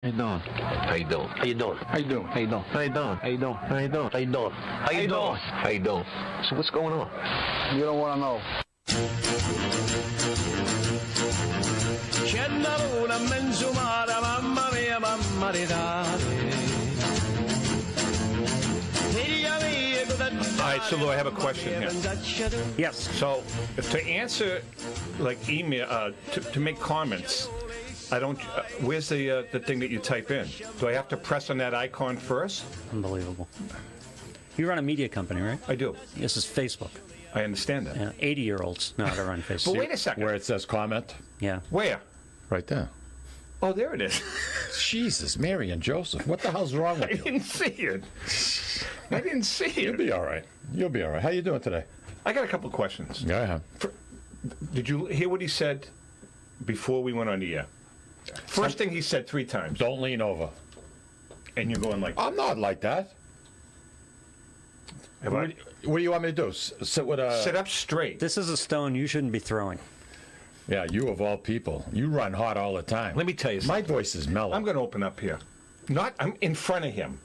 I don't. I don't. I don't. I don't. I don't. I don't. I don't. I don't. I don't. I don't. I don't. So what's going on? You don't want to know. C'è una luna menzumata, mamma mia, mamma di All right, so Lou, I have a question here. Yes. So, to answer, like email, to make comments, I don't. Where's the thing that you type in? Do I have to press on that icon first? Unbelievable. You run a media company, right? I do. This is Facebook. I understand that. Yeah, 80-year-olds know how to run Facebook. But wait a second. Where it says comment? Yeah. Where? Right there. Oh, there it is. Jesus, Mary and Joseph. What the hell's wrong with I you? didn't see it. I didn't see You'll it. be all right. You'll be all right. How you doing today? I got a couple questions. Yeah, I have. Did you hear what he said before we went on the air? First thing he said 3 times. Don't lean over. And you're going like, I'm not like that. have I- What do you want me to do? Sit with a... sit up straight. This is a stone you shouldn't be throwing. Yeah, you of all people. You run hot all the time. Let me tell you My something. voice is mellow. I'm going to open up here. I'm in front of him.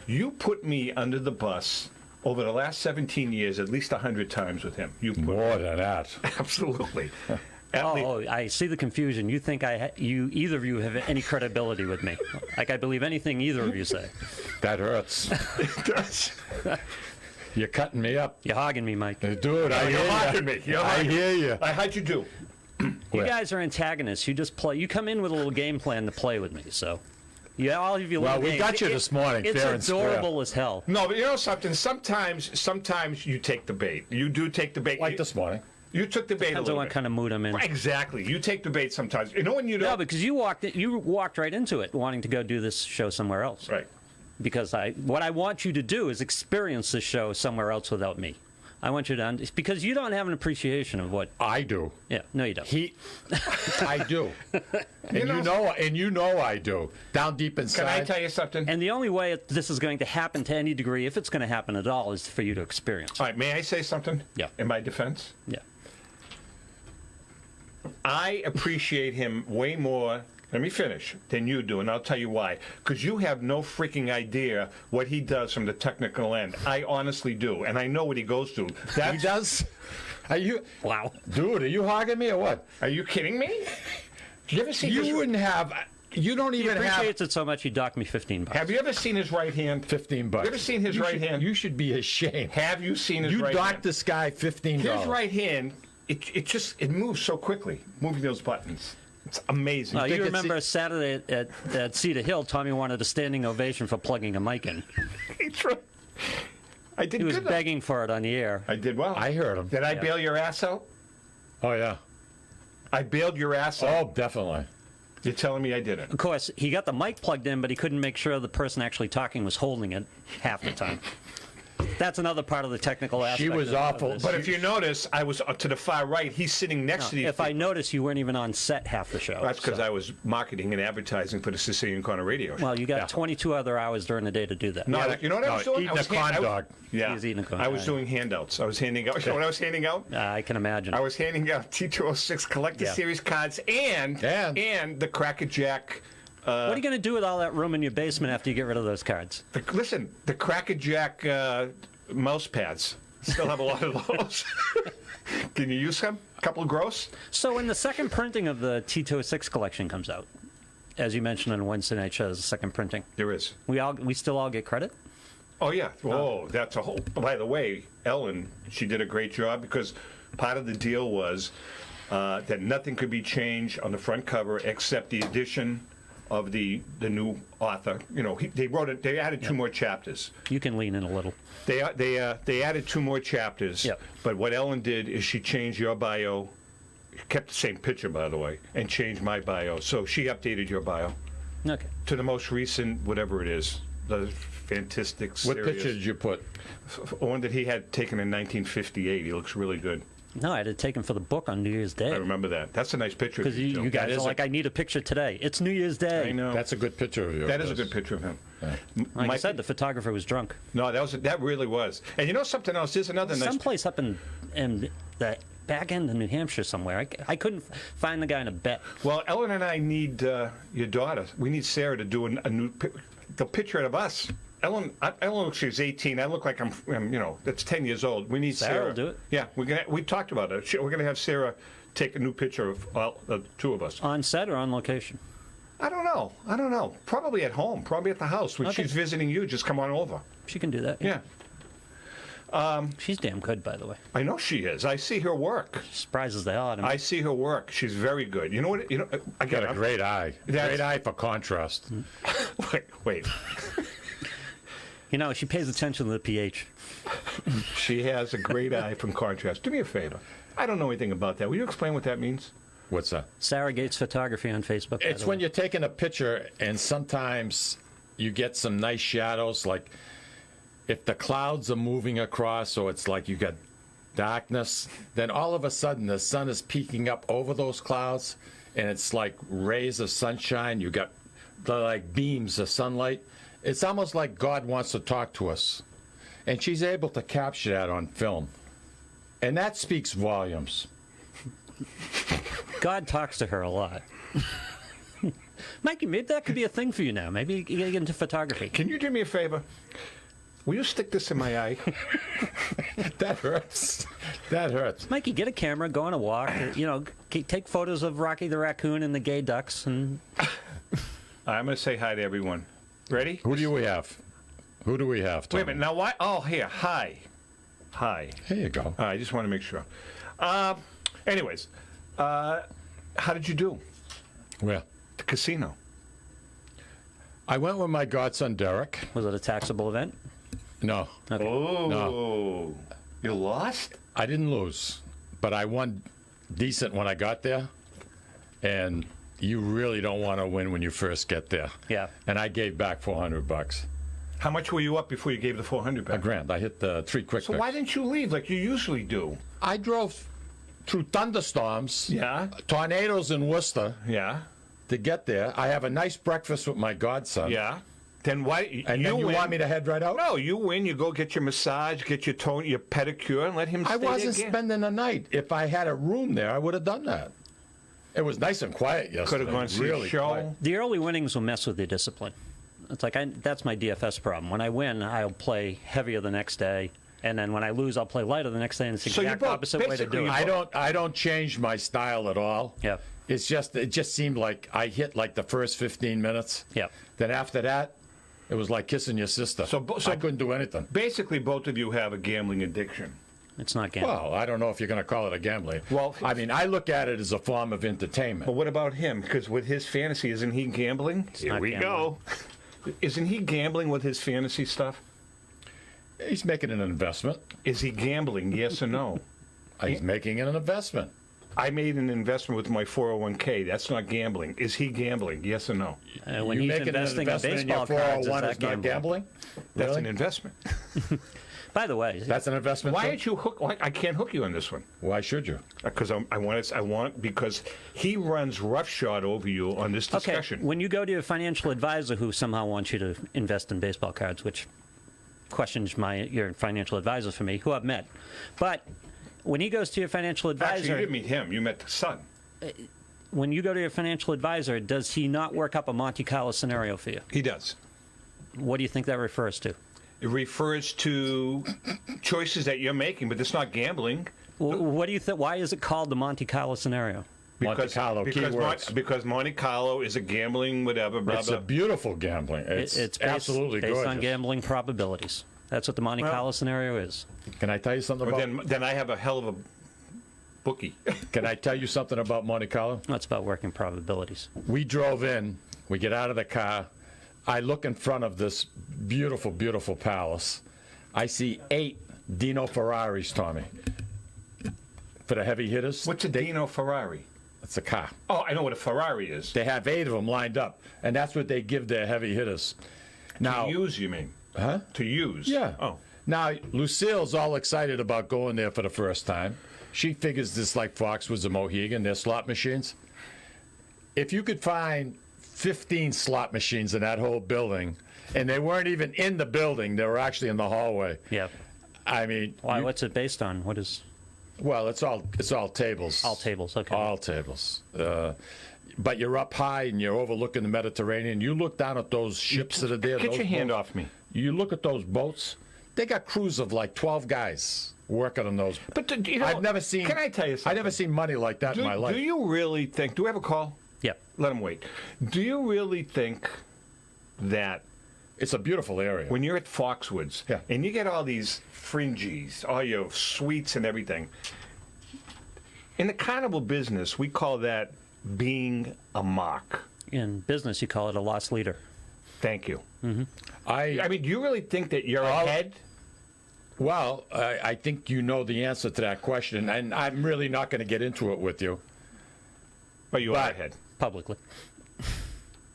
You put me under the bus over the last 17 years at least 100 times with him. You put More than that. Absolutely. At least- Oh, I see the confusion. You think either of you have any credibility with me? Like I believe anything either of you say. That hurts. You're cutting me up. You're hogging me, Mike. Dude, I You're hear mocking you. me. You're I mocking hear you. How'd you do? You guys are antagonists. You just play. You come in with a little game plan to play with me. So, yeah, all of you. Well, little we games. got you this morning, It's fair and square. adorable as hell. No, but you know something? Sometimes you take the bait. You do take the bait. Like this morning. You took the bait Depends a on little what bit. kind of mood I'm in. Exactly. You take the bait sometimes. You know when you No, don't. because you walked right into it, wanting to go do this show somewhere else. Right. Because what I want you to do is experience this show somewhere else without me. I want you to because you don't have an appreciation of what. I do. Yeah, no, you don't. I do. And you know I do. Down deep inside. Can I tell you something? And the only way this is going to happen to any degree, if it's going to happen at all, is for you to experience. All right, may I say something? Yeah. In my defense? Yeah. I appreciate him way more, let me finish, than you do, and I'll tell you why. Because you have no freaking idea what he does from the technical end. I honestly do, and I know what he goes through. He does? Are you... Wow. Dude, are you hogging me or what? Are you kidding me? Do you ever see his... You wouldn't have... You don't He even have... appreciates it so much he docked me $15. Have you ever seen his right hand? $15. You ever seen his right hand? You should be ashamed. Have you seen his You right docked hand? this guy $15. His right hand, it moves so quickly, moving those buttons. It's amazing. You remember Saturday at Cedar Hill, Tommy wanted a standing ovation for plugging a mic in. I did He was good. begging for it on the air. I did well. I heard him. Did I bail your ass out? Oh, yeah. I bailed your ass out. Oh, definitely. You're telling me I didn't. Of course, he got the mic plugged in, but he couldn't make sure the person actually talking was holding it half the time. That's another part of the technical aspect. She was awful. This. But if you notice, I was to the far right. He's sitting next to the. If I noticed, you weren't even on set half the show. That's because I was marketing and advertising for the Sicilian Corner radio show. Well, you got 22 other hours during the day to do that. No, you know what I was doing? Eating I was a corn dog. Yeah, He was eating a corn I was dog. doing handouts. I was handing out. You know what I was handing out? I can imagine. I was handing out T206 Collector Yeah. Series cards and the Cracker Jack. What are you going to do with all that room in your basement after you get rid of those cards? The Cracker Jack mouse pads. Still have a lot of those. Can you use them? A couple of gross? So when the second printing of the T206 collection comes out, as you mentioned on Wednesday night show, there's a second printing. There is. We still all get credit? Oh, yeah. Oh, that's a whole... By the way, Ellen, she did a great job because part of the deal was that nothing could be changed on the front cover except the addition of the new author. You know, they wrote it. They added 2 more chapters. You can lean in a little. They added 2 more chapters. Yep. But what Ellen did is she changed your bio, kept the same picture, by the way, and changed my bio. So she updated your bio Okay. to the most recent, whatever it is, the Fantastic What series. picture did you put? One that he had taken in 1958. He looks really good. No, I had it taken for the book on New Year's Day. I remember that. That's a nice picture. Because you guys are like, I need a picture today. It's New Year's Day. I know. That's a good picture of you. That is a good picture of him. Like I said, the photographer was drunk. No, that really was. And you know something else? There's another nice... Someplace up in the back end of New Hampshire somewhere. I couldn't find the guy in a bet. Well, Ellen and I need your daughter. We need Sarah to do a new the picture of us. Ellen looks she's 18. I look like I'm that's 10 years old. We need Sarah. Sarah will do it. Yeah, we talked about it. We're gonna have Sarah take a new picture of the two of us. On set or on location? I don't know. Probably at home. Probably at the house. When Okay. she's visiting you, just come on over. She can do that. Yeah. She's damn good, by the way. I know she is. I see her work. Surprises the hell out of me. I see her work. She's very good. You know what? Got a great eye. That's- Great eye for contrast. Wait. You know, she pays attention to the pH. She has a great eye from contrast. Do me a favor. I don't know anything about that. Will you explain what that means? What's that? Sarah Gates Photography on Facebook. by It's the when way. you're taking a picture and sometimes you get some nice shadows, like if the clouds are moving across, so it's like you got darkness, then all of a sudden the sun is peeking up over those clouds and it's like rays of sunshine. You got like beams of sunlight. It's almost like God wants to talk to us. And she's able to capture that on film. And that speaks volumes. God talks to her a lot. Mikey, maybe that could be a thing for you now. Maybe you get into photography. Can you do me a favor? Will you stick this in my eye? That hurts. That hurts. Mikey, get a camera, go on a walk. Take photos of Rocky the Raccoon and the gay ducks. And I'm going to say hi to everyone. Ready? Who do we have? Who do we have, Tommy? Wait a minute. Now, why? Oh, here. Hi. Here you go. I just want to make sure. Anyways, how did you do? Where? The casino. I went with my godson, Derek. was it a taxable event? No, Oh. No. You lost? I didn't lose, but I won decent when I got there. And you really don't want to win when you first get there. Yeah. And I gave back $400. How much were you up before you gave the 400 back? $1,000. I hit the 3 quick So picks. why didn't you leave like you usually do? I drove through thunderstorms, Yeah. tornadoes in Worcester Yeah. to get there. I have a nice breakfast with my godson. Yeah. Then why? And then you win. want me to head right out? No, you win. You go get your massage, get your your pedicure, and let him. I stay wasn't there again. spending the night. If I had a room there, I would have done that. It was nice and quiet yesterday. Could have gone to see really a show. quiet. The early winnings will mess with your discipline. It's like that's my DFS problem. When I win, I'll play heavier the next day, and then when I lose, I'll play lighter the next day. And it's the So you exact both- opposite way to basically do you it. I don't change my style at all. Yeah. It just seemed like I hit like the first 15 minutes. Yeah. Then after that, it was like kissing your sister. So I couldn't do anything. Basically, both of you have a gambling addiction. It's not gambling. Well, I don't know if you're going to call it a gambling. Well, I mean, I look at it as a form of entertainment. But what about him? Because with his fantasy, isn't he gambling? Here not we gambling. go. Isn't he gambling with his fantasy stuff? He's making an investment. Is he gambling? Yes or no? He's making an investment. I made an investment with my 401k. That's not gambling. Is he gambling? Yes or no? When you he's making investing an investment in baseball in your cards, 401 is is that not gambling? That's Really? an investment. By the way, That's an investment. Why too? aren't you hook? I can't hook you on this one. Why should you? Because because he runs roughshod over you on this okay, discussion. when you go to a financial advisor who somehow wants you to invest in baseball cards, which questions your financial advisor for me, who I've met, but when he goes to your financial Actually, you advisor, didn't meet him. You met the son. when you go to your financial advisor, does he not work up a Monte Carlo scenario for you? He does. What do you think that refers to? It refers to choices that you're making, but it's not gambling. What do you think? Why is it called the Monte Carlo scenario? Monte Carlo, keywords. Because Monte Carlo is a gambling whatever. Blah It's blah. a beautiful gambling. It's It's absolutely based gorgeous. on gambling probabilities. That's what the Monte Carlo scenario is. Can I tell you something But about? then I have a hell of a bookie. Can I tell you something about Monte Carlo? That's about working probabilities. We drove in. We get out of the car. I look in front of this beautiful, beautiful palace. I see 8 Dino Ferraris, Tommy. For the heavy hitters. What's a Dino Ferrari? It's a car. Oh, I know what a Ferrari is. They have 8 of them lined up, and that's what they give their heavy hitters. Now, To use, you mean? huh? To use? Yeah. Oh. Now, Lucille's all excited about going there for the first time. She figures this like Foxwoods or Mohegan, they're slot machines. If you could find 15 slot machines in that whole building, and they weren't even in the building, they were actually in the hallway. Yeah. I mean, Why? What's it based on? What is? Well, it's all tables. All tables, okay. All tables. But you're up high and you're overlooking the Mediterranean. You look down at those ships that are there. Get those your hand boats. off me. You look at those boats. They got crews of like 12 guys working on those. But you know, I've never seen. Can I tell you something? I've never seen money like that in my life. Do you really think? Do we have a call? Yep. Let him wait. Do you really think that It's a beautiful area. when you're at Foxwoods Yeah. and you get all these fringies, all your suites and everything, in the carnival business, we call that being a mark. In business, you call it a lost leader. Thank you. I mean, do you really think that you're ahead? Well, I think you know the answer to that question, and I'm really not going to get into it with you. But you are ahead. Publicly.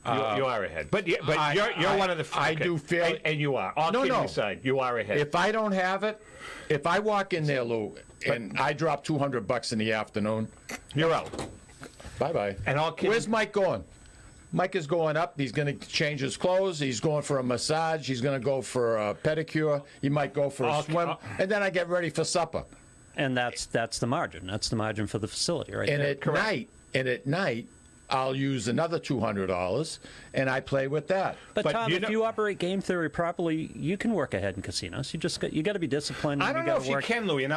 You are ahead. But you're one of the. I do feel- and you are. All No, kidding no. aside, you are ahead. If I don't have it, if I walk in there, Lou, and I drop $200 in the afternoon, you're out. bye-bye. And all kidding. Where's Mike going? Mike is going up. He's going to change his clothes. He's going for a massage. He's going to go for a pedicure. He might go for a swim. And then I get ready for supper. And that's the margin. That's the margin for the facility, right? And there. at night, I'll use another $200, and I play with that. But Tom, you if know- you operate game theory properly, you can work ahead in casinos. You got to be disciplined. I don't know if you can, Louis. And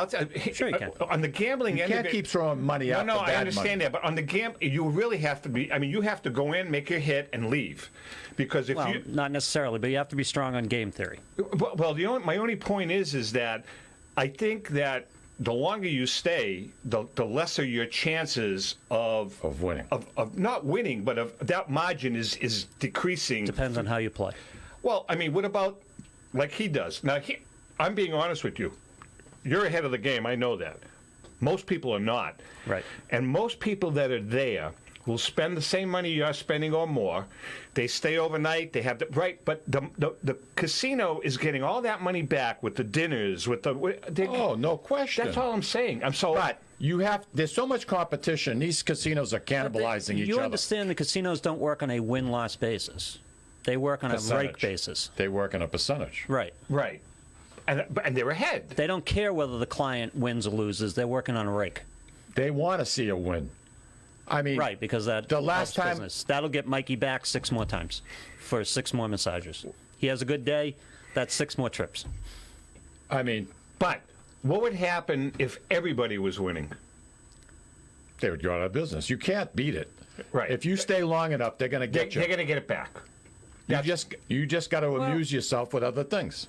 Sure you can. On the gambling You end of can't it, keep throwing money No, out no, for I bad understand money. that, but on the you really have to be. I mean, you have to go in, make your hit, and leave, because if Well, you. not necessarily, but you have to be strong on game theory. Well, my only point is that I think that the longer you stay, the lesser your chances of winning. Of not winning, but of that margin is decreasing. Depends on how you play. Well, I mean, what about like he does? Now, I'm being honest with you. You're ahead of the game. I know that. Most people are not. Right. And most people that are there will spend the same money you're spending or more. They stay overnight. They have but the casino is getting all that money back with the dinners, with the. Oh, no question. That's all I'm saying. But there's so much competition. These casinos are cannibalizing each You other. understand the casinos don't work on a win-loss basis. They work on a Percentage. rake basis. They work on a percentage. Right. Right. And they're ahead. They don't care whether the client wins or loses. They're working on a rake. They want to see a win. I mean, Right, because that the last helps time business. That'll get Mikey back 6 more times for 6 more massages. He has a good day, that's 6 more trips. I mean, But what would happen if everybody was winning? they would go out of business. You can't beat it. Right. If you stay long enough, they're going to get They're you. going to get it back. You just got to amuse yourself with other things.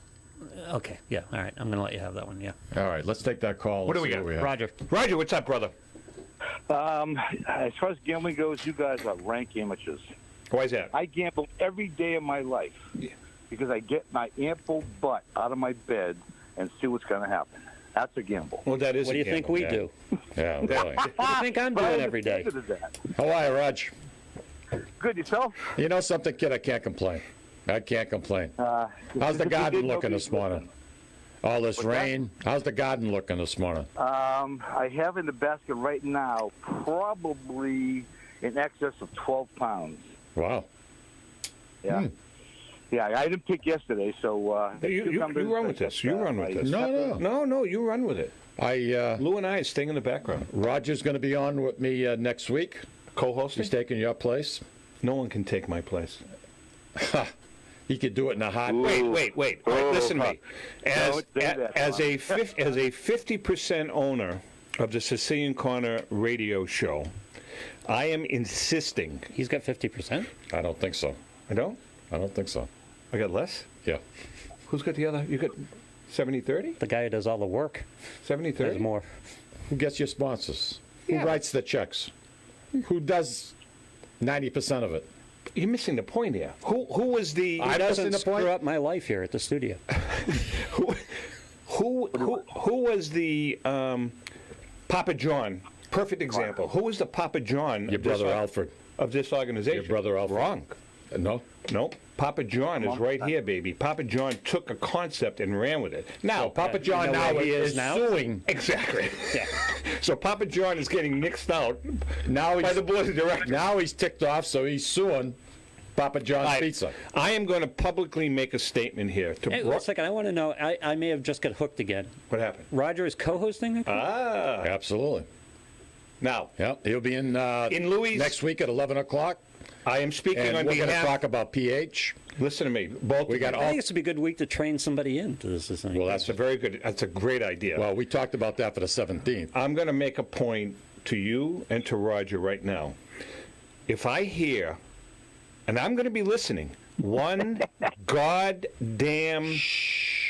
Okay, yeah, all right. I'm going to let you have that one, yeah. All right, let's take that call. What do and we see got? have. Roger. Roger, what's up, brother? As far as gambling goes, you guys are rank amateurs. Why is that? I gamble every day of my life because I get my ample butt out of my bed and see what's going to happen. That's a gamble. Well, that is. What do you think we do? Yeah, really. What do you think I'm But I doing every day? understand it as that. How are you, Raj? Good, yourself? You know something, kid? I can't complain. I can't complain. How's the if you garden did, looking nobody's this morning? All this What's that? rain. How's the garden looking this morning? I have in the basket right now probably in excess of 12 pounds. Wow. Yeah. Yeah, I didn't pick yesterday, so... You run with this. You run with this. No, you run with it. Lou and I are staying in the background. Roger's going to be on with me next week. Co-hosting? He's taking your place. No one can take my place. He could do it in a hot. Wait. All right, listen to me. As Don't say that, as Tom. a 50% owner of the Sicilian Corner radio show, I am insisting. He's got 50%? I don't think so. I don't. I don't think so. I got less. Yeah. Who's got the other? You got 70-30? The guy who does all the work 70-30? has more. Who gets your sponsors? Yeah. Who writes the checks? Who does 90% of it? You're missing the point here. Who was the? I'm Doesn't missing the point. screw up my life here at the studio. Who was the Papa John? Perfect example. Who was the Papa John? Your brother Alfred. Of this organization? Your brother Alfred. Wrong. No. No. Papa John is right here, baby. Papa John took a concept and ran with it. Now, Papa John you know now where he is is now? suing. exactly. Yeah. So Papa John is getting nixed out Now by he's the board of directors. now he's ticked off, so he's suing Papa John's I- Pizza. I am going to publicly make a statement here. Hey, wait a second. I want to know. I may have just got hooked again. What happened? Roger is co-hosting next week? Absolutely. Now, Yeah, he'll be in Louis' next week at 11 o'clock. I am speaking And on we're going to behalf. talk about pH. Listen to me. Both. We got I all. think this would be a good week to train somebody into this. Well, That's a very good. That's a great idea. well, we talked about that for the 17th. I'm going to make a point to you and to Roger right now. If I hear, and I'm going to be listening, one goddamn,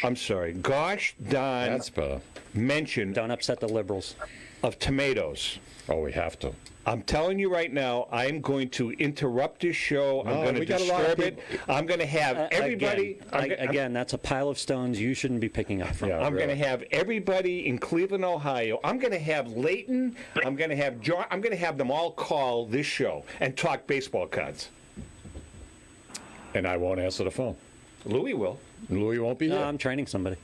I'm sorry, gosh darn That's better. mention Don't upset the liberals. of tomatoes. Oh, we have to. I'm telling you right now, I'm going to interrupt this show. I'm No, going to we got a lot of disturb it. I'm going to have everybody. Again, that's a pile of stones you shouldn't be picking up from. Yeah. I'm going to really. have everybody in Cleveland, Ohio. I'm going to have Leighton. I'm going to have John. I'm going to have them all call this show and talk baseball cards. And I won't answer the phone. Louis will. Louis won't be No, here. I'm training somebody.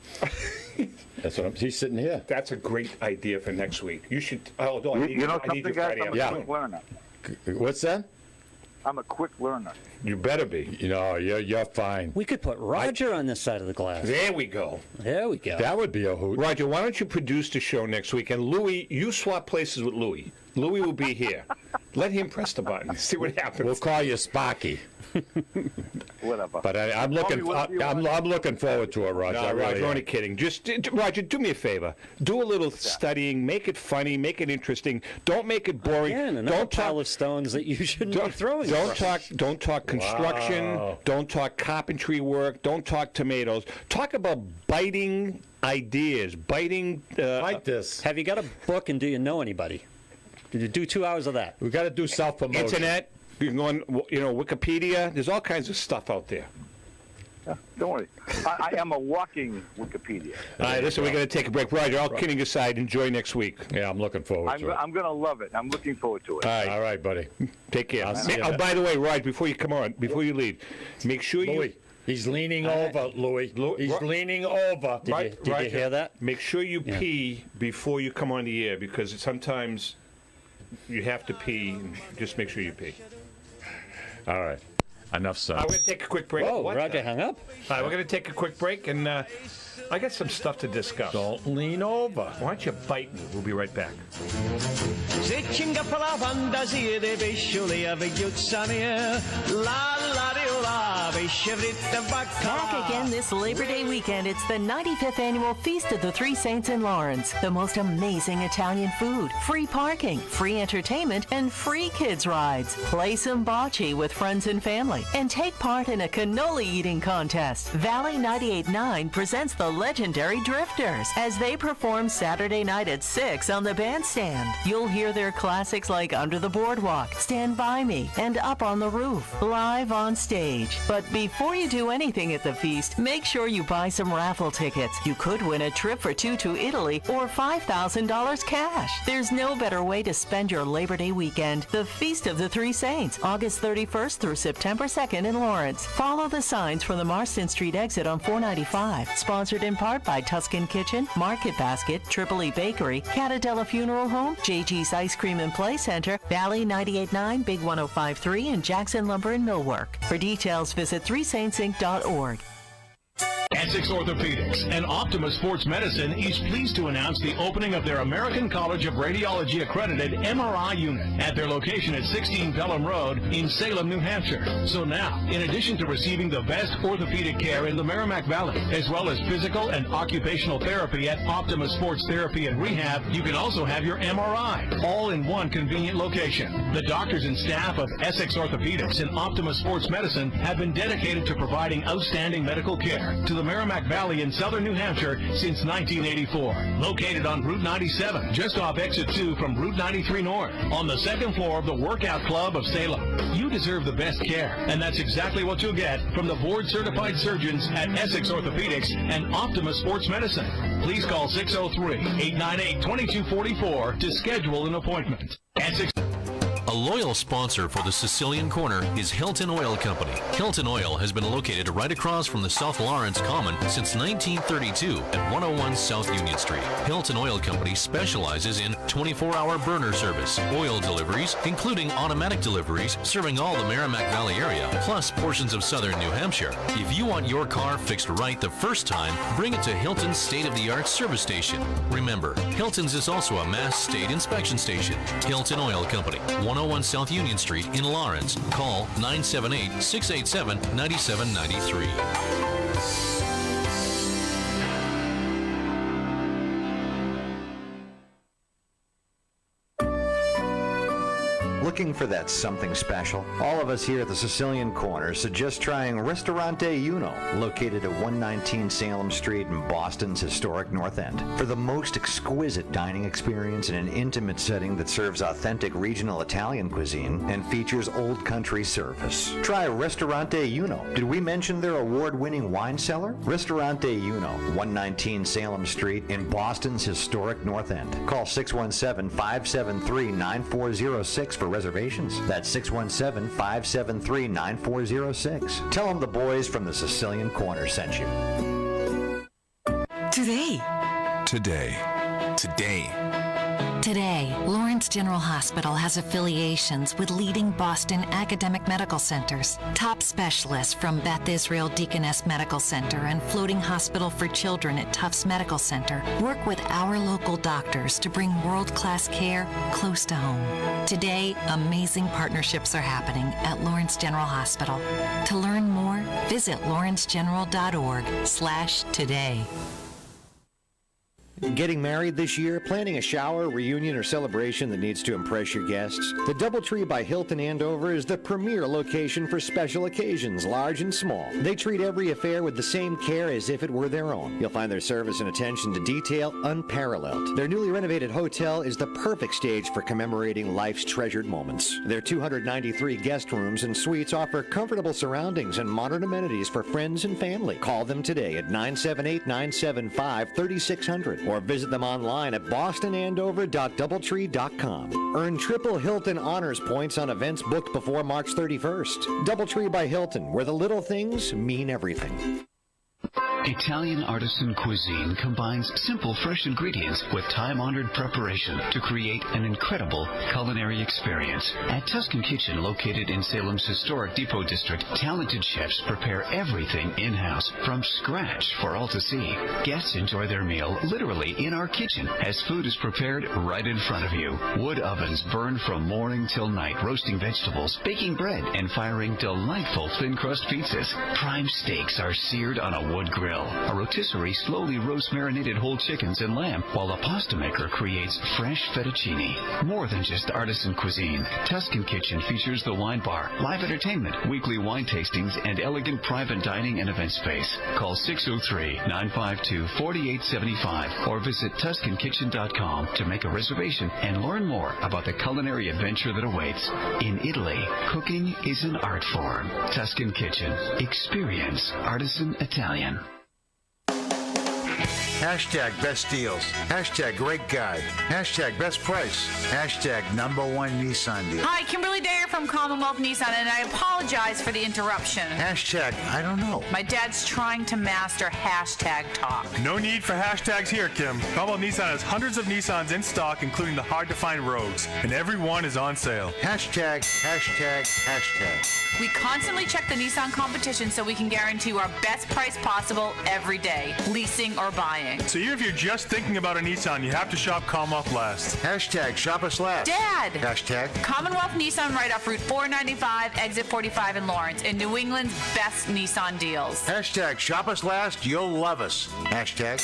That's what he's sitting here. That's a great idea for next week. You should. Oh, no, I need You know I need something, you guys? Friday I'm a Yeah. afternoon. quick learner. What's that? I'm a quick learner. You better be. You know, you're fine. We could put Roger on this side of the glass. There we go. There we go. That would be a hoot. Roger, why don't you produce the show next week? And Louis, you swap places with Louis. Louis will be here. Let him press the button. See what happens. We'll call you Sparky. Whatever. But I'm Call me looking. whatever you I'm want. looking forward to it, Roger. No, I really Roger, am. only kidding. Just, Roger, do me a favor. Do a little studying. Make it funny. Make it interesting. Don't make it boring. Again, another don't pile talk. of stones that you shouldn't be throwing. Don't talk construction. Wow. Don't talk carpentry work. Don't talk tomatoes. Talk about biting ideas. Biting. Like this. Have you got a book and do you know anybody? Did you do 2 hours of that? We got to do self-promotion. Internet. You can go on, Wikipedia. There's all kinds of stuff out there. Don't worry. I am a walking Wikipedia. All right, listen, we're going to take a break. Roger, all kidding aside, enjoy next week. Yeah, I'm looking forward to it. I'm going to love it. I'm looking forward to it. All right, All right, buddy. take care. I'll see you Oh, then. by the way, Roger, before you come on, before you leave, make sure you... Louis, he's leaning over, Louis. He's leaning over. Did you hear that? Make sure you pee before you come on the air, because sometimes you have to pee. Just make sure you pee. All right. Enough said. We're going to take a quick break. Whoa, What Roger the- hung up. All right, we're going to take a quick break, and I got some stuff to discuss. Don't lean over. Why don't you bite me? We'll be right back. Se ci ingappa la fantasia dei pescioli a vecchiuzza mia, la la di la, pesce fritta bacca. Back again this Labor Day weekend. It's the 95th annual Feast of the Three Saints in Lawrence. The most amazing Italian food, free parking, free entertainment, and free kids rides. Play some bocce with friends and family and take part in a cannoli eating contest. Valley 98.9 presents the legendary Drifters as they perform Saturday night at 6 on the bandstand. You'll hear their classics like Under the Boardwalk, Stand By Me, and Up on the Roof, live on stage. But before you do anything at the feast, make sure you buy some raffle tickets. You could win a trip for two to Italy or $5,000 cash. There's no better way to spend your Labor Day weekend. The Feast of the Three Saints, August 31st through September 2nd in Lawrence. Follow the signs from the Marston Street exit on 495. Sponsored in part by Tuscan Kitchen, Market Basket, Triple E Bakery, Catadella Funeral Home, JG's Ice Cream and Play Center, Valley 98.9, Big 105.3, and Jackson Lumber and Millwork. For details, visit threesaintsinc.org. Essex Orthopedics and Optima Sports Medicine is pleased to announce the opening of their American College of Radiology accredited MRI unit at their location at 16 Pelham Road in Salem, New Hampshire. So now, in addition to receiving the best orthopedic care in the Merrimack Valley, as well as physical and occupational therapy at Optima Sports Therapy and Rehab, you can also have your MRI, all in one convenient location. The doctors and staff of Essex Orthopedics and Optima Sports Medicine have been dedicated to providing outstanding medical care to the Merrimack Valley in southern New Hampshire since 1984. Located on Route 97, just off Exit 2 from Route 93 North, on the second floor of the Workout Club of Salem. You deserve the best care, and that's exactly what you'll get from the board-certified surgeons at Essex Orthopedics and Optima Sports Medicine. Please call 603-898-2244 to schedule an appointment. Essex. A loyal sponsor for the Sicilian Corner is Hilton Oil Company. Hilton Oil has been located right across from the South Lawrence Common since 1932 at 101 South Union Street. Hilton Oil Company specializes in 24-hour burner service, oil deliveries, including automatic deliveries, serving all the Merrimack Valley area, plus portions of southern New Hampshire. If you want your car fixed right the first time, bring it to Hilton's state-of-the-art service station. Remember, Hilton's is also a Mass State inspection station. Hilton Oil Company, 101 South Union Street in Lawrence. Call 978-687-9793. Looking for that something special? All of us here at the Sicilian Corner suggest trying Ristorante Uno, located at 119 Salem Street in Boston's historic North End. For the most exquisite dining experience in an intimate setting that serves authentic regional Italian cuisine and features old country service. Try Ristorante Uno. Did we mention their award-winning wine cellar? Ristorante Uno, 119 Salem Street in Boston's historic North End. Call 617-573-9406 for reservations. That's 617-573-9406. Tell them the boys from the Sicilian Corner sent you. Today, Lawrence General Hospital has affiliations with leading Boston academic medical centers. Top specialists from Beth Israel Deaconess Medical Center and Floating Hospital for Children at Tufts Medical Center work with our local doctors to bring world-class care close to home. Today, amazing partnerships are happening at Lawrence General Hospital. To learn more, visit lawrencegeneral.org/today. Getting married this year? Planning a shower, reunion, or celebration that needs to impress your guests? The DoubleTree by Hilton Andover is the premier location for special occasions, large and small. They treat every affair with the same care as if it were their own. You'll find their service and attention to detail unparalleled. Their newly renovated hotel is the perfect stage for commemorating life's treasured moments. Their 293 guest rooms and suites offer comfortable surroundings and modern amenities for friends and family. Call them today at 978-975-3600. Or visit them online at bostonandover.doubletree.com. Earn triple Hilton Honors points on events booked before March 31st. DoubleTree by Hilton, where the little things mean everything. Italian artisan cuisine combines simple, fresh ingredients with time-honored preparation to create an incredible culinary experience. At Tuscan Kitchen, located in Salem's historic Depot District, talented chefs prepare everything in-house from scratch for all to see. Guests enjoy their meal literally in our kitchen as food is prepared right in front of you. Wood ovens burn from morning till night, roasting vegetables, baking bread, and firing delightful thin-crust pizzas. Prime steaks are seared on a wood grill. A rotisserie slowly roasts marinated whole chickens and lamb, while a pasta maker creates fresh fettuccine. More than just artisan cuisine, Tuscan Kitchen features the wine bar, live entertainment, weekly wine tastings, and elegant private dining and event space. Call 603-952-4875 or visit TuscanKitchen.com to make a reservation and learn more about the culinary adventure that awaits. In Italy, cooking is an art form. Tuscan Kitchen. Experience artisan Italian. Hashtag best deals. Hashtag great guide. Hashtag best price. Hashtag #1 Nissan deal. Hi, Kimberly Dare from Commonwealth Nissan, and I apologize for the interruption. Hashtag I don't know. My dad's trying to master hashtag talk. No need for hashtags here, Kim. Commonwealth Nissan has hundreds of Nissans in stock, including the hard-to-find Rogues, and every one is on sale. Hashtag. We constantly check the Nissan competition so we can guarantee our best price possible every day, leasing or buying. So even if you're just thinking about a Nissan, you have to shop Commonwealth last. Hashtag shop us last. Dad! Hashtag Commonwealth Nissan right off Route 495, exit 45 in Lawrence, in New England's best Nissan deals. Hashtag shop us last. You'll love us. Hashtag.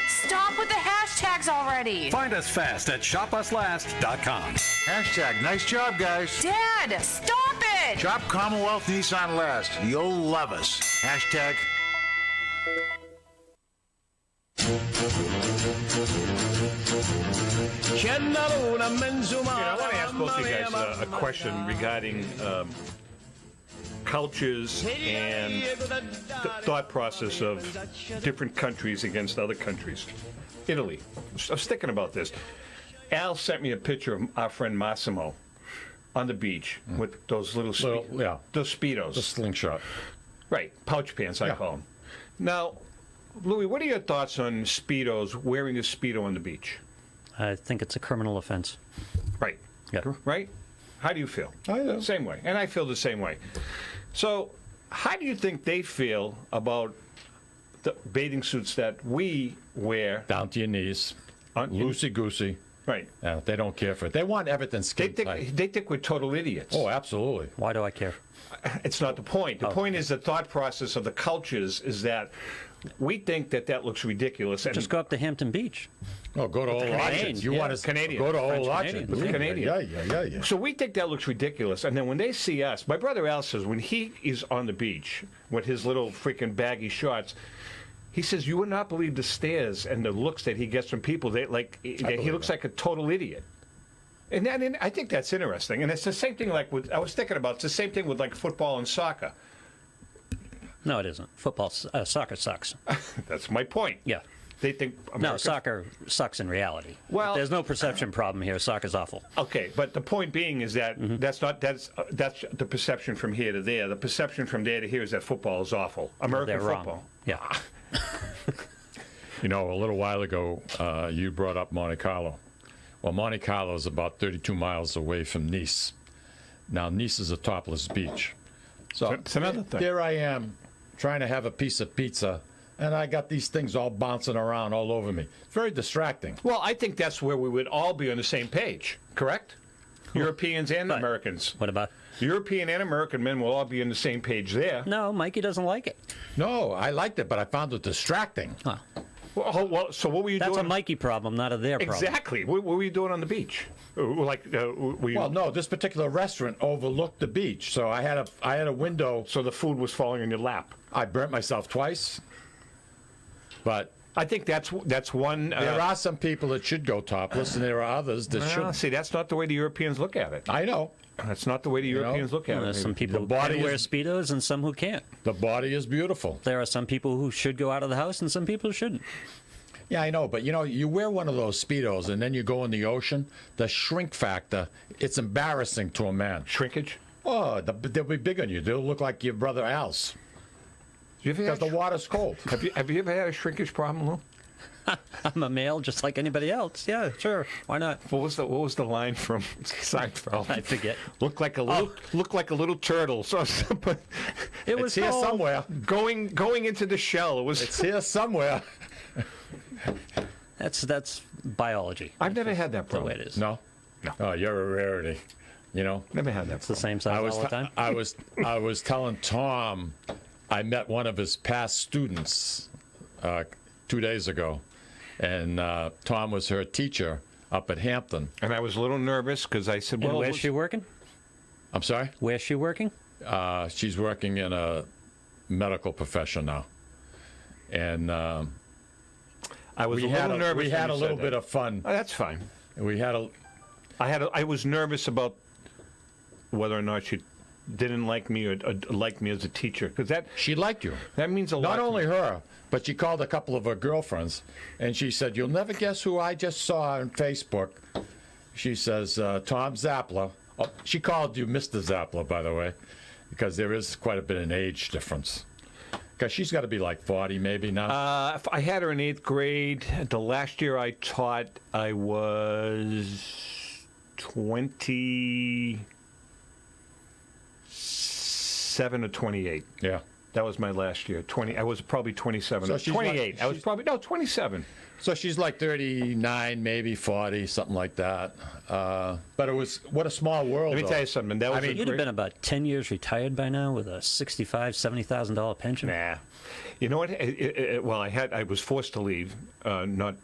Stop with the hashtags already. Find us fast at shopuslast.com. Hashtag nice job, guys. Dad, stop it! Shop Commonwealth Nissan last. You'll love us. Hashtag. I want to ask both of you guys a question regarding cultures and the thought process of different countries against other countries. Italy. I was thinking about this. Al sent me a picture of our friend Massimo. on the beach with those those Speedos. The slingshot. Right, pouch pants, I call them. Now, Louis, what are your thoughts on Speedos, wearing a Speedo on the beach? I think it's a criminal offense. Right. Yeah. Right? How do you feel? I do. Same way. And I feel the same way. So, how do you think they feel about the bathing suits that we wear? Down to your knees. Loosey-goosey. Right. Yeah, they don't care for it. They want everything skin tight. They think we're total idiots. Oh, absolutely. Why do I care? It's not the point. The point is the thought process of the cultures is that we think that looks ridiculous. And just go up to Hampton Beach. Oh, go to Old Orchard. You want to Canadian. go to French Old Orchard. Canadian. Yeah. So we think that looks ridiculous. And then when they see us, my brother Al says when he is on the beach with his little freaking baggy shorts, he says, you would not believe the stares and the looks that he gets from people. He looks like a total idiot. And I think that's interesting. And it's the same thing I was thinking about, it's the same thing with like football and soccer. No, it isn't. Soccer sucks. That's my point. Yeah. They think No, soccer sucks in reality. Well, there's no perception problem here. Soccer's awful. Okay, but the point being is that that's the perception from here to there. The perception from there to here is that football is awful. American football. Wrong. Yeah. You know, a little while ago, you brought up Monte Carlo. Well, Monte Carlo is about 32 miles away from Nice. Now, Nice is a topless beach. So it's another thing. There I am, trying to have a piece of pizza, and I got these things all bouncing around all over me. It's very distracting. Well, I think that's where we would all be on the same page, correct? Europeans and Americans. What about? European and American men will all be on the same page there. No, Mikey doesn't like it. No, I liked it, but I found it distracting. Huh. Well, so what were you doing? That's a Mikey problem, not a their problem. Exactly. What were you doing on the beach? Well, no, this particular restaurant overlooked the beach, so I had a window. So the food was falling in your lap. I burnt myself twice, but I think that's one. There are some people that should go topless, and there are others that shouldn't. See, that's not the way the Europeans look at it. I know. That's not the way the Europeans look at it. There's some people who can wear Speedos and some who can't. The body is beautiful. There are some people who should go out of the house and some people who shouldn't. Yeah, I know, but you wear one of those Speedos and then you go in the ocean, the shrink factor, it's embarrassing to a man. Shrinkage? Oh, they'll be big on you. They'll look like your brother Al's. Because the water's cold. Have you ever had a shrinkage problem, Lou? I'm a male just like anybody else. Yeah, sure. Why not? What was the line from Seinfeld? I forget. Look like a little turtle. So it was here somewhere. Going into the shell. It's here somewhere. That's biology. I've never had that problem. The way it is. No. Oh, you're a rarity. You know. Never had that. It's the same size all the time. I was telling Tom, I met one of his past students 2 days ago. And Tom was her teacher up at Hampton. And I was a little nervous because I said, well, where's she working? I'm sorry? Where's she working? She's working in a medical profession now. And I was a little nervous. We had a little bit of fun. Oh, that's fine. I was nervous about whether or not she didn't like me or liked me as a teacher. Because she liked you. That means a lot. Not only her, but she called a couple of her girlfriends, and she said, "You'll never guess who I just saw on Facebook." She says, "Tom Zappala." Oh, she called you Mr. Zappala, by the way, because there is quite a bit of an age difference. Because she's got to be like 40 maybe now. I had her in 8th grade. The last year I taught, I was 27 or 28. Yeah. That was my last year. I was probably 27. So she's 28. Like, I was probably 27. So she's like 39, maybe 40, something like that. But it was what a small world. Let me tell you something. You'd have been about 10 years retired by now with a $65,000, $70,000 pension. Nah. You know what? I was forced to leave. Not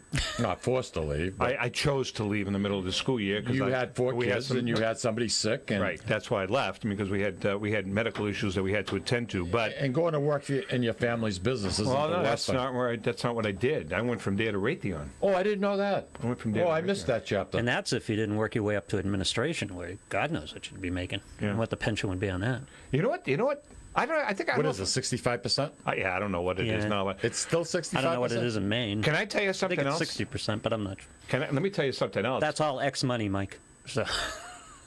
forced to leave. I chose to leave in the middle of the school year because you had 4 kids and you had somebody sick. And right. That's why I left, because we had medical issues that we had to attend to. And going to work in your family's business isn't the worst thing. That's not what I did. I went from there to Raytheon. Oh, I didn't know that. I went from there. I missed that chapter. And that's if you didn't work your way up to administration, where God knows what you'd be making and what the pension would be on that. You know what? What is it, 65%? Yeah, I don't know what it is now. It's still 65%? I don't know what it is in Maine. Can I tell you something I think else? it's 60%, but I'm not sure. Let me tell you something else. That's all X money, Mike. So.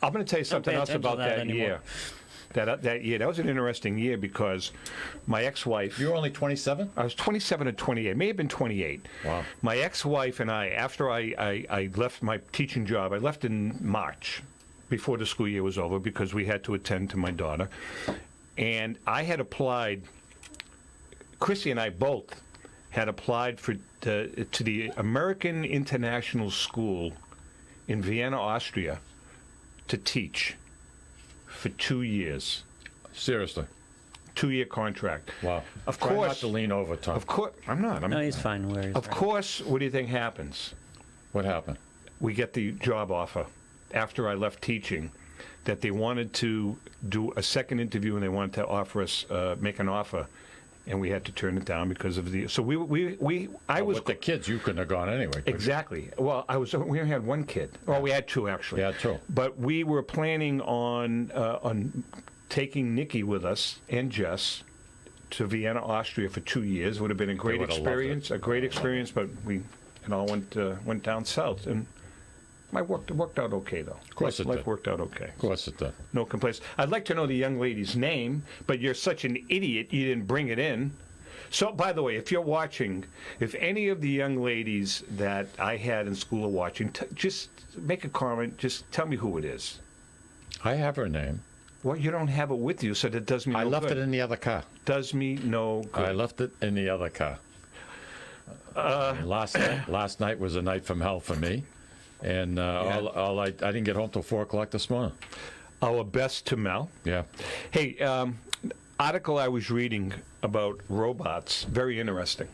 I'm going to tell you something pay else attention to about that that anymore. year. That year, that was an interesting year because my ex-wife. You were only 27? I was 27 or 28. May have been 28. Wow. My ex-wife and I, after I left my teaching job, I left in March, before the school year was over, because we had to attend to my daughter. And I had applied. Chrissy and I both had applied to the American International School in Vienna, Austria, to teach for 2 years. Seriously? 2-year contract. Wow. Of Try course. not to lean over, Tom. Of course. I'm not. No, he's fine where he's Of course, what do you think happens? What happened? We get the job offer after I left teaching, that they wanted to do a second interview and they wanted to offer us, make an offer. And we had to turn it down because of the. So I was with the kids. You couldn't have gone anyway. Could exactly. Well, we only had one kid. Well, we had two actually. Yeah, two. But we were planning on taking Nikki with us and Jess to Vienna, Austria for 2 years. Would have been a great would have loved experience. it. A great experience. But we all went down south and. It worked out okay, though. Of course it did. Life worked out okay. Of course it did. No complaints. I'd like to know the young lady's name, but you're such an idiot you didn't bring it in. So, by the way, if you're watching, if any of the young ladies that I had in school are watching, just make a comment. Just tell me who it is. I have her name. Well, you don't have it with you, so that does me no good. I left it in the other car. Does me no good. I left it in the other car. Last night was a night from hell for me. And I didn't get home till 4 o'clock this morning. Our best to Mel. Yeah. Hey, article I was reading about robots, very interesting.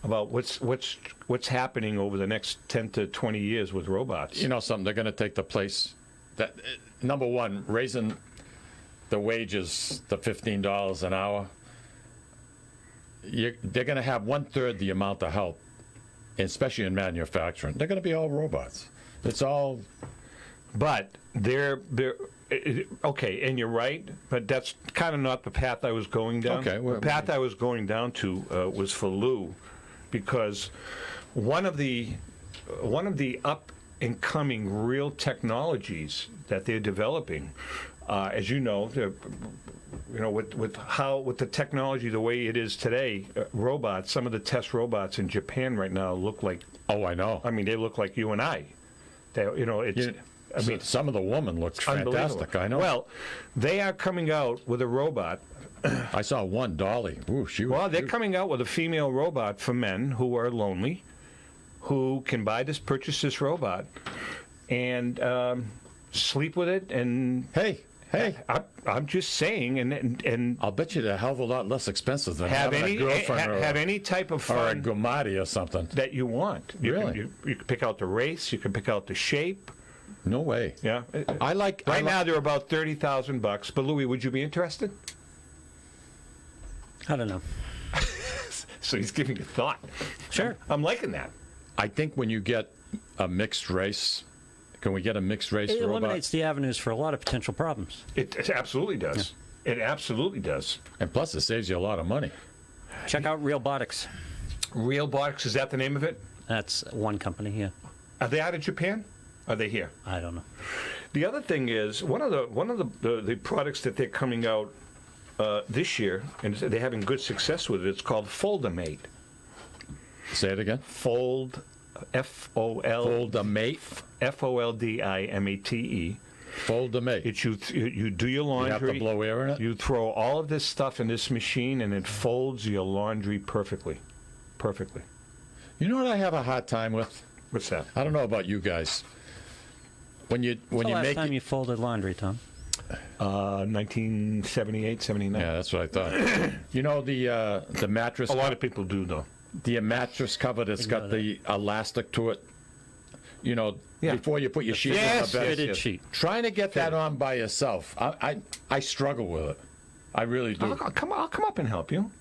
About what's happening over the next 10 to 20 years with robots. You know something? They're going to take the place. That number one, raising the wages to $15 an hour. They're going to have 1/3 the amount of help. Especially in manufacturing, they're going to be all robots. It's all, but they're okay, and you're right. But that's kind of not the path I was going down. Okay, the path I was going down to was for Lou, because one of the up and coming real technologies that they're developing, as you know. With the technology the way it is today, robots. Some of the test robots in Japan right now look like. Oh, I know. I mean, they look like you and I. Some of the woman looks fantastic. I know. Well, they are coming out with a robot. I saw one, Dolly. Ooh, they're coming out with a female robot for men who are lonely, who can purchase this robot, and sleep with it. And hey. I'm just saying, and I'll bet you they're a hell of a lot less expensive than having a girlfriend have any type of fun or a Gomati or something that you want. You can pick out the race. You can pick out the shape. No way. Yeah, now they're about $30,000. But Louis, would you be interested? I don't know. So he's giving you thought. Sure, I'm liking that. I think when you get a mixed race. Can we get a mixed race It robot? eliminates the avenues for a lot of potential problems. It absolutely does. Yeah. It absolutely does. And plus, it saves you a lot of money. Check out Realbotics. Realbotics, is that the name of it? That's one company, yeah. Are they out of Japan? Are they here? I don't know. The other thing is, one of the products that they're coming out this year, and they're having good success with it, it's called Foldamate. Say it again. Foldamate. Foldimate. Foldamate. It's you do your laundry. You have to blow air in it? You throw all of this stuff in this machine, and it folds your laundry perfectly. Perfectly. You know what I have a hard time with? What's that? I don't know about you guys. When you last time you folded laundry, Tom? 1978, 79. Yeah, that's what I thought. You know the mattress. A lot of people do, though. The mattress cover that's got the elastic to it. You know, before you put your sheet on the bed. Fitted sheet. Trying to get that on by yourself, I struggle with it. I really do. I'll come up and help you.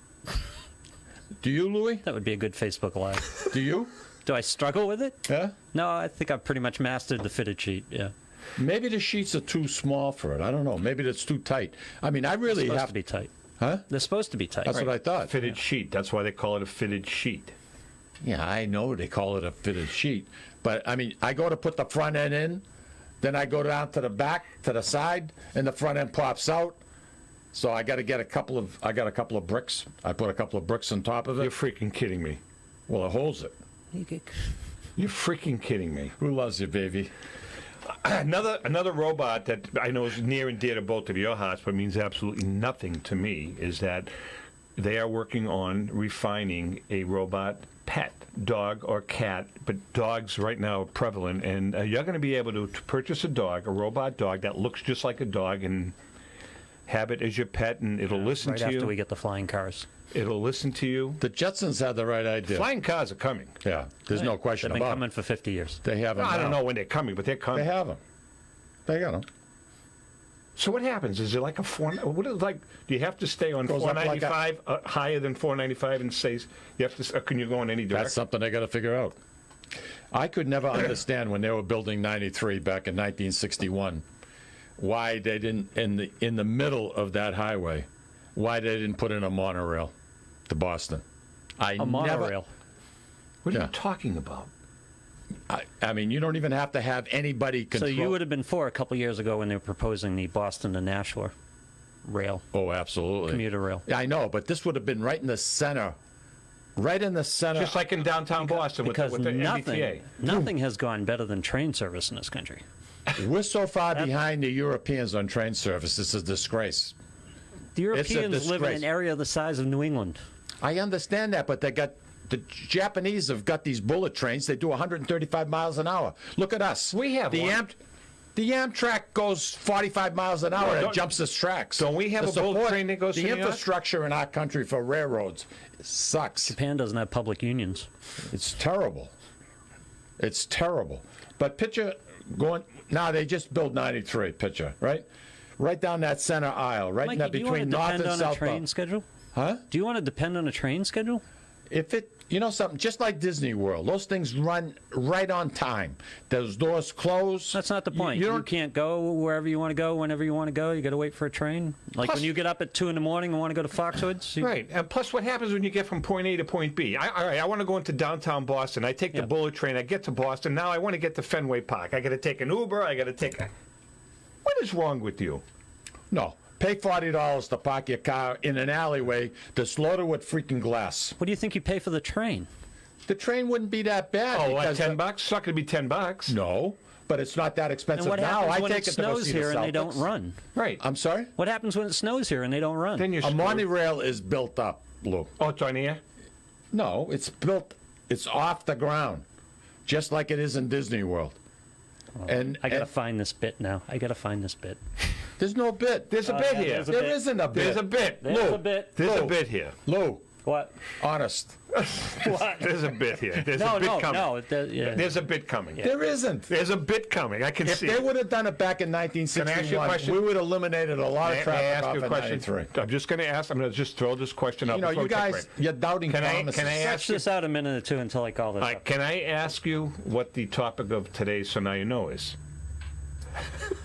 Do you, Louis? That would be a good Facebook Live. Do you? Do I struggle with it? Yeah. No, I think I've pretty much mastered the fitted sheet. Yeah. Maybe the sheets are too small for it. I don't know. Maybe it's too tight. I mean, I really They're supposed have to be tight. Huh? They're supposed to be tight. That's what I thought. Fitted sheet. That's why they call it a fitted sheet. Yeah, I know they call it a fitted sheet, but I mean, I go to put the front end in, Then I go down to the back, to the side, and the front end pops out. So I got to get a couple of bricks. I put a couple of bricks on top of it. You're freaking kidding me. Well, it holds it. You're freaking kidding me. Who loves you, baby? Another robot that I know is near and dear to both of your hearts, but means absolutely nothing to me, is that they are working on refining a robot pet, dog or cat, but dogs right now are prevalent, and you're going to be able to purchase a robot dog that looks just like a dog, and have it as your pet, and it'll listen to you. Right after we get the flying cars. It'll listen to you. The Jetsons had the right idea. Flying cars are coming. Yeah, there's no question They've about it. been coming for 50 years. They have them. I don't know when they're coming, but they're coming. They have them. They got them. So what happens? Is it like what is like? Do you have to stay on Goes up like 495 higher than 495 and says you have to? Or can you go in any direction? That's something they got to figure out. I could never understand when they were building 93 back in 1961 why they didn't in the middle of that highway, why they didn't put in a monorail to Boston. A monorail. What are you talking about? I mean, you don't even have to have anybody control. So you would have been for a couple years ago when they were proposing the Boston to Nashua rail. Oh, absolutely. Commuter rail. Yeah, I know, but this would have been right in the center. Right in the center. Just like in downtown Boston with the MBTA. Nothing has gone better than train service in this country. We're so far behind the Europeans on train service. It's a disgrace. The Europeans live in an area the size of New England. I understand that, but the Japanese have got these bullet trains. They do 135 miles an hour. Look at us. We have the Amtrak goes 45 miles an hour. It jumps its tracks. Don't we have a bullet train that goes to New York? The infrastructure in our country for railroads sucks. Japan doesn't have public unions. It's terrible. It's terrible. But picture going. Now they just built 93. Picture right down that center aisle, right in that between north and south. Do you want to depend on a train schedule? Huh? Do you want to depend on a train schedule? If it, you know something, just like Disney World, those things run right on time. Those doors close. That's not the point. You can't go wherever you want to go, whenever you want to go. You got to wait for a train. Like Plus, when you get up at 2 in the morning and want to go to Foxwoods. Right. And plus, what happens when you get from point A to point B? All right, I want to go into downtown Boston. I take the bullet train. I get to Boston. Now I want to get to Fenway Park. I got to take an Uber. I got to take a... What is wrong with you? No. Pay $40 to park your car in an alleyway that's loaded with freaking glass. What do you think you pay for the train? The train wouldn't be that bad. Oh, like $10? It's not going to be $10. No, but it's not that expensive and what now. Happens I when take it it to go snows see here the and they Celtics. don't run? Right. I'm sorry? What happens when it snows here and they don't run? Then you're a monorail is built up, Lou. Oh, it's on here? No, it's built. It's off the ground, just like it is in Disney World. And I got to find this bit now. I got to find this bit. There's no bit. There's a bit here. There isn't a bit. There's a bit. There's a bit. There's a bit here. Lou. What? Honest. What? There's a bit here. There's a bit coming. No, There's a bit coming. Yeah. There isn't. There's a bit coming. I can see If it. they would have done it back in 1961, we would have eliminated a lot of May I traffic ask off you a of question? 93. I'm just going to ask. I'm going to just throw this question up. You know, before you we take a guys, break. you're doubting promises. Can I Stretch ask you? this out a minute or two until I call this up. Can I ask you what the topic of today's So Now You Know is?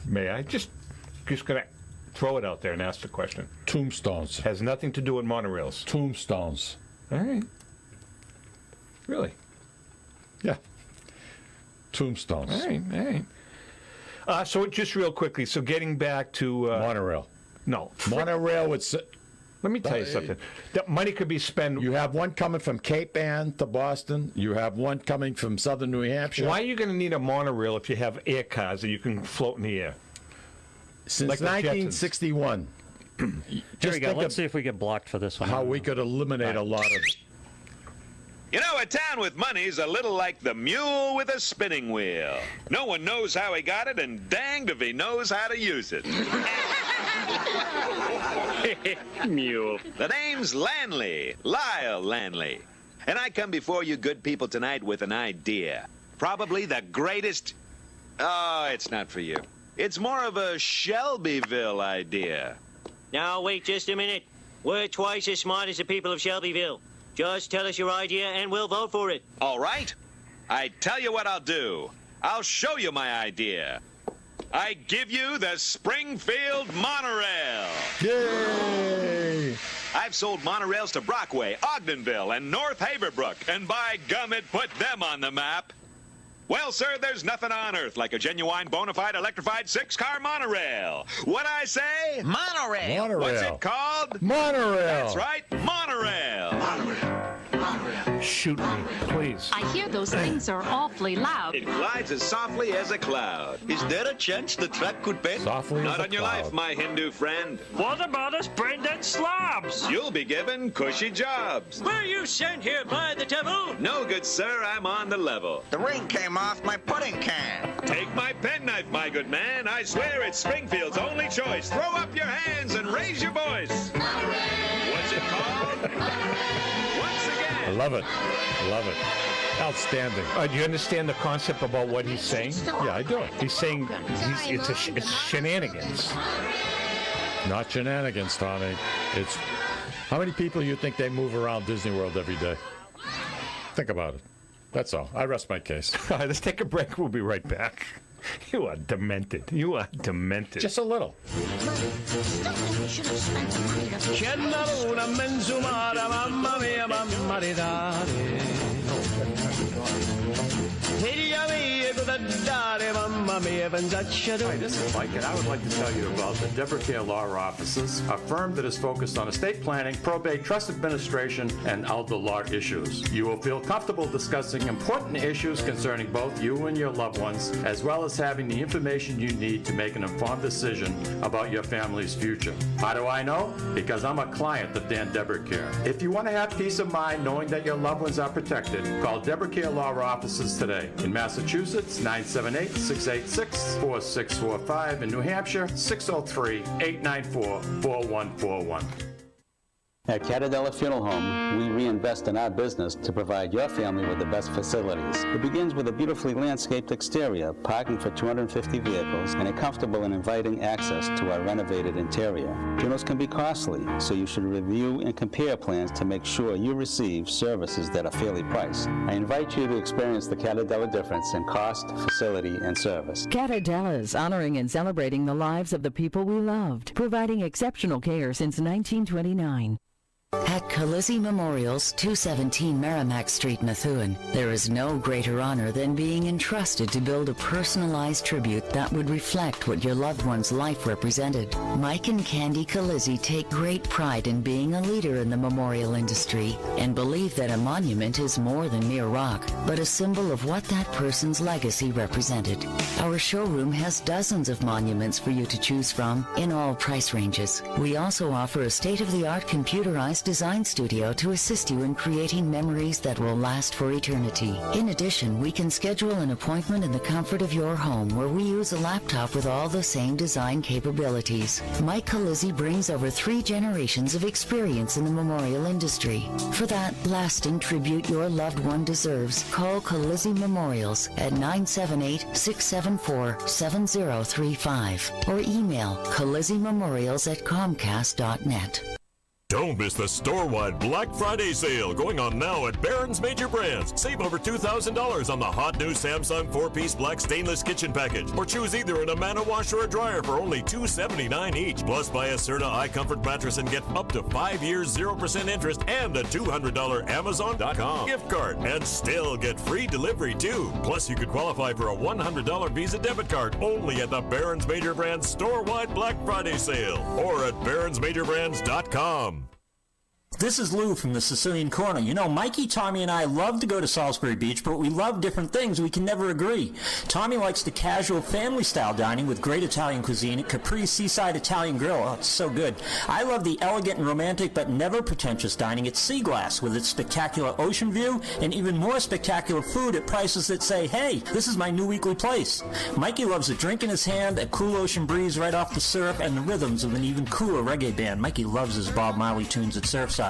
May I? Just going to throw it out there and ask the question. Tombstones. Has nothing to do with monorails. Tombstones. All right. Really? Yeah. Tombstones. All right. So just real quickly, so getting back to... monorail. No. Monorail would... Let me tell you something. That money could be spent... You have one coming from Cape Ann to Boston. You have one coming from southern New Hampshire. Why are you going to need a monorail if you have air cars that you can float in the air? Since Like the 1961. Here we go. Let's see if we get blocked for this one. How we could eliminate a lot of... You know, a town with money's a little like the mule with a spinning wheel. No one knows how he got it, and danged if he knows how to use it. Mule. The name's Lanley, Lyle Lanley. And I come before you good people tonight with an idea. Probably the greatest... Oh, it's not for you. It's more of a Shelbyville idea. Now, wait just a minute. We're twice as smart as the people of Shelbyville. Just tell us your idea and we'll vote for it. All right. I tell you what I'll do. I'll show you my idea. I give you the Springfield Monorail. Yay! I've sold monorails to Brockway, Ogdenville, and North Haverbrook, and by gum, it put them on the map. Well, sir, there's nothing on earth like a genuine, bona fide, electrified 6-car monorail. What I say? Monorail. Monorail. What's it called? Monorail. That's right, monorail. Shoot me, please. I hear those things are awfully loud. It glides as softly as a cloud. Is there a chance the track could bend? Softly Not as a on your cloud. life, my Hindu friend. What about us brain-dead slobs? You'll be given cushy jobs. Were you sent here by the devil? No, good sir, I'm on the level. The ring came off my pudding can. Take my penknife, my good man. I swear it's Springfield's only choice. Throw up your hands and raise your voice. What's it called? Once I again. love it. I love it. Outstanding. Do you understand the concept about what he's saying? Yeah, I do. He's saying it's shenanigans. Not shenanigans, Tommy. It's how many people you think they move around Disney World every day? Think about it. That's all. I rest my case. All right, let's take a break. We'll be right back. You are demented. You are demented. Just a little. C'è la luna menzumara, mamma mia, mamma di dare. Figlia mia, cosa dare, mamma mia, pensaccia tu. Hi, this is Mike, and I would like to tell you about the Deborah Care Law Offices, a firm that is focused on estate planning, probate, trust administration, and elder law issues. You will feel comfortable discussing important issues concerning both you and your loved ones, as well as having the information you need to make an informed decision about your family's future. How do I know? Because I'm a client of Dan Deborah Care. If you want to have peace of mind knowing that your loved ones are protected, call Deborah Care Law Offices today. In Massachusetts, 978-686-4645. In New Hampshire, 603-894-4141. At Catadella Funeral Home, we reinvest in our business to provide your family with the best facilities. It begins with a beautifully landscaped exterior, parking for 250 vehicles, and a comfortable and inviting access to our renovated interior. Funerals can be costly, so you should review and compare plans to make sure you receive services that are fairly priced. I invite you to experience the Catadella difference in cost, facility, and service. Catadella's honoring and celebrating the lives of the people we loved, providing exceptional care since 1929. At Calizzi Memorials, 217 Merrimack Street, Methuen, there is no greater honor than being entrusted to build a personalized tribute that would reflect what your loved one's life represented. Mike and Candy Calizzi take great pride in being a leader in the memorial industry and believe that a monument is more than mere rock, but a symbol of what that person's legacy represented. Our showroom has dozens of monuments for you to choose from in all price ranges. We also offer a state-of-the-art computerized design studio to assist you in creating memories that will last for eternity. In addition, we can schedule an appointment in the comfort of your home where we use a laptop with all the same design capabilities. Mike Calizzi brings over 3 generations of experience in the memorial industry. For that lasting tribute your loved one deserves, call Calizzi Memorials at 978-674-7035 or email CalizziMemorials@comcast.net. Don't miss the store-wide Black Friday sale going on now at Barron's Major Brands. Save over $2,000 on the hot new Samsung 4-piece black stainless kitchen package. Or choose either an Amana washer or dryer for only $279 each. Plus, buy a Serta iComfort mattress and get up to 5 years 0% interest and a $200 Amazon.com gift card. And still get free delivery, too. Plus, you could qualify for a $100 Visa debit card only at the Barron's Major Brands store-wide Black Friday sale. Or at barronsmajorbrands.com. This is Lou from the Sicilian Corner. You know, Mikey, Tommy, and I love to go to Salisbury Beach, but we love different things. We can never agree. Tommy likes the casual family-style dining with great Italian cuisine at Capri's Seaside Italian Grill. Oh, it's so good. I love the elegant and romantic but never pretentious dining at Sea Glass with its spectacular ocean view and even more spectacular food at prices that say, hey, this is my new weekly place. Mikey loves a drink in his hand, a cool ocean breeze right off the surf, and the rhythms of an even cooler reggae band. Mikey loves his Bob Marley tunes at Surfside.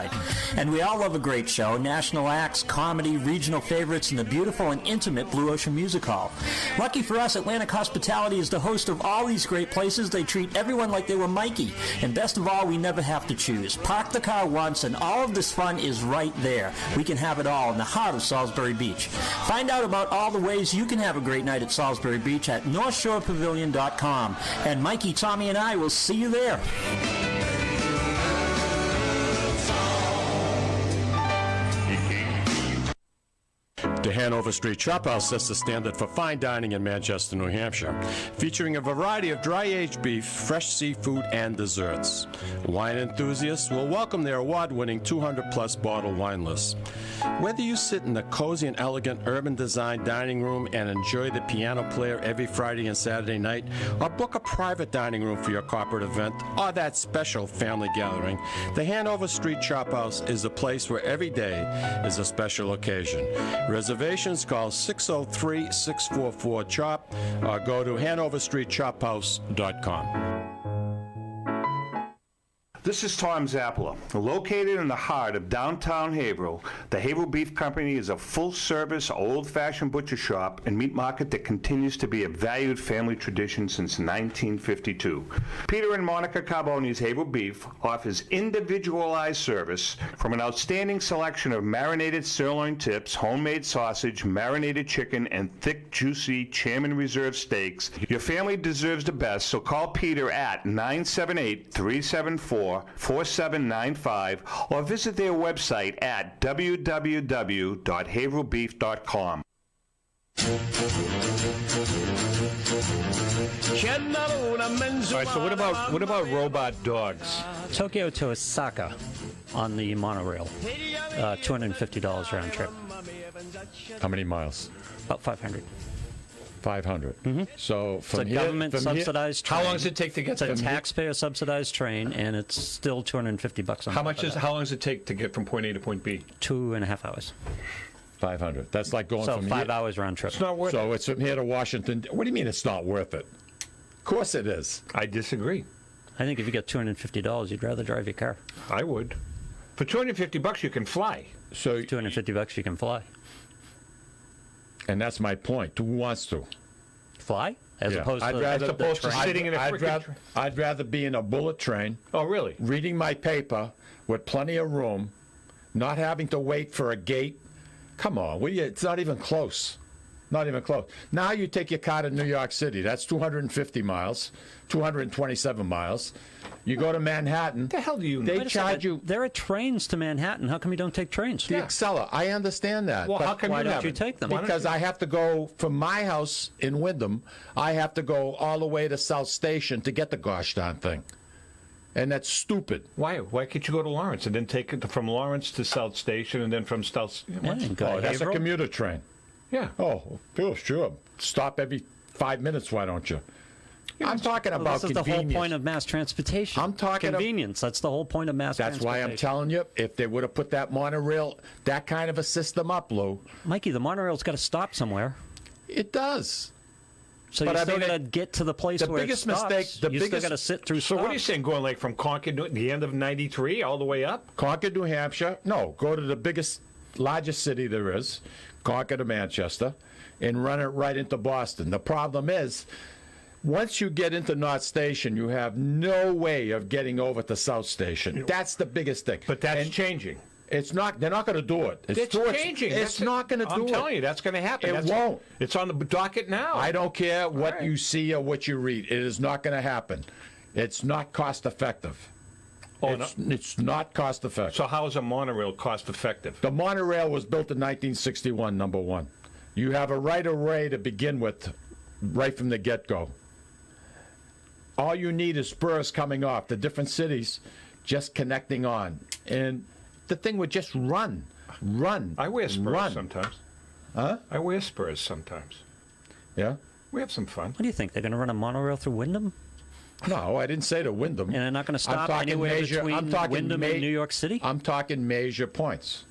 And we all love a great show, national acts, comedy, regional favorites, and the beautiful and intimate Blue Ocean Music Hall. Lucky for us, Atlantic Hospitality is the host of all these great places. They treat everyone like they were Mikey. And best of all, we never have to choose. Park the car once, and all of this fun is right there. We can have it all in the heart of Salisbury Beach. Find out about all the ways you can have a great night at Salisbury Beach at NorthshorePavilion.com. And Mikey, Tommy, and I will see you there. The Hanover Street Chop House sets the standard for fine dining in Manchester, New Hampshire, featuring a variety of dry-aged beef, fresh seafood, and desserts. Wine enthusiasts will welcome their award-winning 200-plus bottle wine list. Whether you sit in the cozy and elegant urban design dining room and enjoy the piano player every Friday and Saturday night, or book a private dining room for your corporate event, or that special family gathering, the Hanover Street Chop House is a place where every day is a special occasion. Reservations, call 603-644-CHOP or go to HanoverStreetChopHouse.com. This is Tom Zappala. Located in the heart of downtown Haverhill, the Haverhill Beef Company is a full-service, old-fashioned butcher shop and meat market that continues to be a valued family tradition since 1952. Peter and Monica Carboni's Haverhill Beef offers individualized service from an outstanding selection of marinated sirloin tips, homemade sausage, marinated chicken, and thick, juicy Chairman Reserve steaks. Your family deserves the best, so call Peter at 978-374-4795 or visit their website at www.haverhillbeef.com. All right, so what about robot dogs? Tokyo to Osaka on the monorail, $250 round trip. How many miles? About 500. 500. So It's from a government-subsidized train. How long does it take to get It's a from here? taxpayer-subsidized train, and it's still $250 on How top of that. long does it take to get from point A to point B? 2.5 hours. 500. That's like going So from 5 here. hours round trip. It's not worth it. So it's from here to Washington. What do you mean it's not worth it? Of course it is. I disagree. I think if you get $250, you'd rather drive your car. I would. For $250, you can fly. So $250, you can fly. And that's my point. Who wants to? Fly? As opposed to, sitting in a freaking train. I'd rather be in a bullet train. Oh, really? Reading my paper with plenty of room, not having to wait for a gate. Come on, it's not even close. Not even close. Now you take your car to New York City. That's 250 miles, 227 miles. You go to Manhattan. What the hell do you know? They charge you. There are trains to Manhattan. How come you don't take trains? The Excella. I understand that. Well, but how come why you don't haven't? you take them? Because I have to go from my house in Wyndham, I have to go all the way to South Station to get the gosh darn thing. And that's stupid. Why? Why can't you go to Lawrence and then take it from Lawrence to South Station and then from South? That's a commuter train. Yeah. Oh, sure. Stop every 5 minutes, why don't you? I'm talking about this is convenience. the whole point of mass transportation. I'm talking convenience. That's the whole point of mass That's why transportation. I'm telling you, if they would have put that monorail, that kind of a system up, Lou. Mikey, the monorail's got to stop somewhere. It does. So But you I still mean, got to get to the place the where biggest it stops. mistake- the you still biggest- got to sit through So what are you stops. saying? Going like from Concord, the end of '93, all the way up? Concord, New Hampshire. No, go to the largest city there is, Concord to Manchester, and run it right into Boston. The problem is, once you get into North Station, you have no way of getting over to South Station. That's the biggest thing. But that's changing. It's not. They're not going to do it. It's changing. It's not going to do it. I'm telling you, that's going to happen. It won't. It's on the docket now. I don't care what you see or what you read. It is not going to happen. It's not cost effective. It's not cost effective. So how is a monorail cost effective? The monorail was built in 1961, number one. You have a right of way to begin with right from the get-go. All you need is spurs coming off, the different cities just connecting on. And the thing would just run. I wear spurs sometimes. Huh? I wear spurs sometimes. Yeah? We have some fun. What do you think? They're going to run a monorail through Wyndham? No, I didn't say to Wyndham. And they're not going to stop anywhere between Wyndham and New York City? I'm talking major points.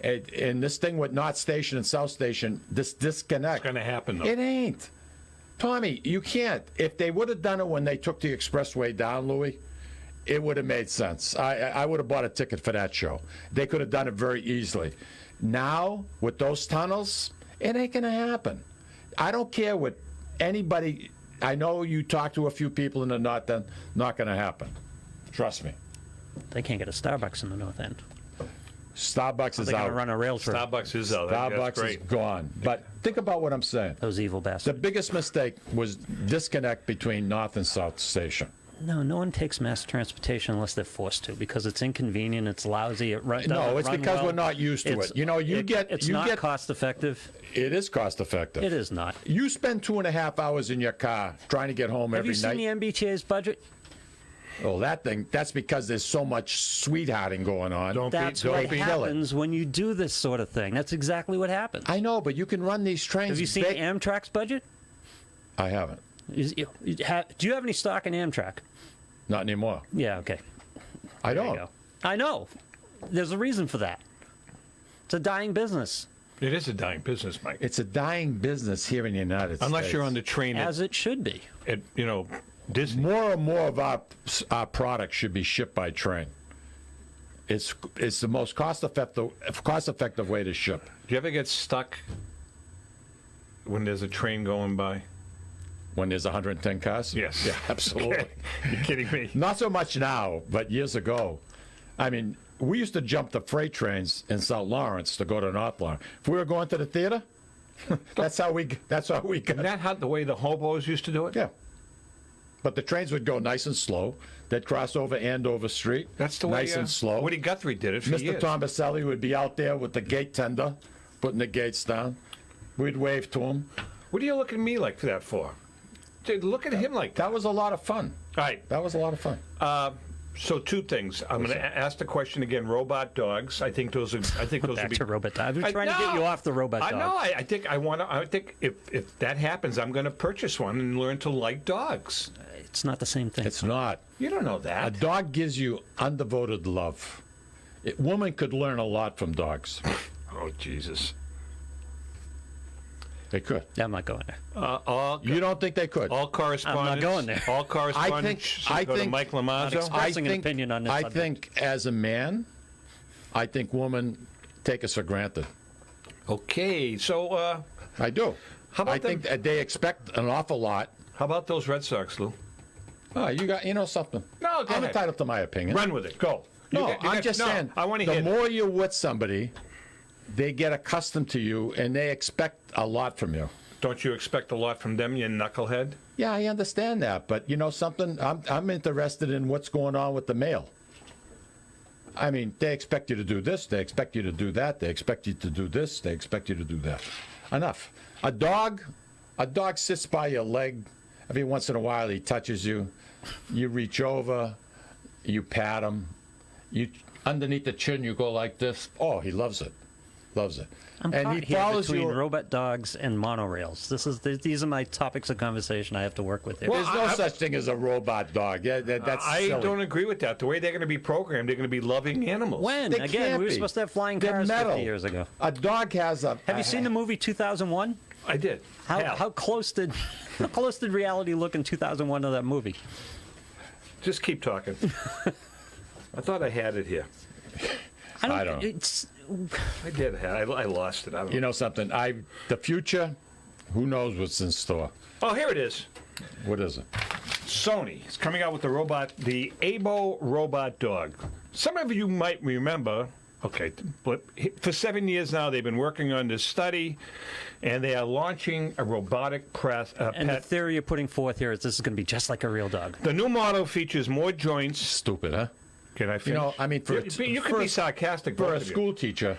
And this thing with North Station and South Station, this disconnect. It's going to happen, though. It ain't. Tommy, you can't. If they would have done it when they took the expressway down, Louis, it would have made sense. I would have bought a ticket for that show. They could have done it very easily. Now, with those tunnels, it ain't going to happen. I don't care what anybody... I know you talk to a few people in the North End, not going to happen. Trust me. They can't get a Starbucks in the North End. Starbucks is They're going out. to run a rail trail. Starbucks is out. Starbucks That's is great. gone. But think about what I'm saying. Those evil bastards. The biggest mistake was disconnect between North and South Station. No one takes mass transportation unless they're forced to, because it's inconvenient, it's lousy, it No, it's because we're not used to It's- it. You know, it's not cost effective. It is cost effective. It is not. You spend 2.5 hours in your car trying to get home Have every you seen night. the MBTA's budget? Oh, that's because there's so much sweethearting going on. That's what happens when you do this sort of thing. That's exactly what happens. I know, but you can run these trains. Have you seen Amtrak's budget? I haven't. Do you have any stock in Amtrak? Not anymore. Yeah, okay. I There you don't. go. I know. There's a reason for that. It's a dying business. It is a dying business, Mike. It's a dying business here in the United States. Unless you're on the train. As it should be. Disney. More and more of our products should be shipped by train. It's the most cost-effective way to ship. Do you ever get stuck when there's a train going by? When there's 110 cars? Yes. Yeah, absolutely. Okay. You're kidding me. Not so much now, but years ago. I mean, we used to jump the freight trains in St. Lawrence to go to North Lawrence. If we were going to the theater, that's how we got. Isn't that how the way the hobos used to do it? Yeah. But the trains would go nice and slow. They'd cross over Andover Street. That's the way. Nice and slow. Woody Guthrie did it for Mr. years. Tomaselli would be out there with the gate tender, putting the gates down. We'd wave to him. What are you looking at me like that for? Dude, look at him like that. That was a lot of fun. All right. That was a lot of fun. So two things. I'm going to ask the question again. Robot dogs. I think those. I think those Back would be to robot dogs. I've been trying to get you off the robot dog. I know. I think I want to. I think if that happens, I'm going to purchase one and learn to like dogs. It's not the same thing. It's not. You don't know that. A dog gives you undevoted love. Women could learn a lot from dogs. Oh, Jesus. They could. I'm not going there. You don't think they could? All correspondence. I'm not going there. All correspondence. should go to Mike Lomazzo. Expressing an opinion on this I subject. think as a man, I think women take us for granted. Okay, so I do. How about I think that they expect an awful lot. how about those Red Sox, Lou? Oh, you know something? No, go I'm ahead. entitled to my opinion. Run with it. Go. No, I'm just saying. I want to the hear. more you're with somebody, they get accustomed to you, and they expect a lot from you. Don't you expect a lot from them, you knucklehead? Yeah, I understand that, but you know something? I'm interested in what's going on with the mail. I mean, they expect you to do this, they expect you to do that, they expect you to do this, they expect you to do that. Enough. A dog sits by your leg. Every once in a while, he touches you. You reach over, you pat him. You underneath the chin, you go like this. Oh, he loves it. Loves it. I'm and caught he here follows between you. robot dogs and monorails. These are my topics of conversation I have to work with here. There's no such thing as a robot dog. Yeah, that's I silly. don't agree with that. The way they're going to be programmed, they're going to be loving animals. When? They Again, can't we were be. supposed to have flying They're cars metal. 50 years ago. A dog has a. Have you seen the movie 2001? I did. How close did reality look in 2001 to that movie? Just keep talking. I thought I had it here. I don't know. I did have. I lost it. I don't You know something? The future. Who knows what's in store? Oh, here it is. What is it? Sony is coming out with the Abo robot dog. Some of you might remember. Okay, but for 7 years now, they've been working on this study, and they are launching a robotic And the pet. theory you're putting forth here is this is going to be just like a real dog. The new model features more joints. Stupid, huh? Can I finish? You know, I mean, you can be sarcastic. for both a of you. school teacher.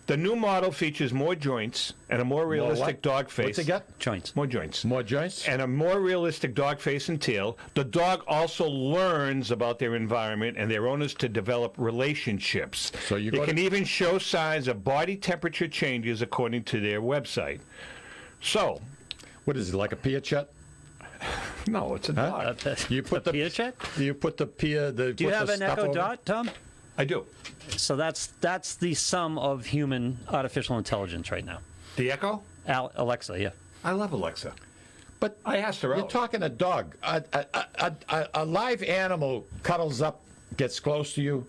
The new model features more joints and a more realistic what? dog face. What's it got? Joints. More joints. More joints. And a more realistic dog face and tail. The dog also learns about their environment and their owners to develop relationships. So you it can even show signs of body temperature changes according to their website. So, what is it, like a Pia Chet? No, it's a dog. You put the Pia Chet? You put the Pia. Do you have an Echo Dot, Tom? I do. So that's the sum of human artificial intelligence right now. The Echo? Alexa, yeah. I love Alexa. But I asked her You're out. talking a dog. A live animal cuddles up, gets close to you.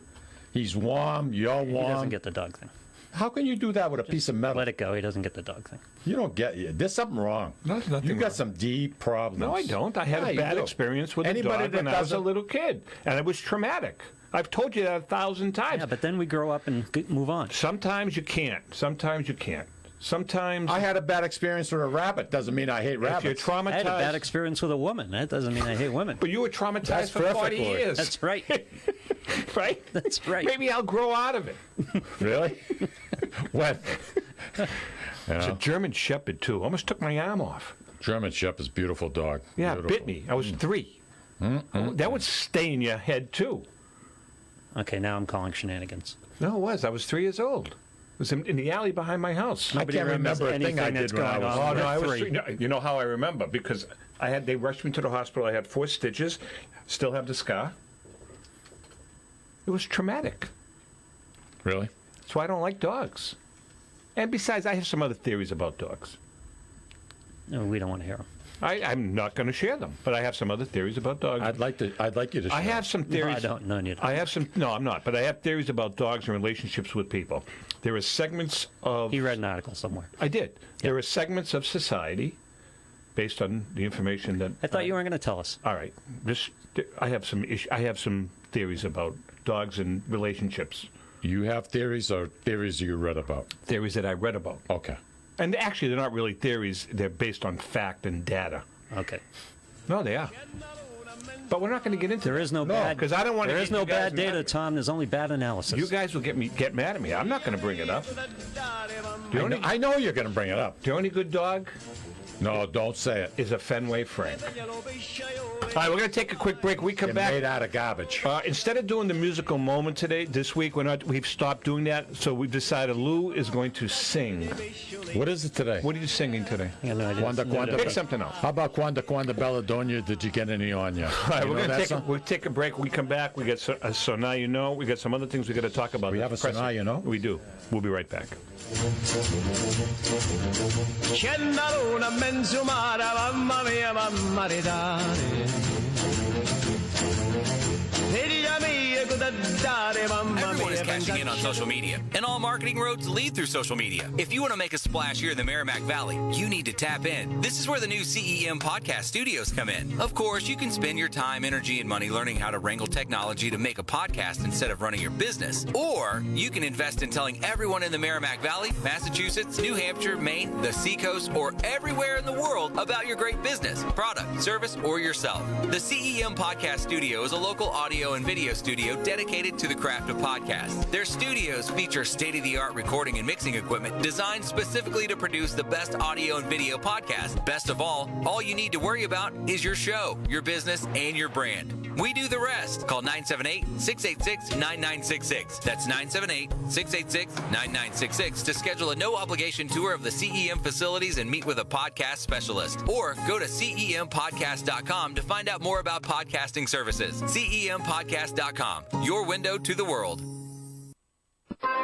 He's warm. You're warm. He doesn't get the dog thing. How can you do that with a piece of metal? Let it go. He doesn't get the dog thing. You don't get it. There's something wrong. No, there's nothing You got wrong. some deep problems. No, I don't. I had Yeah, a you bad do. experience with Anybody a dog that when I was a doesn't- little kid, and it was traumatic. I've told you that 1,000 times. Yeah, but then we grow up and move on. Sometimes you can't. Sometimes you can't. Sometimes I had a bad experience with a rabbit. Doesn't mean I hate rabbits. if you're traumatized, I had a bad experience with a woman. That doesn't mean I hate women. But you were traumatized That's for 40 perfect, Lloyd. years. That's right. Right? That's right. Maybe I'll grow out of it. Really? When? It's a German Shepherd, too. Almost took my arm off. German Shepherd's beautiful dog. Yeah, Beautiful. bit me. I was 3. That would stay in your head, too. Okay, now I'm calling shenanigans. No, it was. I was 3 years old. It was in the alley behind my house. I can't remember a thing I did when I was. Oh, no, I was 3. No, you know how I remember? Because they rushed me to the hospital. I had 4 stitches. Still have the scar. It was traumatic. Really? That's why I don't like dogs. And besides, I have some other theories about dogs. No, we don't want to hear them. I'm not going to share them, but I have some other theories about dogs. I'd like you to share. I have some theories. No, I don't. None yet. I have some. No, I'm not. But I have theories about dogs and relationships with people. There are segments of. He read an article somewhere. I did. There are segments of society, based on the information that. I thought you weren't going to tell us. All right. I have some theories about dogs and relationships. You have theories or theories you read about? Theories that I read about. Okay. And actually, they're not really theories. They're based on fact and data. Okay. No, they are. But we're not going to get into There is no bad. because I don't want to. There is no bad data, Tom. There's only bad analysis. You guys will get mad at me. I'm not going to bring it up. I know you're going to bring it up. The only good dog No, don't say it. is a Fenway Frank. All right, we're going to take a quick break. We come They're back. made out of garbage. Instead of doing the musical moment this week, we've stopped doing that. So we've decided Lou is going to sing. What is it today? What are you singing today? I have no idea. Pick something else. How about Quando Belladonna? Did you get any on you? All right, we'll take a break. We come back. We get so now you know. We got some other things we got to talk about. We have a so now you know. We do. We'll be right back. Everyone is cashing in on social media, and all marketing roads lead through social media. If you want to make a splash here in the Merrimack Valley, you need to tap in. This is where the new CEM podcast studios come in. Of course, you can spend your time, energy, and money learning how to wrangle technology to make a podcast instead of running your business. Or you can invest in telling everyone in the Merrimack Valley, Massachusetts, New Hampshire, Maine, the Seacoast, or everywhere in the world about your great business, product, service, or yourself. The CEM Podcast Studio is a local audio and video studio dedicated to the craft of podcasts. Their studios feature state-of-the-art recording and mixing equipment designed specifically to produce the best audio and video podcasts. Best of all you need to worry about is your show, your business, and your brand. We do the rest. Call 978-686-9966. That's 978-686-9966 to schedule a no-obligation tour of the CEM facilities and meet with a podcast specialist. Or go to CEMpodcast.com to find out more about podcasting services. CEMpodcast.com, your window to the world.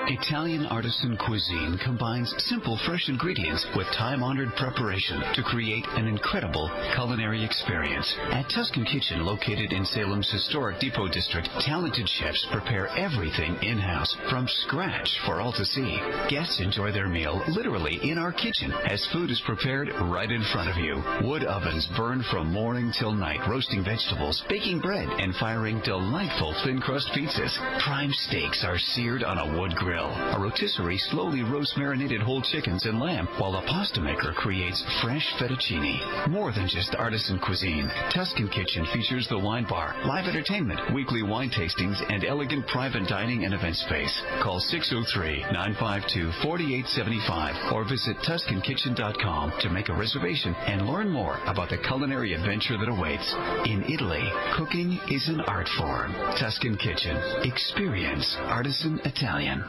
Italian artisan cuisine combines simple, fresh ingredients with time-honored preparation to create an incredible culinary experience. At Tuscan Kitchen, located in Salem's historic Depot District, talented chefs prepare everything in-house from scratch for all to see. Guests enjoy their meal literally in our kitchen as food is prepared right in front of you. Wood ovens burn from morning till night, roasting vegetables, baking bread, and firing delightful thin-crust pizzas. Prime steaks are seared on a wood grill. A rotisserie slowly roasts marinated whole chickens and lamb, while a pasta maker creates fresh fettuccine. More than just artisan cuisine, Tuscan Kitchen features the wine bar, live entertainment, weekly wine tastings, and elegant private dining and event space. Call 603-952-4875 or visit TuscanKitchen.com to make a reservation and learn more about the culinary adventure that awaits. In Italy, cooking is an art form. Tuscan Kitchen. Experience artisan Italian.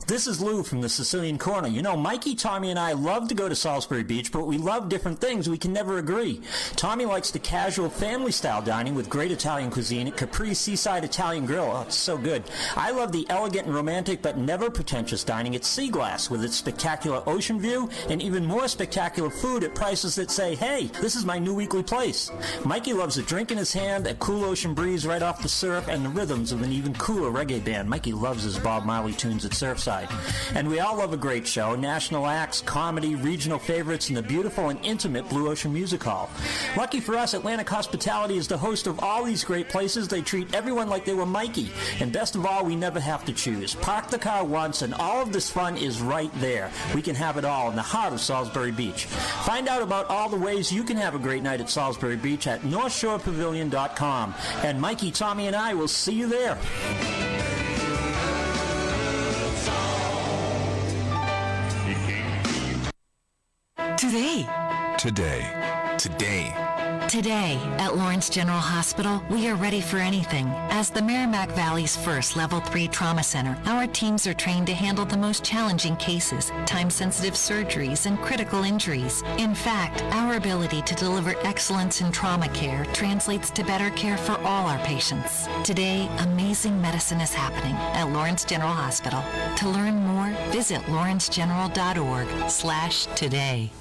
This is Lou from the Sicilian Corner. You know, Mikey, Tommy, and I love to go to Salisbury Beach, but we love different things. We can never agree. Tommy likes the casual family-style dining with great Italian cuisine at Capri's Seaside Italian Grill. Oh, it's so good. I love the elegant and romantic but never pretentious dining at Sea Glass with its spectacular ocean view and even more spectacular food at prices that say, hey, this is my new weekly place. Mikey loves a drink in his hand, a cool ocean breeze right off the surf, and the rhythms of an even cooler reggae band. Mikey loves his Bob Marley tunes at Surfside. Riverside. And we all love a great show, national acts, comedy, regional favorites, and the beautiful and intimate Blue Ocean Music Hall. Lucky for us, Atlantic Hospitality is the host of all these great places. They treat everyone like they were Mikey. And best of all, we never have to choose. Park the car once, and all of this fun is right there. We can have it all in the heart of Salisbury Beach. Find out about all the ways you can have a great night at Salisbury Beach at NorthshorePavilion.com. And Mikey, Tommy, and I will see you there. Today, at Lawrence General Hospital, we are ready for anything. As the Merrimack Valley's first Level 3 trauma center, our teams are trained to handle the most challenging cases, time-sensitive surgeries, and critical injuries. In fact, our ability to deliver excellence in trauma care translates to better care for all our patients. Today, amazing medicine is happening at Lawrence General Hospital. To learn more, visit lawrencegeneral.org/today.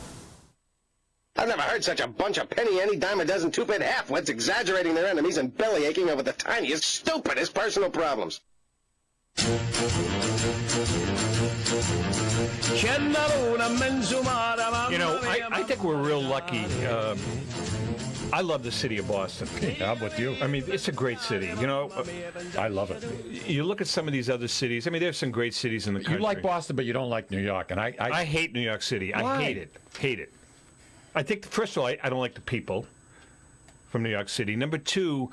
I've never heard such a bunch of penny ante, dime a dozen, two-bit half-wits exaggerating their enemies and belly-aching over the tiniest, stupidest personal problems. You know, I think we're real lucky. I love the city of Boston. Yeah, I'm with you. I mean, it's a great city. You know, I love it. You look at some of these other cities. I mean, there's some great cities in the country. You like Boston, but you don't like New York, and I hate New York City. Why? I hate it. Hate it. I think, first of all, I don't like the people from New York City. Number two,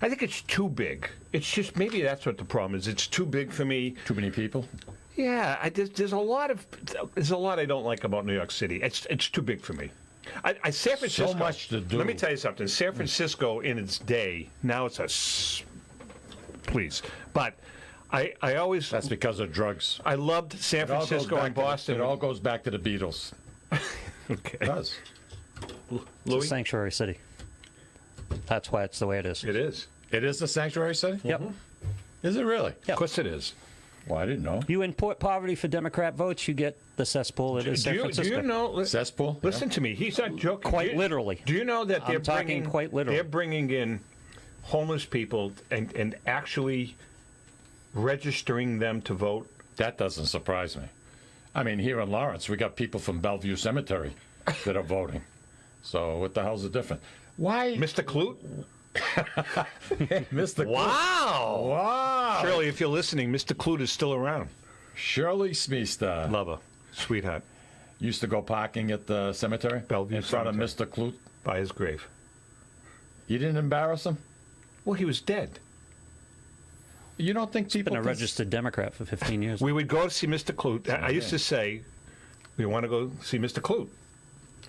I think it's too big. It's just, maybe that's what the problem is. It's too big for me. Too many people? Yeah, there's a lot I don't like about New York City. It's too big for me. San Francisco. So much to do. Let me tell you something. San Francisco in its day, now it's please. But I always... That's because of drugs. I loved San Francisco and Boston. It all goes back to the Beatles. Okay. It does. It's a sanctuary city. That's why it's the way it is. It is. It is a sanctuary city? Yep. Is it really? Yep. Of course it is. Well, I didn't know. You import poverty for Democrat votes, you get the cesspool that is San Francisco. Do you know? Cesspool? Listen to me. He's not joking. Quite literally. Do you know that I'm talking quite literally. They're bringing in homeless people and actually registering them to vote? That doesn't surprise me. I mean, here in Lawrence, we got people from Bellevue Cemetery that are voting. So what the hell's the difference? Why? Mr. Clute? Mr. Clute. Wow. Wow. Shirley, if you're listening, Mr. Clute is still around. Shirley Smeestar. Love her. Sweetheart. Used to go parking at the cemetery? Bellevue in front Cemetery. of Mr. Clute? By his grave. You didn't embarrass him? Well, he was dead. You don't think people... Been a registered Democrat for 15 years. We would go to see Mr. Clute. I used to say, we want to go see Mr. Clute.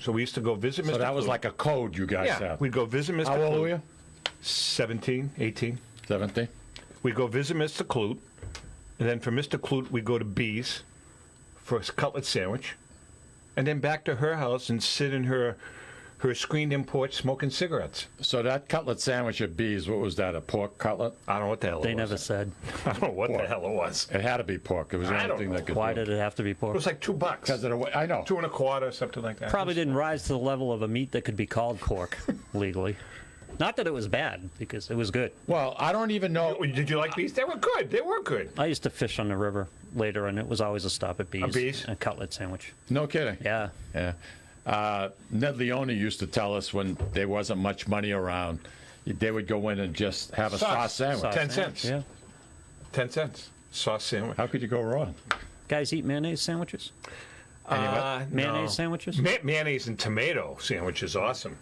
So we used to go visit Mr. Clute. So that was like a code you guys had? We'd go visit Mr. Clute. How old were you? 17, 18. 17. We'd go visit Mr. Clute. And then from Mr. Clute, we'd go to B's for a cutlet sandwich. And then back to her house and sit in her screened-in porch smoking cigarettes. So that cutlet sandwich at B's, what was that, a pork cutlet? I don't know what the hell it was. They never said. I don't know what the hell it was. It had to be pork. It was the only thing that could Why do it. did it have to be It pork? was like $2. Because of the way, I know. 2 1/4, something like that. Probably didn't rise to the level of a meat that could be called pork legally. Not that it was bad, because it was good. Well, I don't even know. Did you like B's? They were good. They were good. I used to fish on the river later, and it was always a stop at B's. A B's? And a cutlet sandwich. No kidding. Yeah. Yeah. Ned Leone used to tell us when there wasn't much money around, they would go in and just have a sauce sandwich. 10 cents. Yeah. 10 cents. Sauce sandwich. How could you go wrong? Guys eat mayonnaise sandwiches? Mayonnaise sandwiches? Mayonnaise and tomato sandwich is awesome.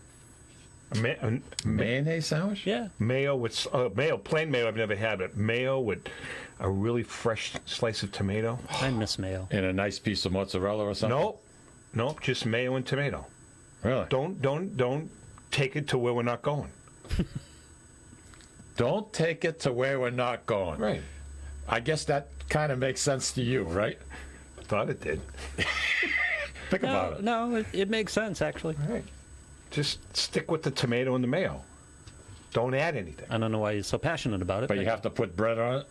Mayonnaise sandwich? Yeah. Mayo with plain mayo I've never had, but mayo with a really fresh slice of tomato. I miss mayo. And a nice piece of mozzarella or something? Nope, just mayo and tomato. Really? Don't take it to where we're not going. Don't take it to where we're not going. Right. I guess that kind of makes sense to you, right? Thought it did. Think about it. No, it makes sense, actually. Right. Just stick with the tomato and the mayo. Don't add anything. I don't know why you're so passionate about it. But you have to put bread on it?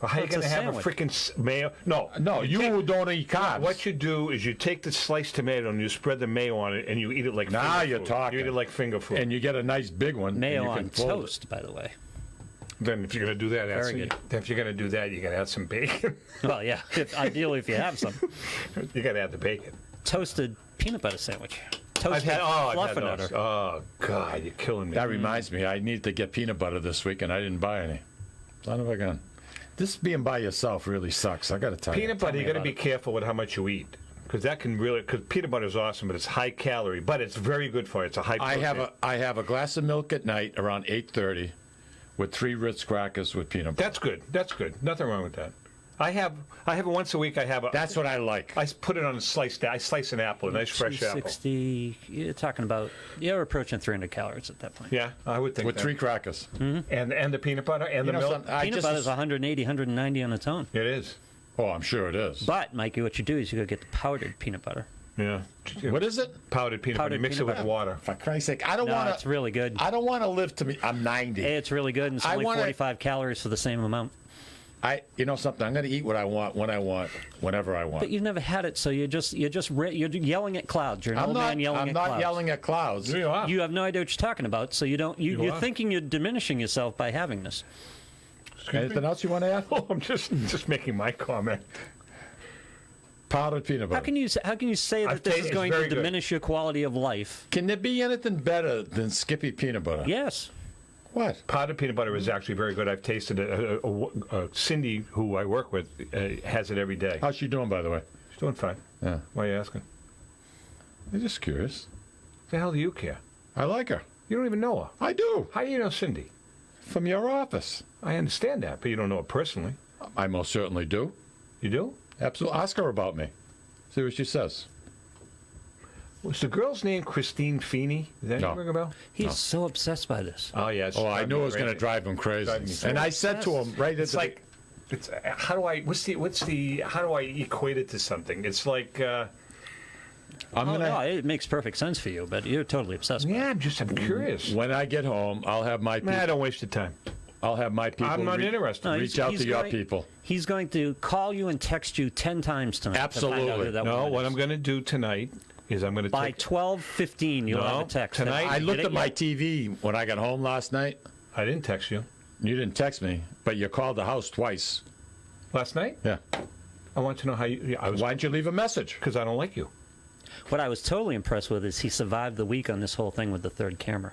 Well, how are you going to have a freaking mayo? No, you don't eat carbs. What you do is you take the sliced tomato and you spread the mayo on it and you eat it like now finger you're food. talking. You eat it like finger food. And you get a nice big one. Mayo and you on can fold toast, by the way. Then if you're going to do that, Very good. Then if you're going to do that, you got to add some bacon. Well, yeah. Ideally, if you have some. You got to add the bacon. Toasted peanut butter sandwich. I've Toasted had fluffernutter. those. Oh, God, you're killing me. That reminds me, I needed to get peanut butter this week, and I didn't buy any. Son of a gun. This being by yourself really sucks. I got to tell you. Peanut butter, you got to be careful with how much you eat. Because that can really, because peanut butter is awesome, but it's high calorie, but it's very good for you. It's a high protein. I have a glass of milk at night around 8:30 with 3 Ritz crackers with peanut butter. That's good. That's good. Nothing wrong with that. I have it once a week. That's what I like. I put it on a slice. I slice an apple, a nice fresh apple. 260. You're talking about. You're approaching 300 calories at that point. Yeah, I would think with that. 3 crackers. And the peanut butter and the milk. Peanut butter is 180, 190 on its own. It is. Oh, I'm sure it is. But Mikey, what you do is you go get the powdered peanut butter. Yeah. What is it? Powdered peanut butter. You mix it with water. For Christ's sake, I don't want to. It's really good. I don't want to live to me. I'm 90. It's really good, and it's only 45 calories for the same amount. You know something? I'm going to eat what I want, when I want, whenever I want. But you've never had it, so you're yelling at clouds. You're an old man yelling at clouds. I'm not yelling at clouds. You have no idea what you're talking about, so you're thinking you're diminishing yourself by having this. Anything else you want to add? Oh, I'm just making my comment. Powdered peanut butter. How can you say that this is going to diminish your quality of life? Can there be anything better than Skippy peanut butter? Yes. What? Powdered peanut butter is actually very good. I've tasted it. Cindy, who I work with, has it every day. How's she doing, by the way? She's doing fine. Yeah. Why are you asking? I'm just curious. The hell do you care? I like her. You don't even know her. I do. How do you know Cindy? From your office. I understand that, but you don't know her personally. I most certainly do. You do? Absolutely. Ask her about me. See what she says. Was the girl's name Christine Feeney? Does that ring a bell? He's so obsessed by this. Oh, yeah. I knew it was going to drive him crazy. And I said to him right at the... It's how do I how do I equate it to something? It's like no, it makes perfect sense for you, but you're totally obsessed. Yeah, I'm curious. When I get home, I'll have my people. Don't waste your time. I'll have my people. I'm not interested. Reach out to your people. He's going to call you and text you 10 times tonight. Absolutely. To find out who that No, woman what is. I'm going to do tonight is I'm going to by 12:15 you'll have a text. Tonight I looked at my TV when I got home last night. I didn't text you. You didn't text me, but you called the house twice. Last night? Yeah. I want to know how you. Why'd you leave a message? Because I don't like you. What I was totally impressed with is he survived the week on this whole thing with the third camera.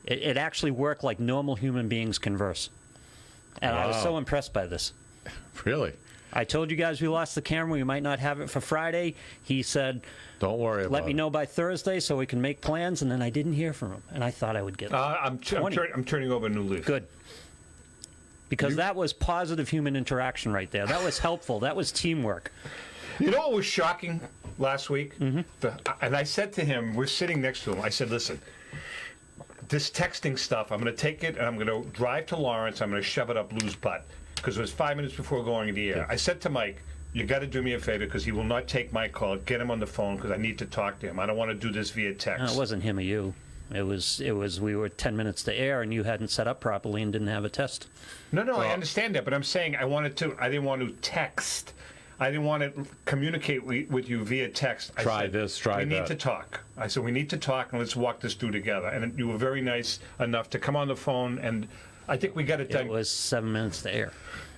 It actually worked like normal human beings converse. And I was so impressed by this. Really? I told you guys we lost the camera. We might not have it for Friday. He said, "Don't worry about it. Let me know by Thursday so we can make plans." And then I didn't hear from him. And I thought I would get I'm turning over a new leaf. Good. Because that was positive human interaction right there. That was helpful. That was teamwork. You know what was shocking last week? Mm-hmm. And I said to him, we're sitting next to him, I said, listen, this texting stuff, I'm going to take it and I'm going to drive to Lawrence, I'm going to shove it up Lou's butt. Because it was 5 minutes before going in the air. I said to Mike, you got to do me a favor because he will not take my call. Get him on the phone because I need to talk to him. I don't want to do this via text. No, it wasn't him or you. It was we were 10 minutes to air and you hadn't set up properly and didn't have a test. No, I understand that, but I'm saying I didn't want to text. I didn't want to communicate with you via text. Try this, try that. We need to talk. I said, we need to talk and let's walk this through together. And you were very nice enough to come on the phone, and I think we got it done. It was 7 minutes to air.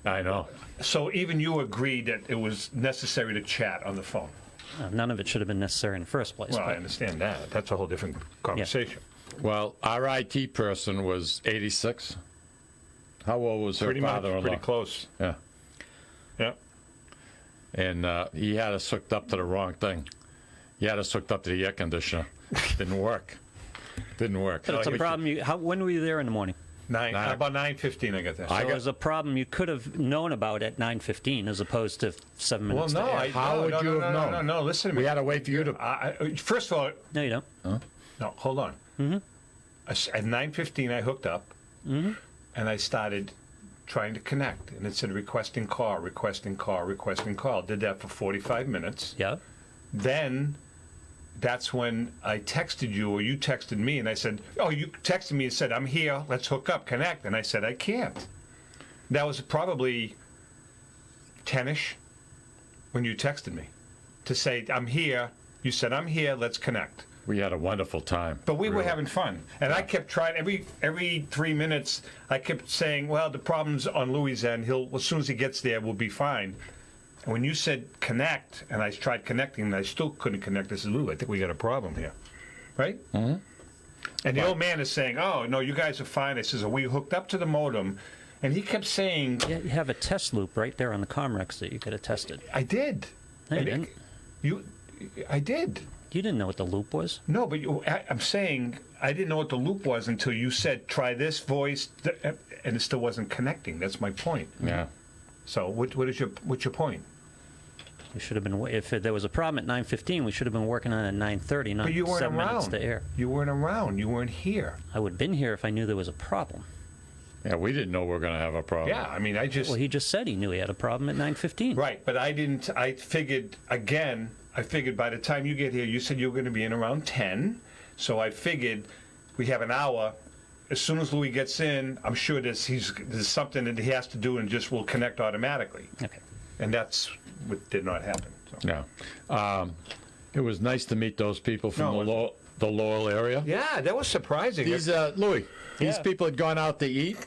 I know. So even you agreed that it was necessary to chat on the phone. None of it should have been necessary in the first place. Well, I understand that. That's a whole different conversation. Yeah. Well, our IT person was 86. How old was her father-in-law? Pretty close. Yeah. Yeah. And he had us hooked up to the wrong thing. He had us hooked up to the air conditioner. Didn't work. Didn't work. But it's a problem. When were you there in the morning? About 9:15 I got there. So it was a problem you could have known about at 9:15 as opposed to 7 minutes Well, no. to air. How would you have known? No, listen to me. We had to wait for you to... First of all... No, you don't. Huh? No, hold on. Mm-hmm. At 9:15 I hooked up, and I started trying to connect, and it said requesting call, requesting call, requesting call. Did that for 45 minutes. Yeah. Then that's when I texted you, or you texted me, and I said, oh, you texted me and said, I'm here, let's hook up, connect. And I said, I can't. That was probably 10-ish when you texted me to say, I'm here. You said, I'm here, let's connect. We had a wonderful time. But we were really. having fun, and I kept trying every 3 minutes. I kept saying, "Well, the problem's on Louis' end. As soon as he gets there, we'll be fine." And when you said connect, and I tried connecting, and I still couldn't connect, I said, "Lou, I think we got a problem here," right? Mm-hmm. And the old man is saying, "Oh no, you guys are fine." I says, "Are we hooked up to the modem?" And he kept saying, "Yeah, you have a test loop right there on the Comrex that you could have tested." I did. No, you didn't. I did. You didn't know what the loop was? No, but I'm saying I didn't know what the loop was until you said, try this voice, and it still wasn't connecting. That's my point. Yeah. So what's your point? We should have been, if there was a problem at 9:15, we should have been working on it at 9:30, not But you weren't 7 minutes around. to air. You weren't around. You weren't here. I would have been here if I knew there was a problem. Yeah, we didn't know we were going to have a problem. Yeah, I mean, Well, he just said he knew he had a problem at 9:15. Right, but I didn't. I figured by the time you get here, you said you were going to be in around 10. So I figured we have an hour. As soon as Louis gets in, I'm sure there's something that he has to do and just will connect automatically. Okay. And that's what did not happen. So. Yeah. It was nice to meet those people from the Lowell area. Yeah, that was surprising. These, Louis, these people had gone out to eat.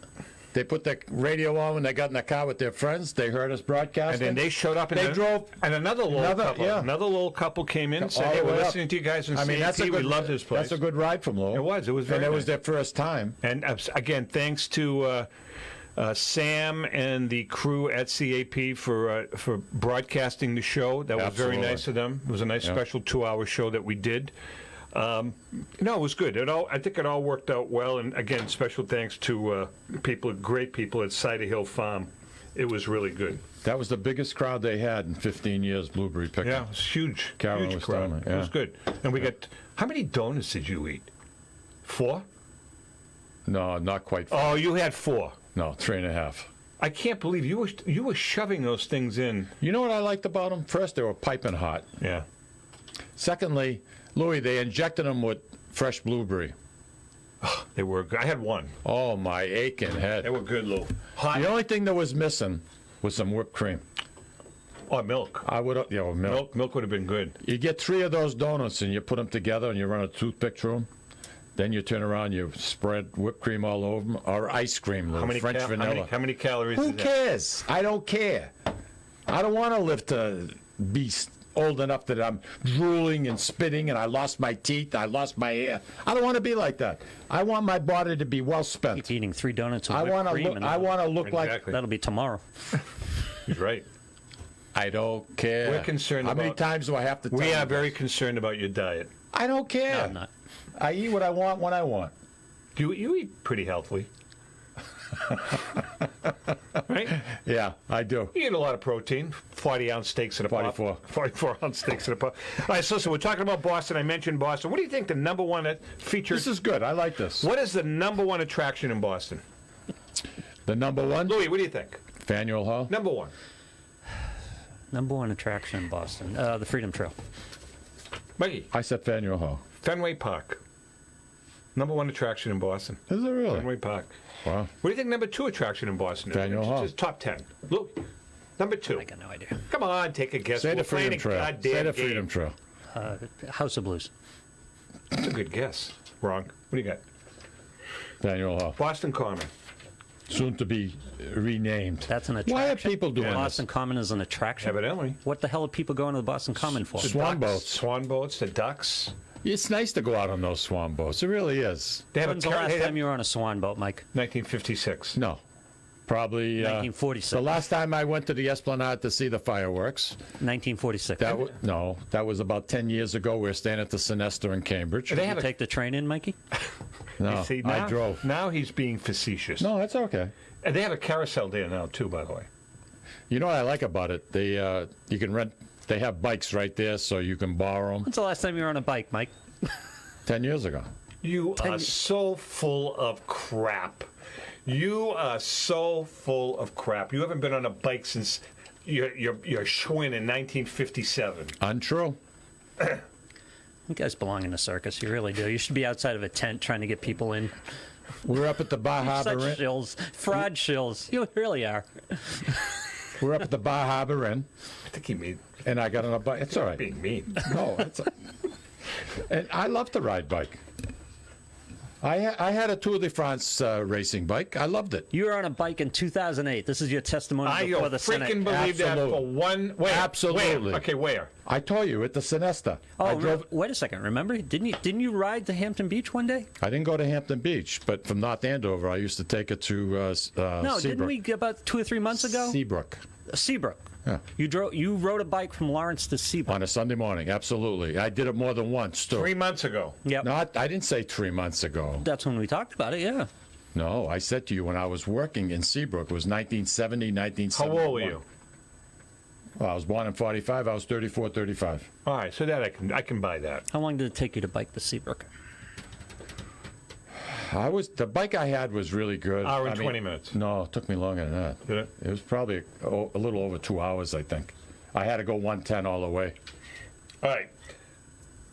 They put the radio on when they got in the car with their friends. They heard us broadcasting. And then they showed up. They drove. And another little couple came in and said, "Hey, we're listening to you guys on CAT. We love this place." That's a good ride from Lowell. It was. It was very And it nice. was their first time. And again, thanks to Sam and the crew at CAP for broadcasting the show. That was very nice of them. It was a nice special 2-hour show that we did. No, it was good. I think it all worked out well. And again, special thanks to great people at Cider Hill Farm. It was really good. That was the biggest crowd they had in 15 years, Blueberry Picking. Yeah, it was huge. Karen huge was crowd. telling me, It was good. And we got, how many donuts did you eat? 4? No, not quite 4. Oh, you had 4. No, 3.5. I can't believe you were shoving those things in. You know what I liked about them? First, they were piping hot. Yeah. Secondly, Louis, they injected them with fresh blueberry. They were good. I had 1. Oh, my aching head. They were good, Lou. Hot. The only thing that was missing was some whipped cream. Oh, milk. I would have, milk. Milk would have been good. You get 3 of those donuts and you put them together and you run a toothpick through them. Then you turn around, you spread whipped cream all over them, or ice cream, Lou, French vanilla. How many calories? Who is that? cares? I don't care. I don't want to live to be old enough that I'm drooling and spitting and I lost my teeth, I lost my hair. I don't want to be like that. I want my body to be well spent. Keep eating 3 donuts with I whipped want to cream. look. I want to look like. That'll be tomorrow. He's right. I don't care. We're concerned How about. many times do I have to tell We you are this? very concerned about your diet. I don't care. No, I'm not. I eat what I want when I want. You eat pretty healthily. Right? Yeah, I do. You eat a lot of protein. 40-ounce steaks at a pop. 44-ounce steaks at a pop. All right, so we're talking about Boston. I mentioned Boston. What do you think the number one feature? This is good. I like this. What is the number one attraction in Boston? The number one? Louis, what do you think? Faneuil Hall? Number one. Number one attraction in Boston, the Freedom Trail. Mikey. I said Faneuil Hall. Fenway Park. Number one attraction in Boston. Is it really? Fenway Park. Wow. What do you think number 2 attraction in Boston is? Faneuil Hall. Just top 10. Look, number 2. I got no idea. Come on, take a guess. Say We're the Freedom playing a Trail. goddamn Say the game. Freedom Trail. House of Blues. That's a good guess. Wrong. What do you got? Faneuil Hall. Boston Common. Soon to be renamed. That's an attraction. Why are people doing Boston Common is an attraction. Evidently. What the hell are people going to the Boston Common for? Swan boats. Swan boats, the ducks. It's nice to go out on those swan boats. It really is. They have When's the last time you were on a swan boat, Mike? 1956. No. Probably 1946. The last time I went to the Esplanade to see the fireworks. 1946. That was about 10 years ago. We were staying at the Sinesta in Cambridge. Did you take the train in, Mikey? No, You see, I now, drove. Now he's being facetious. No, that's okay. And they have a carousel there now, too, by the way. You know what I like about it? They you can rent. They have bikes right there, so you can borrow them. When's the last time you were on a bike, Mike? 10 years ago. You are so full of crap. You are so full of crap. You haven't been on a bike since your Schwinn in 1957. Untrue. You guys belong in a circus. You really do. You should be outside of a tent trying to get people in. We're up at the Bar Harbor Such Inn. shills. Fraud shills. You really are. We're up at the Bar Harbor Inn. I think he mean. And I got on a bike. It's all right. Being mean. No, it's. And I love to ride bike. I had a Tour de France racing bike. I loved it. You were on a bike in 2008. This is your testimony before the Senate. I freaking believe that for one. Wait, absolutely. Where? Okay, where? I told you at the Sinesta. Oh, wait a second. Remember? Didn't you ride to Hampton Beach one day? I didn't go to Hampton Beach, but from North Andover, I used to take it to No, Seabrook. didn't we about 2 or 3 months ago? Seabrook. Seabrook. Yeah. You rode a bike from Lawrence to Seabrook on a Sunday morning. Absolutely, I did it more than once too. 3 months ago. Yep. No, I didn't say 3 months ago. That's when we talked about it. Yeah. No, I said to you when I was working in Seabrook. It was 1970, 1971. How old were you? Well, I was born in 45. I was 34, 35. All right, so that I can buy that. How long did it take you to bike to Seabrook? The bike I had was really good. Hour and 20 minutes. No, it took me longer than that. Did it? It was probably a little over 2 hours, I think. I had to go 110 all the way. All right.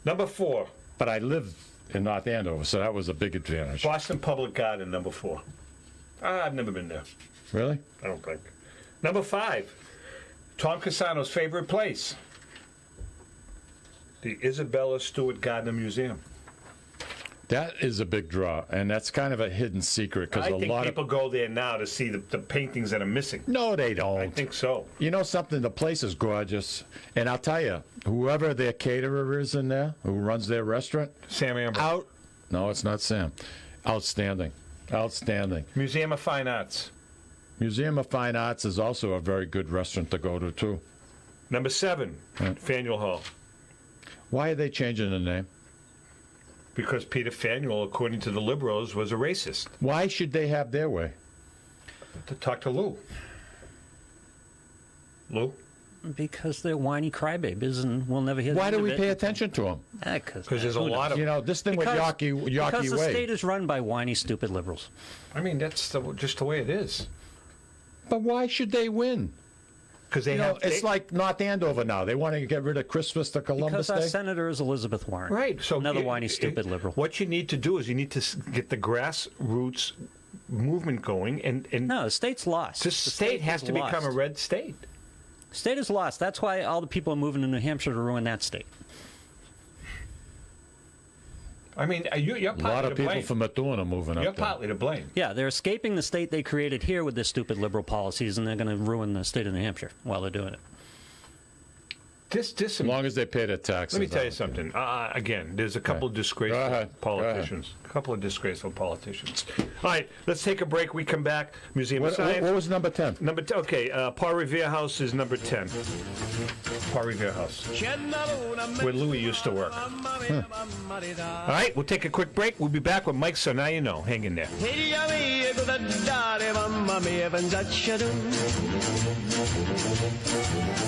Number 4. But I lived in North Andover, so that was a big advantage. Boston Public Garden, number 4. I've never been there. Really? I don't think. Number 5. Tom Casano's favorite place. The Isabella Stewart Gardner Museum. That is a big draw, and that's kind of a hidden secret because I think people go there now to see the paintings that are missing. No, they don't. I think so. You know something? The place is gorgeous, and I'll tell you, whoever their caterer is in there, who runs their restaurant, Sam Amber. No, it's not Sam. Outstanding, outstanding. Museum of Fine Arts. Museum of Fine Arts is also a very good restaurant to go to too. Number 7, Faneuil Hall. Why are they changing the name? Because Peter Faneuil, according to the liberals, was a racist. Why should they have their way? To talk to Lou. Lou? Because they're whiny crybabies, and we'll never hear. Why do we it. pay attention to them? Because there's a lot of this thing with Yawkey because the Way. state is run by whiny, stupid liberals. I mean, that's just the way it is. But why should they win? Because it's like North Andover now. They want to get rid of Christmas to Columbus Because our Day. senator is Elizabeth Warren. Right. So another whiny, stupid liberal. What you need to do is you need to get the grassroots movement going, and no, the state's lost. The state has to become a red state. State is lost. That's why all the people are moving to New Hampshire to ruin that state. I mean, you're partly a lot of to people blame. from Methuen are moving You're up there. partly to blame. Yeah, they're escaping the state they created here with their stupid liberal policies, and they're going to ruin the state of New Hampshire while they're doing it. As long as they pay their taxes. Let me tell you something. Again, there's a couple of disgraceful politicians. A couple of disgraceful politicians. All right, let's take a break. We come back. Museum of Science. What was number 10? Number 10. Okay, Paul Revere House is number 10. Paul Revere House, where Louis used to work. All right, we'll take a quick break. We'll be back with Mike. So now you know. Hang in there.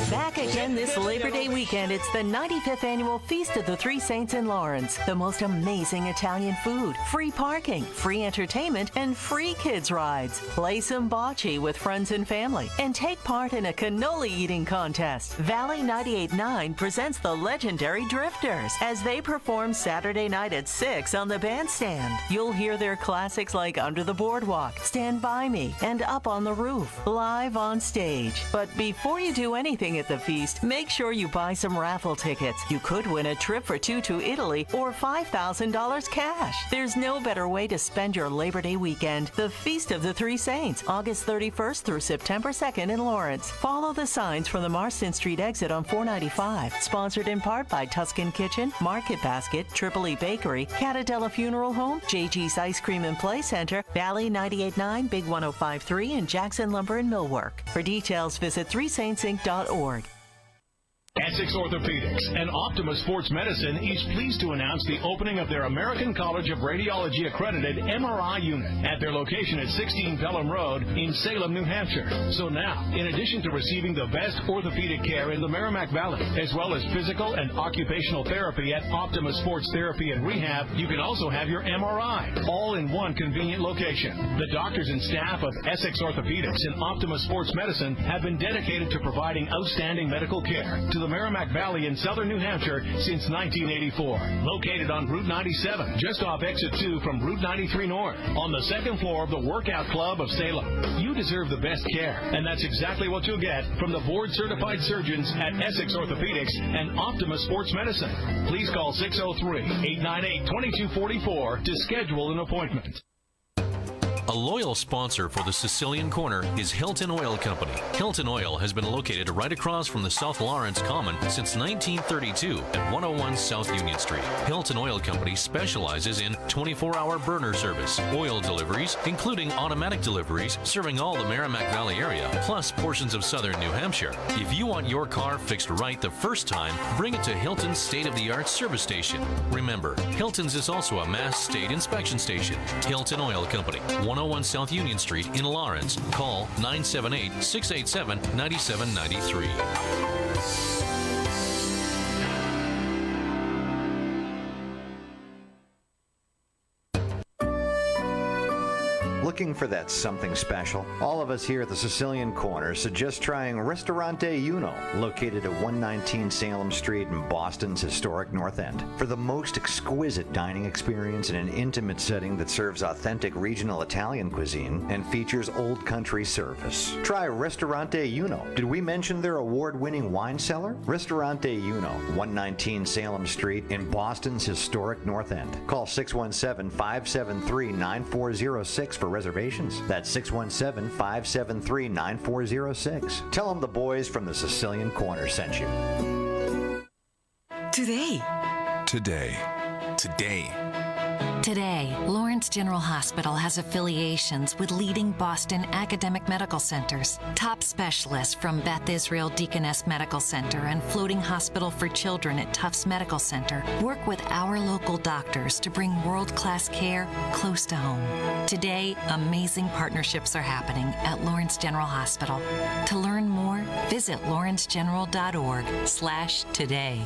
Back again this Labor Day weekend. It's the 95th annual Feast of the Three Saints in Lawrence. The most amazing Italian food, free parking, free entertainment, and free kids rides. Play some bocce with friends and family and take part in a cannoli eating contest. Valley 98.9 presents the legendary Drifters as they perform Saturday night at 6 on the bandstand. You'll hear their classics like Under the Boardwalk, Stand By Me, and Up on the Roof, live on stage. But before you do anything at the feast, make sure you buy some raffle tickets. You could win a trip for two to Italy or $5,000 cash. There's no better way to spend your Labor Day weekend. The Feast of the Three Saints, August 31st through September 2nd in Lawrence. Follow the signs from the Marston Street exit on 495. Sponsored in part by Tuscan Kitchen, Market Basket, Tripoli Bakery, Catadella Funeral Home, JG's Ice Cream and Play Center, Valley 98.9, Big 105.3, and Jackson Lumber and Millwork. For details, visit threesaintsinc.org. Essex Orthopedics and Optima Sports Medicine is pleased to announce the opening of their American College of Radiology accredited MRI unit at their location at 16 Pelham Road in Salem, New Hampshire. So now, in addition to receiving the best orthopedic care in the Merrimack Valley, as well as physical and occupational therapy at Optima Sports Therapy and Rehab, you can also have your MRI, all in one convenient location. The doctors and staff of Essex Orthopedics and Optima Sports Medicine have been dedicated to providing outstanding medical care to the the Merrimack Valley in southern New Hampshire since 1984. Located on Route 97, just off Exit 2 from Route 93 North, on the second floor of the Workout Club of Salem. You deserve the best care, and that's exactly what you'll get from the board-certified surgeons at Essex Orthopedics and Optima Sports Medicine. Please call 603-898-2244 to schedule an appointment. A loyal sponsor for the Sicilian Corner is Hilton Oil Company. Hilton Oil has been located right across from the South Lawrence Common since 1932 at 101 South Union Street. Hilton Oil Company specializes in 24-hour burner service, oil deliveries, including automatic deliveries serving all the Merrimack Valley area, plus portions of southern New Hampshire. If you want your car fixed right the first time, bring it to Hilton's state-of-the-art service station. Remember, Hilton's is also a Mass State Inspection Station. Hilton Oil Company, 101 South Union Street in Lawrence. Call 978-687-9793. Looking for that something special? All of us here at the Sicilian Corner suggest trying Ristorante Uno, located at 119 Salem Street in Boston's historic North End. For the most exquisite dining experience in an intimate setting that serves authentic regional Italian cuisine and features old country service. Try Ristorante Uno. Did we mention their award-winning wine cellar? Ristorante Uno, 119 Salem Street in Boston's historic North End. Call 617-573-9406 for reservations. That's 617-573-9406. Tell them the boys from the Sicilian Corner sent you. Today. Today, Lawrence General Hospital has affiliations with leading Boston academic medical centers. Top specialists from Beth Israel Deaconess Medical Center and Floating Hospital for Children at Tufts Medical Center work with our local doctors to bring world-class care close to home. Today, amazing partnerships are happening at Lawrence General Hospital. To learn more, visit lawrencegeneral.org/today.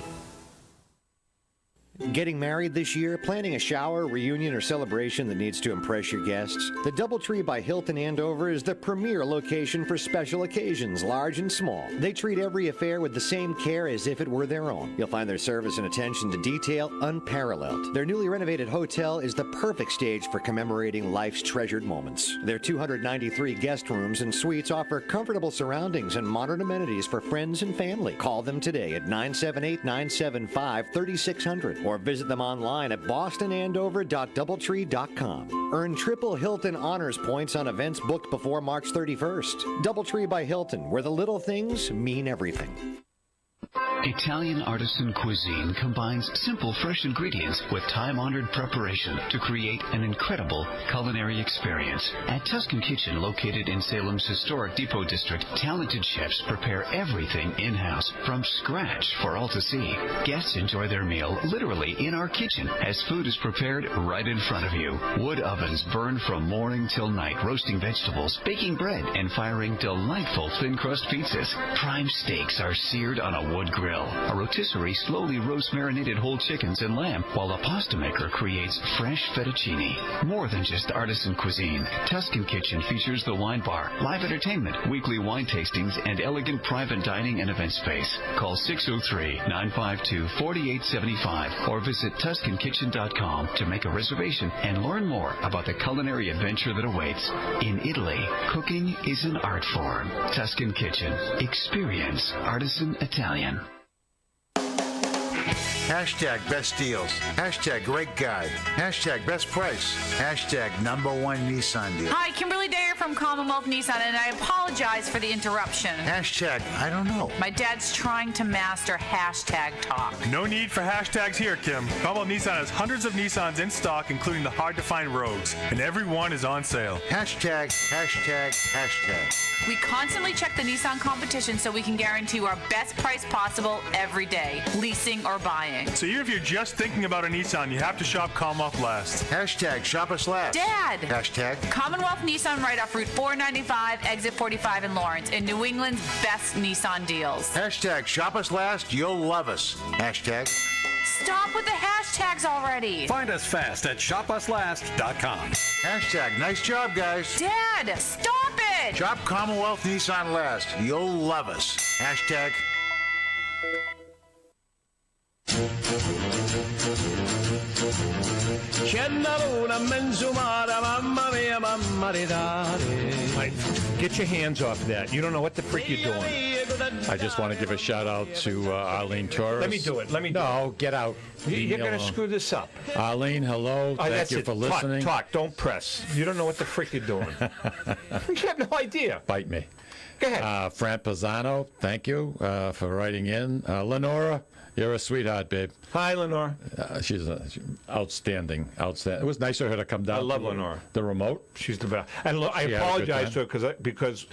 Getting married this year? Planning a shower, reunion, or celebration that needs to impress your guests? The DoubleTree by Hilton Andover is the premier location for special occasions, large and small. They treat every affair with the same care as if it were their own. You'll find their service and attention to detail unparalleled. Their newly renovated hotel is the perfect stage for commemorating life's treasured moments. Their 293 guest rooms and suites offer comfortable surroundings and modern amenities for friends and family. Call them today at 978-975-3600 or visit them online at bostonandover.doubletree.com. Earn triple Hilton Honors points on events booked before March 31st. DoubleTree by Hilton, where the little things mean everything. Italian artisan cuisine combines simple, fresh ingredients with time-honored preparation to create an incredible culinary experience. At Tuscan Kitchen, located in Salem's historic Depot District, talented chefs prepare everything in-house from scratch for all to see. Guests enjoy their meal literally in our kitchen as food is prepared right in front of you. Wood ovens burn from morning till night, roasting vegetables, baking bread, and firing delightful thin-crust pizzas. Prime steaks are seared on a wood grill. A rotisserie slowly roasts marinated whole chickens and lamb, while a pasta maker creates fresh fettuccine. More than just artisan cuisine, Tuscan Kitchen features the wine bar, live entertainment, weekly wine tastings, and elegant private dining and event space. Call 603-952-4875 or visit TuscanKitchen.com to make a reservation and learn more about the culinary adventure that awaits. In Italy, cooking is an art form. Tuscan Kitchen. Experience artisan Italian. Hashtag best deals. Hashtag great guide. Hashtag best price. Hashtag #1 Nissan deal. Hi, Kimberly Dayer from Commonwealth Nissan, and I apologize for the interruption. Hashtag I don't know. My dad's trying to master hashtag talk. No need for hashtags here, Kim. Commonwealth Nissan has hundreds of Nissans in stock, including the hard-to-find Rogues, and every one is on sale. Hashtag. We constantly check the Nissan competition so we can guarantee our best price possible every day, leasing or buying. So even if you're just thinking about a Nissan, you have to shop Commonwealth last. Hashtag shop us last. Dad! Hashtag Commonwealth Nissan right off Route 495, exit 45 in Lawrence, and New England's best Nissan deals. Hashtag shop us last. You'll love us. Hashtag. Stop with the hashtags already. Find us fast at shopuslast.com. Hashtag nice job, guys. Dad, stop it! Shop Commonwealth Nissan last. You'll love us. Hashtag. C'è una luna in mezzo mare, mamma mia, mamma di dare. Get your hands off of that. You don't know what the freak you're doing. I just want to give a shout out to Arlene Torres. Let me do it. No, get out. You're going to screw this up. Arlene, hello. Thank that's you it. for listening. Talk. Don't press. You don't know what the frick you're doing. You have no idea. Bite me. Go ahead. Fran Pisano, thank you for writing in. Lenora, you're a sweetheart, babe. Hi, Lenora. She's outstanding. It was nice of her to come down. I love to Lenora. The remote. She's the best. And I apologize to her because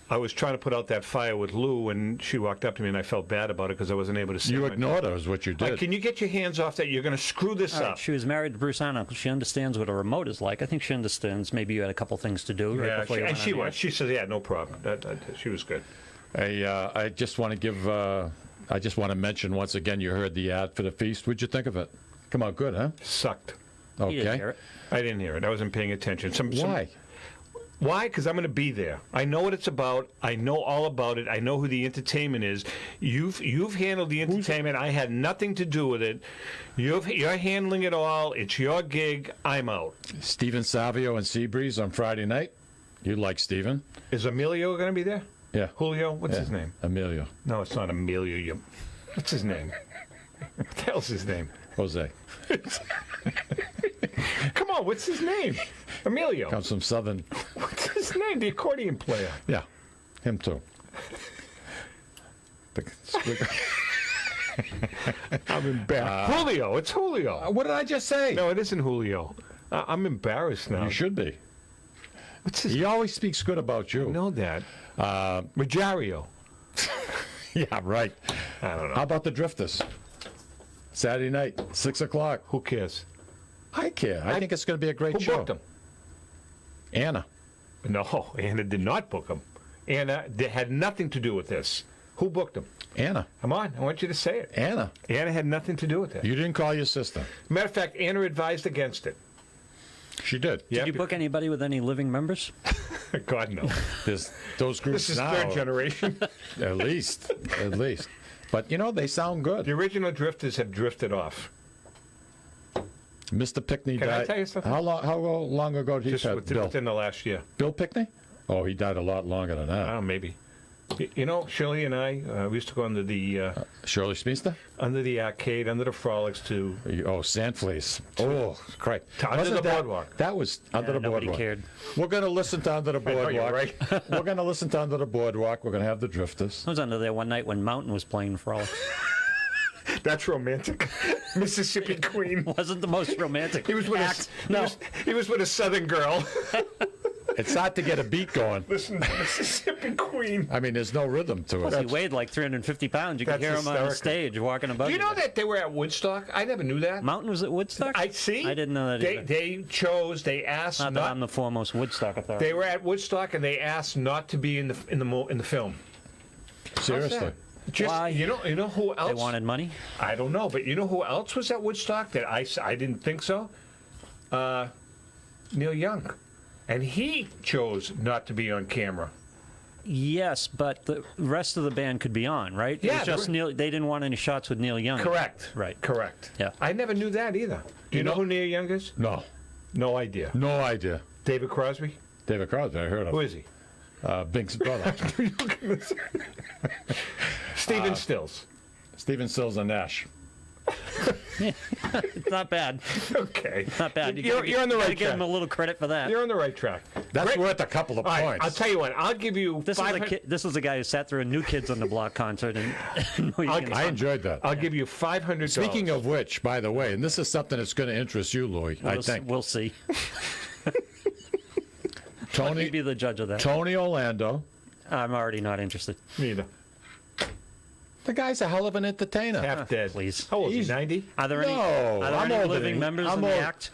I was trying to put out that fire with Lou, and she walked up to me, and I felt bad about it because I wasn't able to see her. You ignored her is what you did. Can you get your hands off that? You're going to screw this All right, up. she was married to Bruce Anna. She understands what a remote is like. I think she understands. Maybe you had a couple things to do right before you went on the air. She says, yeah, no problem. She was good. I just want to give. I just want to mention once again. You heard the ad for the feast. What'd you think of it? Come out good, huh? Sucked. Okay. You didn't hear it. I didn't hear it. I wasn't paying attention. Why? Why? Because I'm going to be there. I know what it's about. I know all about it. I know who the entertainment is. You've handled the entertainment. I had nothing to do with it. You're handling it all. It's your gig. I'm out. Steven Savio and Seabreeze on Friday night. You like Steven? Is Emilio going to be there? Yeah. Julio? What's his name? Emilio. No, it's not Emilio. What's his name? What the hell's his name? Jose. Come on, what's his name? Emilio. Comes from Southern. What's his name? The accordion player. Yeah, him too. I'm embarrassed. Julio. It's Julio. What did I just say? No, it isn't Julio. I'm embarrassed now. You should be. What's his? He always speaks good about you. I know that. Majario. Yeah, right. I don't know. How about the Drifters? Saturday night, 6 o'clock. Who cares? I care. I think it's going to be a great Who show. booked them? Anna. No, Anna did not book them. Anna had nothing to do with this. Who booked them? Anna. Come on, I want you to say it. Anna. Anna had nothing to do with it. You didn't call your sister. Matter of fact, Anna advised against it. She did. Did you book anybody with any living members? God, no. There's those groups This is now. third generation. At least. But, they sound good. The original Drifters have drifted off. Mr. Pickney Can died. I tell you something? How long ago did he die? Bill? Within the last year. Bill Pickney? Oh, he died a lot longer than that. Oh, maybe. You know, Shirley and I, we used to go under the... Shirley Speedster? Under the arcade, under the Frolics to... Oh, Sandfleas. Oh, correct. Under the boardwalk. That was Under the nobody Boardwalk. cared. We're going to listen to Under the I know, Boardwalk. you're right. We're going to listen to Under the Boardwalk. We're going to have the Drifters. I was under there one night when Mountain was playing Frolics. That's romantic. Mississippi Queen. Wasn't the most romantic. He was with he was with a Southern girl. It's hard to get a beat going. Listen to Mississippi Queen. I mean, there's no rhythm to it. He weighed like 350 pounds. You could hear him on the hysterical. stage walking about. Do you know that they were at Woodstock? I never knew that. Mountain was at Woodstock? I see. I didn't know that either. They asked Not that I'm the foremost Woodstock authority. They were at Woodstock and they asked not to be in the film. Seriously. Why? You know who else? They wanted money? I don't know, but you know who else was at Woodstock that I didn't think so? Neil Young. And he chose not to be on camera. Yes, but the rest of the band could be on, right? Yeah, It was just Neil. They didn't want any shots with Neil Young. Correct. Right. Correct. Yeah. I never knew that either. Do you know who Neil Young is? No. No idea. No idea. David Crosby? David Crosby, I heard of. Who is he? Bink's brother. Stephen Stills. Stephen Stills and Nash. It's not bad. Okay. Not bad. You're on the right track. Give him a little credit for that. You're on the right track. That's worth a couple of All right, points. I'll tell you what. I'll give you This was a guy who sat through a New Kids on the Block concert, and I enjoyed that. I'll give you $500. Speaking of which, by the way, and this is something that's going to interest you, Louis, I think. We'll see. Tony, Let me be the judge of that. Tony Orlando. I'm already not interested. Neither. The guy's a hell of an entertainer. Half dead. Please. How old is he? 90? Are there any, I'm older living than him. members I'm in the old. act?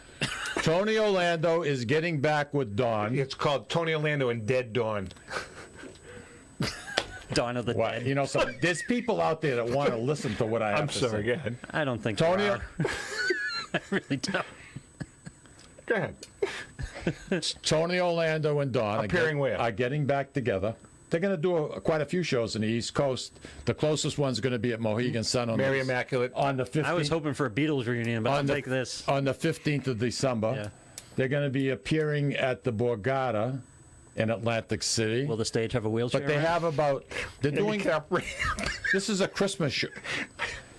Tony Orlando is getting back with Dawn. It's called Tony Orlando and Dead Dawn. Dawn of the Dead. You know, there's people out there that want to listen to what I have I'm to sorry, say. go ahead. I don't think Tony, there are. I really don't. Go ahead. Tony Orlando and Dawn Appearing where? are getting back together. They're going to do quite a few shows in the East Coast. The closest one's going to be at Mohegan Sun on Mary Immaculate. On the 15th. I was hoping for a Beatles reunion, but I'll take this. On the 15th of December. Yeah. They're going to be appearing at the Borgata in Atlantic City. Will the stage have a wheelchair? But they have about... They're doing... This is a Christmas show.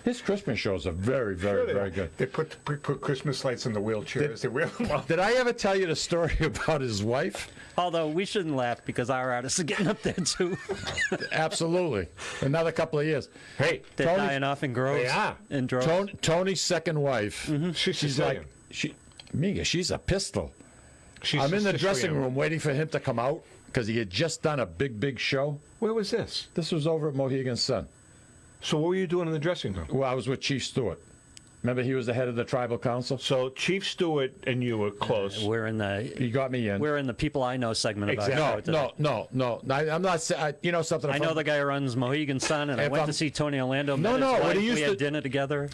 His Christmas shows are very, very, very good. They put Christmas lights in the wheelchairs. They wheel them up. Did I ever tell you the story about his wife? Although we shouldn't laugh because our artists are getting up there too. Absolutely. Another couple of years. Hey, They're dying off in groves. They are. In droves. Tony's second wife. She's Sicilian. Miga, she's a pistol. I'm in the dressing room waiting for him to come out because he had just done a big show. Where was this? This was over at Mohegan Sun. So what were you doing in the dressing room? Well, I was with Chief Stewart. Remember, he was the head of the tribal council. So Chief Stewart and you were close. We're in the. He got me in. We're in the people I know segment. Exactly. No. I'm not. You know something. I know the guy who runs Mohegan Sun, and I went to see Tony Orlando. What he used we had dinner together.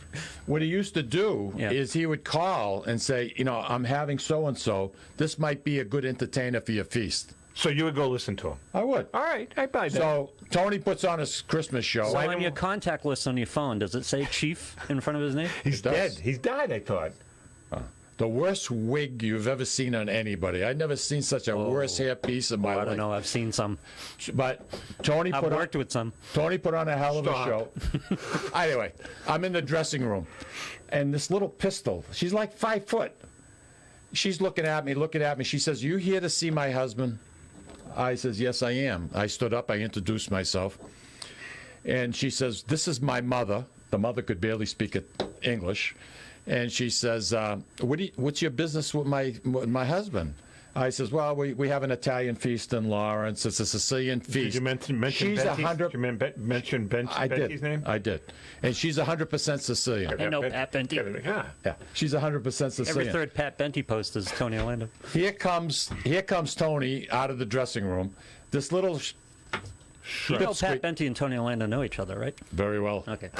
What he used to do is he would call and say, I'm having so and so. This might be a good entertainer for your feast. So you would go listen to him? I would. All right, I buy that. So Tony puts on his Christmas show. So on your contact list on your phone, does it say Chief in front of his name? He's dead. He's died, I thought. The worst wig you've ever seen on anybody. I've never seen such a worse hair piece in my life. I don't know. I've seen some. But Tony I've worked with some. Tony put on a hell of a show. Anyway, I'm in the dressing room, and this little pistol, she's like 5 foot. She's looking at me. She says, "You here to see my husband?" I says, "Yes, I am." I stood up. I introduced myself. And she says, "This is my mother." The mother could barely speak English. And she says, what's your business with my husband? I says, well, we have an Italian feast in Lawrence. It's a Sicilian feast. Did you mention she's Benty's? Did you mention Benty's name? I did. And she's 100% Sicilian. I know Pat Benty. Yeah, she's 100% Sicilian. Every third Pat Benty post is Tony Orlando. Here comes Tony out of the dressing room. This little... You know Pat Benty and Tony Orlando know each other, right? Very well. Okay.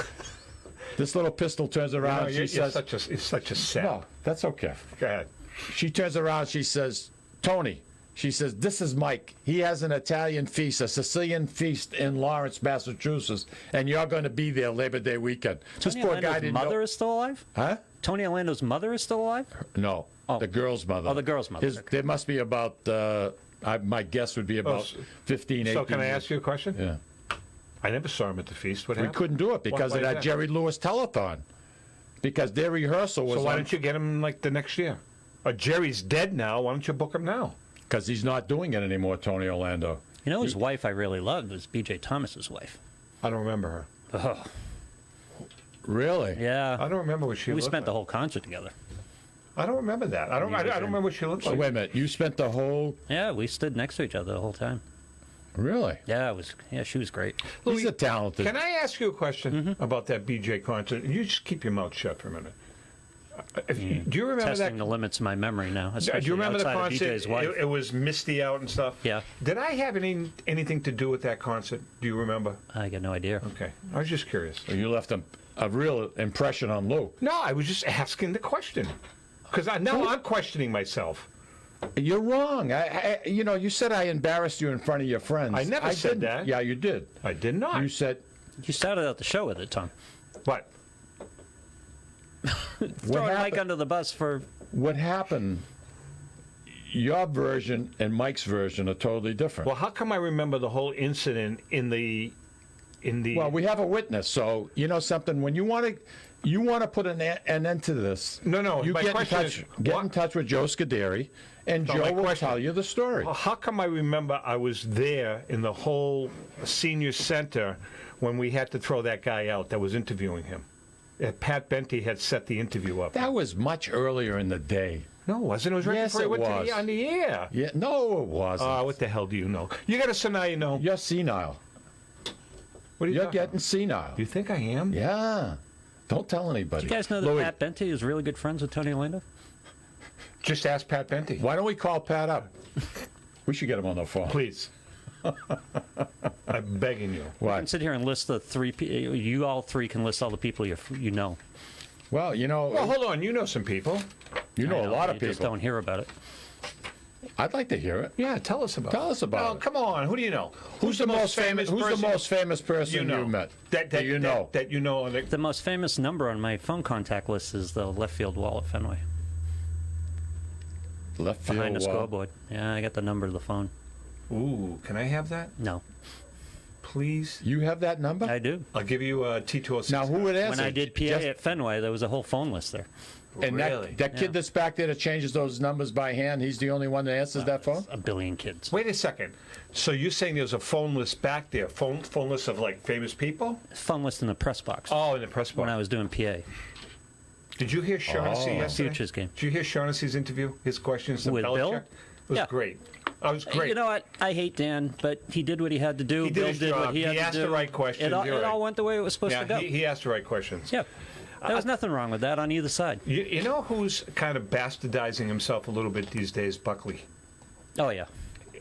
This little pistol turns around. She says, "It's such a sap." No, that's okay. Go ahead. She turns around. She says, "Tony." She says, "This is Mike. He has an Italian feast, a Sicilian feast in Lawrence, Massachusetts, and you're going to be there Labor Day weekend." This poor guy didn't know. Mother is still alive? Huh? Tony Orlando's mother is still alive? No, the girl's mother. Oh, the girl's mother. There must be about. My guess would be about 15, 18. So can I ask you a question? Yeah. I never saw him at the feast. What happened? We couldn't do it because of that Jerry Lewis telethon. Because their rehearsal was. So why don't you get him like the next year? Jerry's dead now. Why don't you book him now? Because he's not doing it anymore, Tony Orlando. You know, his wife I really loved was B.J. Thomas's wife. I don't remember her. Oh. Really? Yeah. I don't remember what she looked like. We spent the whole concert together. I don't remember that. I don't remember what she looked like. So wait a minute. You spent the whole... Yeah, we stood next to each other the whole time. Really? Yeah, she was great. He's a talented... Can I ask you a question about that BJ concert? You just keep your mouth shut for a minute. Do you remember Testing the limits of my memory now. Do you remember the concert? It was misty out and stuff. Yeah. Did I have anything to do with that concert? Do you remember? I got no idea. Okay, I was just curious. So you left a real impression on Lou. No, I was just asking the question because now I'm questioning myself. You're wrong. You said I embarrassed you in front of your friends. I never said that. Yeah, you did. I did not. You said... You started out the show with it, Tom. What? Throwing Mike under the bus for... What happened... Your version and Mike's version are totally different. Well, how come I remember the whole incident in the... Well, we have a witness, so you know something. When you want to put an end to this... No, you my get question in touch with Joe Scuderi, and Joe will tell you the story. Well, how come I remember I was there in the whole senior center when we had to throw that guy out that was interviewing him? Pat Benty had set the interview up. That was much earlier in the day. No, it wasn't. It was right before he went on the air. Yeah, no, it wasn't. What the hell do you know? You got to say now you know. You're senile. What are you You're getting senile. Do you think I am? Yeah. Don't tell anybody. Do you guys know that Pat Benty is really good friends with Tony Orlando? Just ask Pat Benty. Why don't we call Pat up? We should get him on the phone. Please. I'm begging you. We can sit here and list the three. You all three can list all the people you know. Well, you know. Well, hold on. You know some people. You know a lot of You people. just don't hear about it. I'd like to hear it. Yeah, tell us about it. Come on. Who do you know? Who's the most famous? Who's the most famous person you met? That you know. The most famous number on my phone contact list is the left field wall at Fenway. Left field behind the wall. scoreboard. Yeah, I got the number of the phone. Ooh, can I have that? No. Please? You have that number? I do. I'll give you a T206. Now, who would answer? When I did PA at Fenway, there was a whole phone list there. And that kid that's back there that changes those numbers by hand, he's the only one that answers that phone? A billion kids. Wait a second. So you're saying there's a phone list back there, phone list of like famous people? Phone list in the press box. Oh, in the press box. When I was doing PA. Did you hear Shaughnessy yesterday? Futures game. Did you hear Shaughnessy's interview? His questions to With Belichick? Bill? It was great. I was great. You know what? I hate Dan, but he did what he had to do. He did Bill his did job. what he had to do. He asked the right questions. It all went the way it was supposed to go. He asked the right questions. Yeah. There was nothing wrong with that on either side. You know who's kind of bastardizing himself a little bit these days? Buckley. Oh, yeah.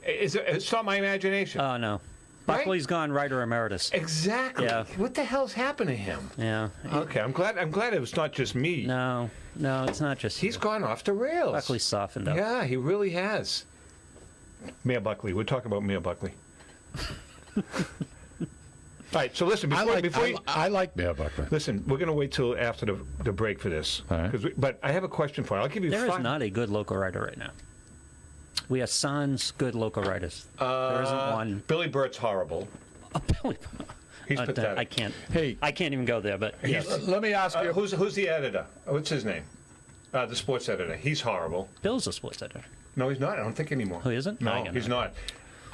It's not my imagination. Oh, no. Buckley's gone writer emeritus. Exactly. Yeah. What the hell's happened to him? Yeah. Okay, I'm glad it was not just me. No, it's not just He's gone off the rails. Buckley's softened up. Yeah, he really has. Mayor Buckley. We're talking about Mayor Buckley. All right, so listen, I like Mayor Buckley. Listen, we're going to wait till after the break for this. But I have a question for you. I'll give you There is not a good local writer right now. We have sans good local writers. There isn't one. Billy Burt's horrible. Billy He's pathetic. I can't. Hey, I can't even go there. But yes. Let me ask you, who's the editor? What's his name? The sports editor. He's horrible. Bill's a sports editor. No, he's not. I don't think anymore. Who isn't? No, he's not.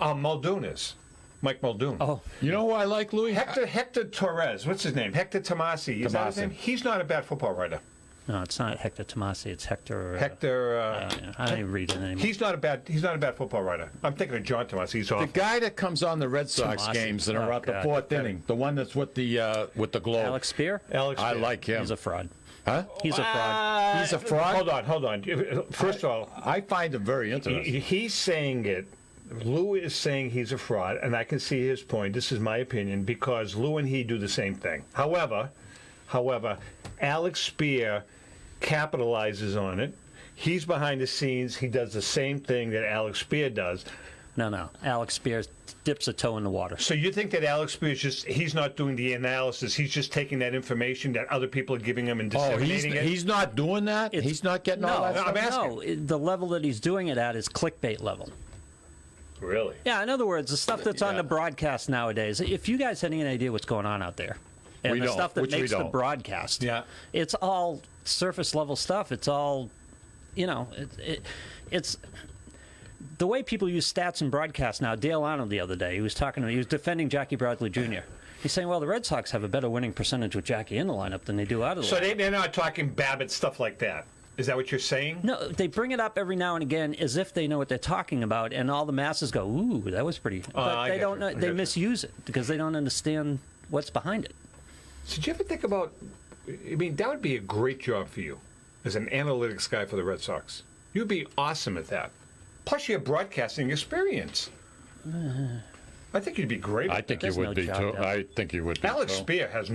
Muldoon is. Mike Muldoon. Oh, you know who I like, Louis? Hector Torres. What's his name? Hector Tomasi. Is that his name? He's not a bad football writer. No, it's not Hector Tomasi. It's Hector. I don't even read it anymore. He's not a bad football writer. I'm thinking of John Tomasi. He's awful. The guy that comes on the Red Sox games that are at the fourth inning, the one that's with the globe. Alex Spear. I like him. He's a fraud. Huh? He's a fraud. He's a fraud. Hold on. First of all, I find him very interesting. He's saying it. Lou is saying he's a fraud, and I can see his point. This is my opinion, because Lou and he do the same thing. However, Alex Spear capitalizes on it. He's behind the scenes. He does the same thing that Alex Spear does. No. Alex Spear dips a toe in the water. So you think that Alex Spear he's not doing the analysis. He's just taking that information that other people are giving him and disseminating it? He's not doing that? He's not getting all that stuff? I'm asking. No, the level that he's doing it at is clickbait level. Really? Yeah, in other words, the stuff that's on the broadcast nowadays, if you guys had any idea what's going on out there, and We the don't, stuff that which we makes the don't. broadcast, it's all surface level stuff. It's all, it's the way people use stats in broadcast now. Dale Arnold the other day, he was defending Jackie Bradley Jr. He's saying, well, the Red Sox have a better winning percentage with Jackie in the lineup than they do out of the lineup. So they're not talking Babbitt stuff like that. Is that what you're saying? No, they bring it up every now and again as if they know what they're talking about, and all the masses go, "Ooh, that was pretty." But they don't know. They misuse it because they don't understand what's behind it. So did you ever think about? I mean, that would be a great job for you as an analytics guy for the Red Sox. You'd be awesome at that. Plus, you have broadcasting experience. I think you'd be great. I think you would be too. I think you would be. Alex Spear has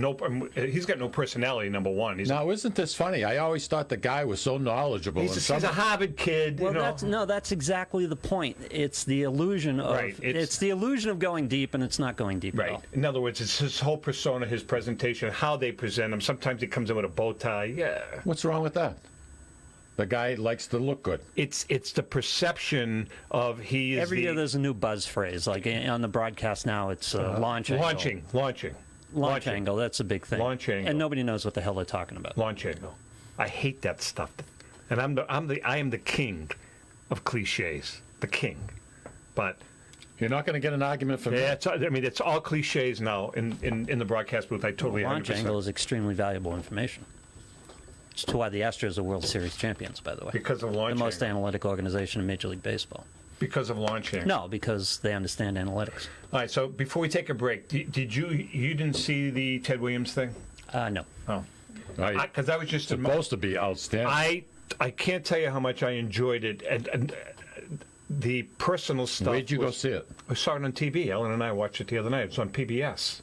he's got no personality. Number one. Now, isn't this funny? I always thought the guy was so knowledgeable. He's a Harvard kid. Well, that's exactly the point. It's the illusion of it's the illusion of going deep, and it's not going deep at all. In other words, it's his whole persona, his presentation, how they present him. Sometimes he comes in with a bow tie. Yeah. What's wrong with that? The guy likes to look good. It's the perception of he is. Every year there's a new buzz phrase. Like on the broadcast now, it's launch angle. Launch angle. That's a big thing. Launch angle. And nobody knows what the hell they're talking about. Launch angle. I hate that stuff. And I am the king of cliches. The king. But you're not going to get an argument from me. It's all cliches now in the broadcast booth. I totally 100%. Launch angle is extremely valuable information. It's to why the Astros are World Series champions, by the way. Because of launch the most angle. analytic organization in Major League Baseball. Because of launch angle? No, because they understand analytics. All right, so before we take a break, did you didn't see the Ted Williams thing? No. Oh. Because that was just supposed to be outstanding. I can't tell you how much I enjoyed it. And the personal stuff. Where'd you go see it? I saw it on TV. Ellen and I watched it the other night. It's on PBS.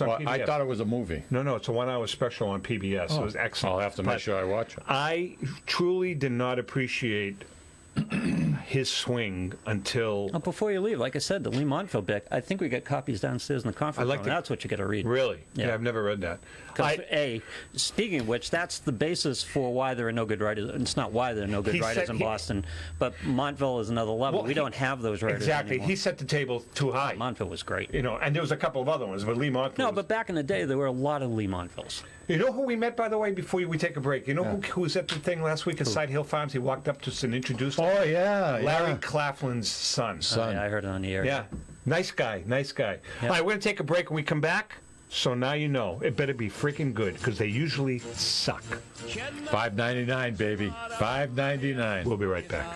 I thought it was a movie. No, it's a 1 hour special on PBS. It was excellent. I'll have to make sure I watch it. I truly did not appreciate his swing until... Before you leave, like I said, the Lee Montville book, I think we got copies downstairs in the conference room. That's what you got to read. Really? Yeah, I've never read that. Because, speaking of which, that's the basis for why there are no good writers. It's not why there are no good writers in Boston, but Montville is another level. We don't have those writers anymore. He set the table too high. Montville was great. And there was a couple of other ones, but Lee Montville... No, but back in the day, there were a lot of Lee Montvilles. You know who we met, by the way, before we take a break? You know who was at the thing last week at Side Hill Farms? He walked up to us and introduced us. Oh, yeah. Larry Claflin's son. Yeah, I heard it on the air. Yeah. Nice guy. Yeah. All right, we're going to take a break. When we come back, so now you know, it better be freaking good, because they usually suck. $5.99, baby. $5.99. We'll be right back.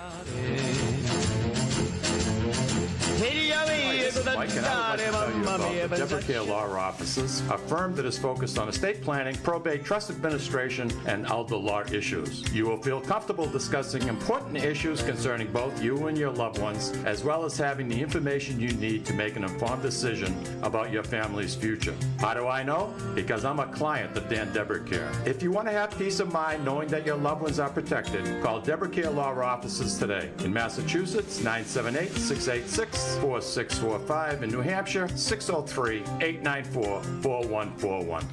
Mike, and I would like to tell you about the Deborah Law Offices, a firm that is focused on estate planning, probate, trust administration, and elder law issues. You will feel comfortable discussing important issues concerning both you and your loved ones, as well as having the information you need to make an informed decision about your family's future. How do I know? Because I'm a client of Dan Deborah Care. If you want to have peace of mind knowing that your loved ones are protected, call Deborah Care Law Offices today. In Massachusetts, 978-686-4645. In New Hampshire, 603-894-4141.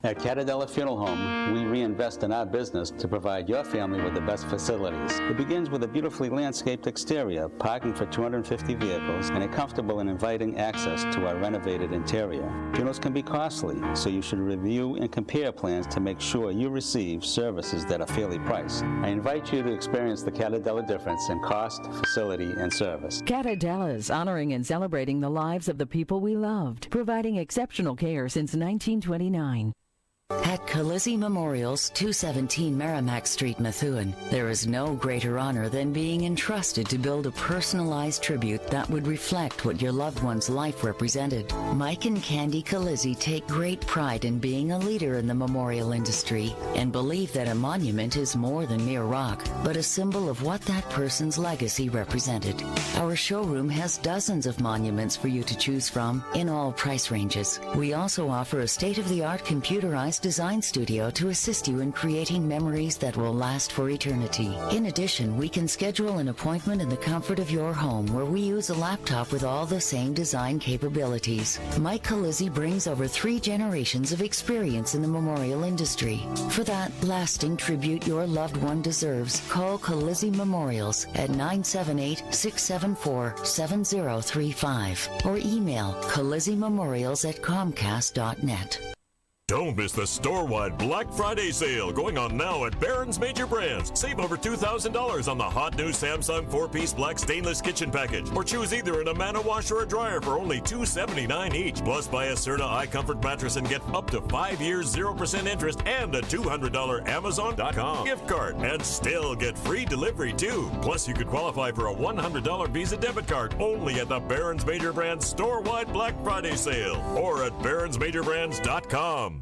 At Catadella Funeral Home, we reinvest in our business to provide your family with the best facilities. It begins with a beautifully landscaped exterior, parking for 250 vehicles, and a comfortable and inviting access to our renovated interior. Funerals can be costly, so you should review and compare plans to make sure you receive services that are fairly priced. I invite you to experience the Catadella difference in cost, facility, and service. Catadella's honoring and celebrating the lives of the people we loved, providing exceptional care since 1929. At Calizzi Memorials, 217 Merrimack Street, Methuen, there is no greater honor than being entrusted to build a personalized tribute that would reflect what your loved one's life represented. Mike and Candy Calizzi take great pride in being a leader in the memorial industry and believe that a monument is more than mere rock, but a symbol of what that person's legacy represented. Our showroom has dozens of monuments for you to choose from in all price ranges. We also offer a state-of-the-art computerized design studio to assist you in creating memories that will last for eternity. In addition, we can schedule an appointment in the comfort of your home where we use a laptop with all the same design capabilities. Mike Calizzi brings over 3 generations of experience in the memorial industry. For that lasting tribute your loved one deserves, call Calizzi Memorials at 978-674-7035 or email CalizziMemorials@comcast.net. Don't miss the store-wide Black Friday sale going on now at Barron's Major Brands. Save over $2,000 on the hot new Samsung 4-piece black stainless kitchen package. Or choose either an Amana washer or dryer for only $279 each. Plus, buy a Serta iComfort mattress and get up to 5 years 0% interest and a $200 Amazon.com gift card. And still get free delivery, too. Plus, you could qualify for a $100 Visa debit card only at the Barron's Major Brands store-wide Black Friday sale. Or at barronsmajorbrands.com.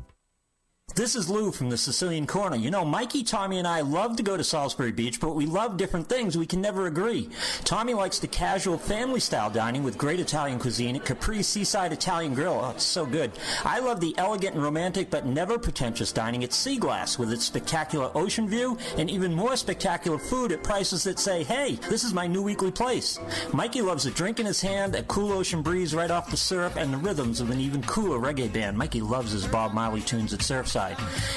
This is Lou from the Sicilian Corner. You know, Mikey, Tommy, and I love to go to Salisbury Beach, but we love different things. We can never agree. Tommy likes the casual family-style dining with great Italian cuisine at Capri's Seaside Italian Grill. Oh, it's so good. I love the elegant and romantic but never pretentious dining at Sea Glass with its spectacular ocean view and even more spectacular food at prices that say, hey, this is my new weekly place. Mikey loves a drink in his hand, a cool ocean breeze right off the surf, and the rhythms of an even cooler reggae band. Mikey loves his Bob Marley tunes at Surfside.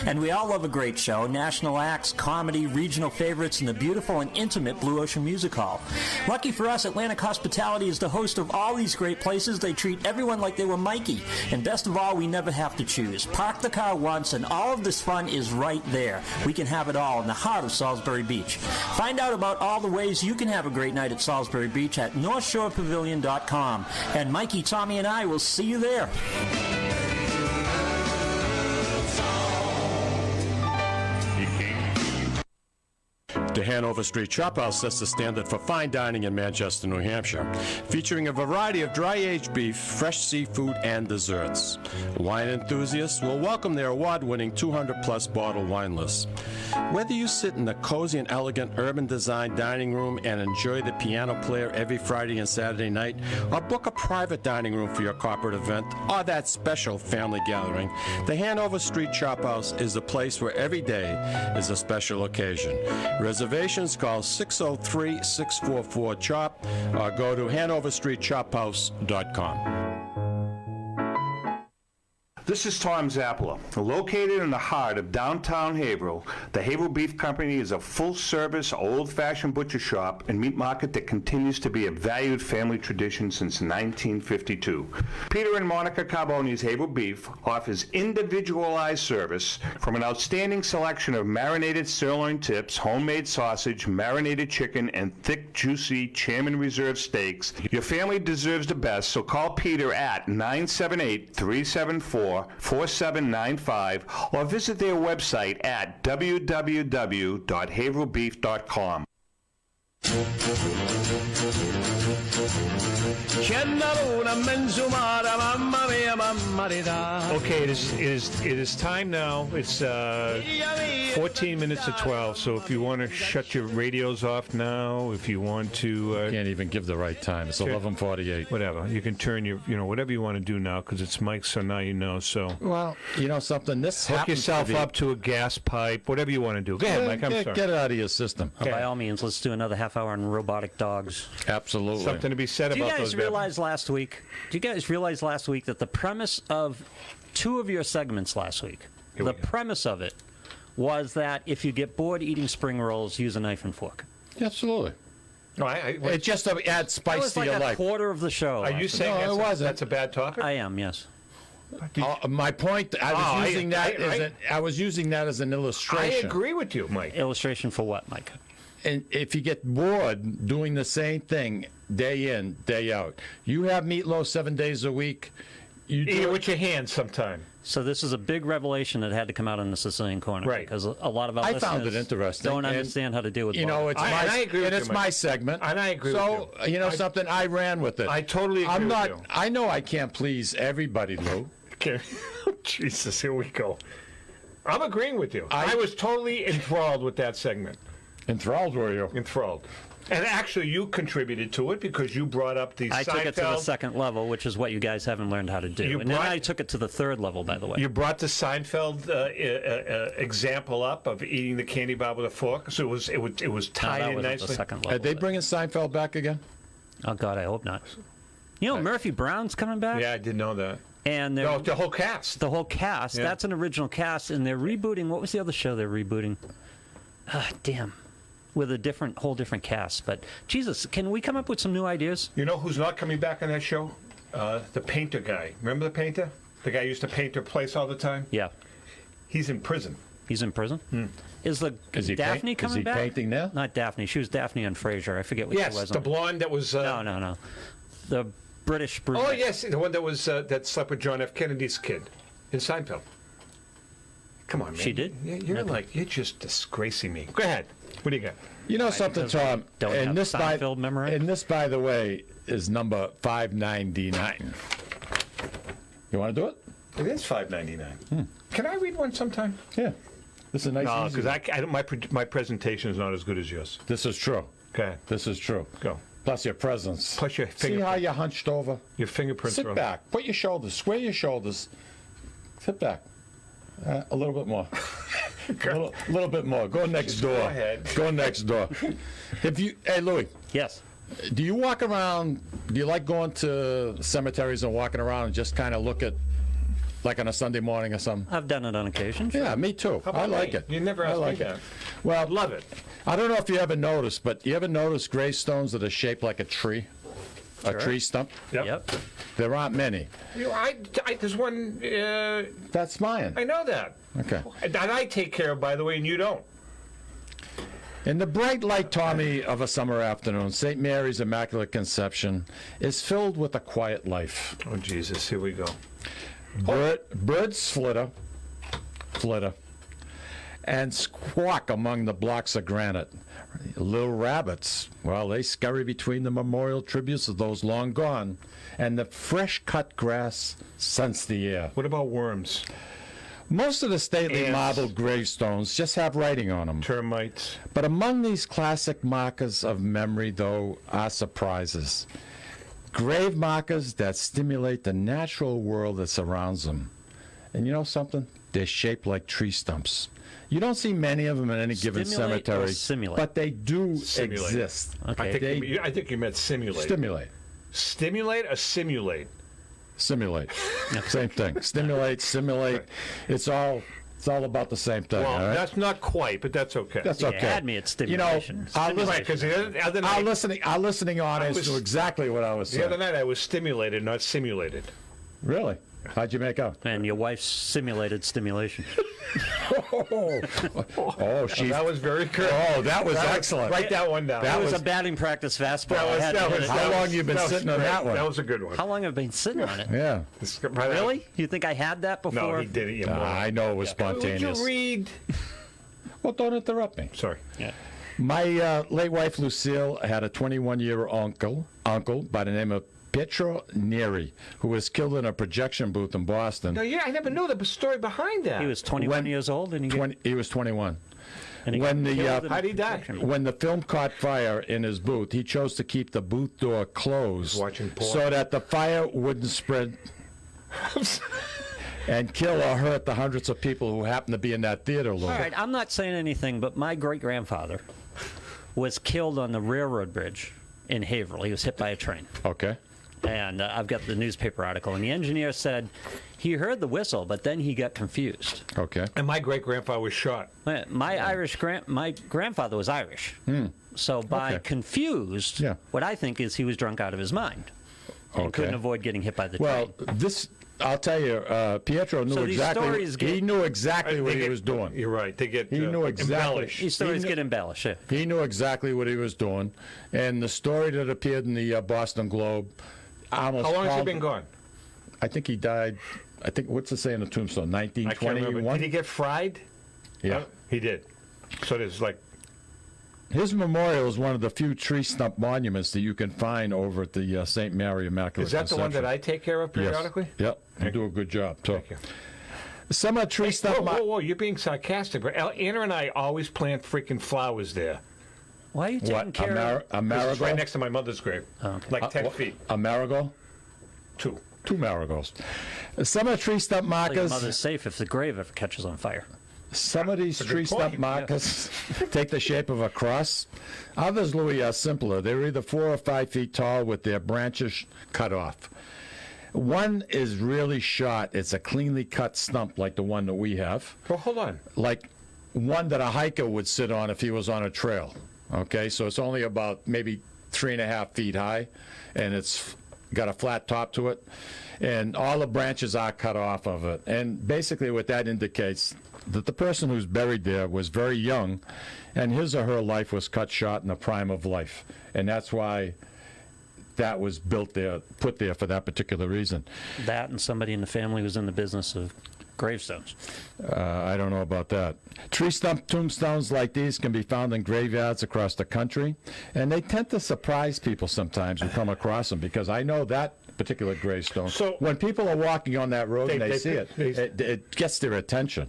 And we all love a great show, national acts, comedy, regional favorites, and the beautiful and intimate Blue Ocean Music Hall. Lucky for us, Atlantic Hospitality is the host of all these great places. They treat everyone like they were Mikey. And best of all, we never have to choose. Park the car once, and all of this fun is right there. We can have it all in the heart of Salisbury Beach. Find out about all the ways you can have a great night at Salisbury Beach at NorthshorePavilion.com. And Mikey, Tommy, and I will see you there. The Hanover Street Chop House sets the standard for fine dining in Manchester, New Hampshire, featuring a variety of dry-aged beef, fresh seafood, and desserts. Wine enthusiasts will welcome their award-winning 200-plus bottle wine list. Whether you sit in the cozy and elegant urban design dining room and enjoy the piano player every Friday and Saturday night, or book a private dining room for your corporate event or that special family gathering, the Hanover Street Chop House is the place where every day is a special occasion. Reservations call 603-644-CHOP or go to HanoverStreetChopHouse.com. This is Tom Zappala. Located in the heart of downtown Haverhill, the Haverhill Beef Company is a full-service, old-fashioned butcher shop and meat market that continues to be a valued family tradition since 1952. Peter and Monica Carboni's Haverhill Beef offers individualized service from an outstanding selection of marinated sirloin tips, homemade sausage, marinated chicken, and thick, juicy Chairman Reserve steaks. Your family deserves the best, so call Peter at 978-374-4795 or visit their website at www.haverhillbeef.com. Okay, it is time now. It's 14 minutes to 12. So if you want to shut your radios off now, if you want to, Can't even give the right time. It's 11:48. whatever, you can turn your, whatever you want to do now because it's Mike. So now you know. So Well, you know something. This hook happens yourself to be, up to a gas pipe, whatever you want to do. Go ahead, Mike. I'm sorry. Get it out of your system. By all means, let's do another half hour on robotic dogs. Absolutely. Something to be said Do you about guys those. realize last week? Do you guys realize last week that the premise of two of your segments last week, the premise of it was that if you get bored eating spring rolls, use a knife and fork. Absolutely. No, It just adds That spice was to like your a life. quarter of the show. Are you last saying No, it wasn't. that's a bad topic? week. I am, yes. My point, I was using I was using that as an I illustration. agree with you, Mike. Illustration for what, Mike? And if you get bored doing the same thing day in, day out, you have meatloaf 7 days a week. You Eat do it with your hands sometime. So this is a big revelation that had to come out in the Sicilian Corner, Right. Because a lot of our I listeners found it interesting. don't and, understand how to deal with you know, it's and I my agree with and you, it's Mike. my segment, And I agree so, with you. something, I ran with it. I totally agree I'm with not. you. I know I can't please everybody, Lou. Okay. Jesus, here we go. I'm agreeing with you. I was totally enthralled with that segment. Enthralled, were you? Enthralled. And actually, you contributed to it because you brought up the I Seinfeld. took it to the second level, which is what you guys haven't learned how to do. You And then brought- I took it to the third level, by the way. You brought the Seinfeld example up of eating the candy bar with a fork, so it was No, tied that in was at nicely. the second level. Are they bringing Seinfeld back again? Oh, God, I hope not. You know, Murphy Brown's coming back? Yeah, I did know that. And they're, No, the whole cast. the whole cast, Yeah. that's an original cast, and they're rebooting. What was the other show they're rebooting? Damn. With a whole different cast. But, Jesus, can we come up with some new ideas? You know who's not coming back on that show? The painter guy. Remember the painter? The guy who used to paint their place all the time? Yeah. He's in prison. He's in prison? Is Is he Daphne is coming he back? painting now? Not Daphne. She was Daphne on Frasier. I forget what she Yes, was. the on. blonde that was... No. The British brunette. Oh, yes, the one that was that slept with John F. Kennedy's kid in Seinfeld. Come on, man. She did? You're just disgracing me. Go ahead. What do you got? You know something, Tom? don't have Seinfeld memorized? And this, by the way, is number 599. You want to do it? It is $5.99. Can I read one sometime? Yeah. This is a nice. No, easy because one. my presentation is not as good as yours. This is true. Okay. This is true. Go. Plus your presence. Plus your See fingerprint. how you're hunched over? Your fingerprints are Sit on. back. Put your shoulders. Square your shoulders. Sit back. A little bit more. A little bit more. Go next door. Go ahead. Go next door. Hey, Louis. Yes. Do you walk around? Do you like going to cemeteries and walking around and just kind of look at, like on a Sunday morning or something? I've done it on occasion. Sure. Yeah, me too. How about I like me? it. You never asked I like me it. that. Well, Love it. I don't know if you ever noticed, but you ever notice gravestones that are shaped like a tree? A tree stump? Yep. There aren't many. There's one. That's mine. I know that. Okay. That I take care of, by the way, and you don't. In the bright light, Tommy, of a summer afternoon, St. Mary's Immaculate Conception is filled with a quiet life. Oh, Jesus, here we go. Birds flitter, and squawk among the blocks of granite. Little rabbits, well, they scurry between the memorial tributes of those long gone, and the fresh-cut grass scents the air. What about worms? Most of the stately Ants. marble gravestones just have writing on them. Termites. But among these classic markers of memory, though, are surprises. Grave markers that stimulate the natural world that surrounds them. And you know something? They're shaped like tree stumps. You don't see many of them in any given Stimulate or cemetery, simulate? but they do Simulate. exist. Okay. I think you meant simulate. Stimulate. Stimulate or simulate? Simulate. Same thing. Stimulate, simulate. It's all about the same thing. Well, all right? that's not quite, but that's okay. That's okay. Had me at stimulation. Our Right, because the other night, our listening audience was- knew exactly what I was the saying. other night I was stimulated, not simulated. Really? How'd you make out? And your wife's simulated stimulation. She. That was very good. Oh, that was excellent. Write that one down. That was a batting practice fastball. I had to hit it. How long you been sitting on great. that one? That was a good one. How long have I been sitting on it? Yeah. Really? You think I had that before? No, he did it. I know it was spontaneous. Would you read? Well, don't interrupt me. Sorry. Yeah. My late wife Lucille had a 21-year uncle by the name of Pietro Neri, who was killed in a projection booth in Boston. No, yeah, I never knew the story behind that. He was 21 years old, and he was 21. And he When got the killed in How'd he die? projection. when the film caught fire in his booth, he chose to keep the booth door closed Watching porn. so that the fire wouldn't spread and kill or hurt the hundreds of people who happened to be in that theater. All right, I'm not saying anything, but my great-grandfather was killed on the railroad bridge in Haverhill. He was hit by a train. Okay. And I've got the newspaper article, and the engineer said he heard the whistle, but then he got confused. Okay. And my great-grandfather was shot. My grandfather was Irish. So by confused, what I think is he was drunk out of his mind and Okay. couldn't avoid getting hit by the Well, train. I'll tell you, Pietro knew So these stories exactly. He knew exactly what he was doing. You're right. They get He knew exactly. embellished. These stories get embellished. Yeah. He knew exactly what he was doing, and the story that appeared in the Boston Globe. Almost How long has he called- been gone? I think he died. I think what's it say in the tombstone? I can't remember. 1921. Did he get fried? Yeah. He did. So there's like. His memorial is one of the few tree stump monuments that you can find over at the St. Mary Immaculate Is that the one that I take care of periodically? Yes. Yep. You do a good job. So, Thank you. some of the tree stump. Whoa, you're being sarcastic. But Anna and I always plant freaking flowers there. Why are you taking What? care of? A 'Cause marigold? It's right next to my mother's grave. Like 10 feet. A marigold? Two. Two marigolds. Some of the tree stump Well, your markers. mother's safe if the grave ever catches on fire. Some of these That's a tree good stump point. markers take the shape of a cross. Others, Louis, are simpler. They're either 4 or 5 feet tall with their branches cut off. One is really short. It's a cleanly cut stump like the one that we have. Well, hold on. Like one that a hiker would sit on if he was on a trail. Okay, so it's only about maybe 3.5 feet high, and it's got a flat top to it, and all the branches are cut off of it. And basically what that indicates that the person who's buried there was very young, and his or her life was cut short in the prime of life. And that's why that was built there, put there for that particular reason. That and somebody in the family was in the business of gravestones. I don't know about that. Tree stump tombstones like these can be found in graveyards across the country, and they tend to surprise people sometimes who come across them, because I know that particular gravestone. So when people are walking on that road and they see it, it gets their attention.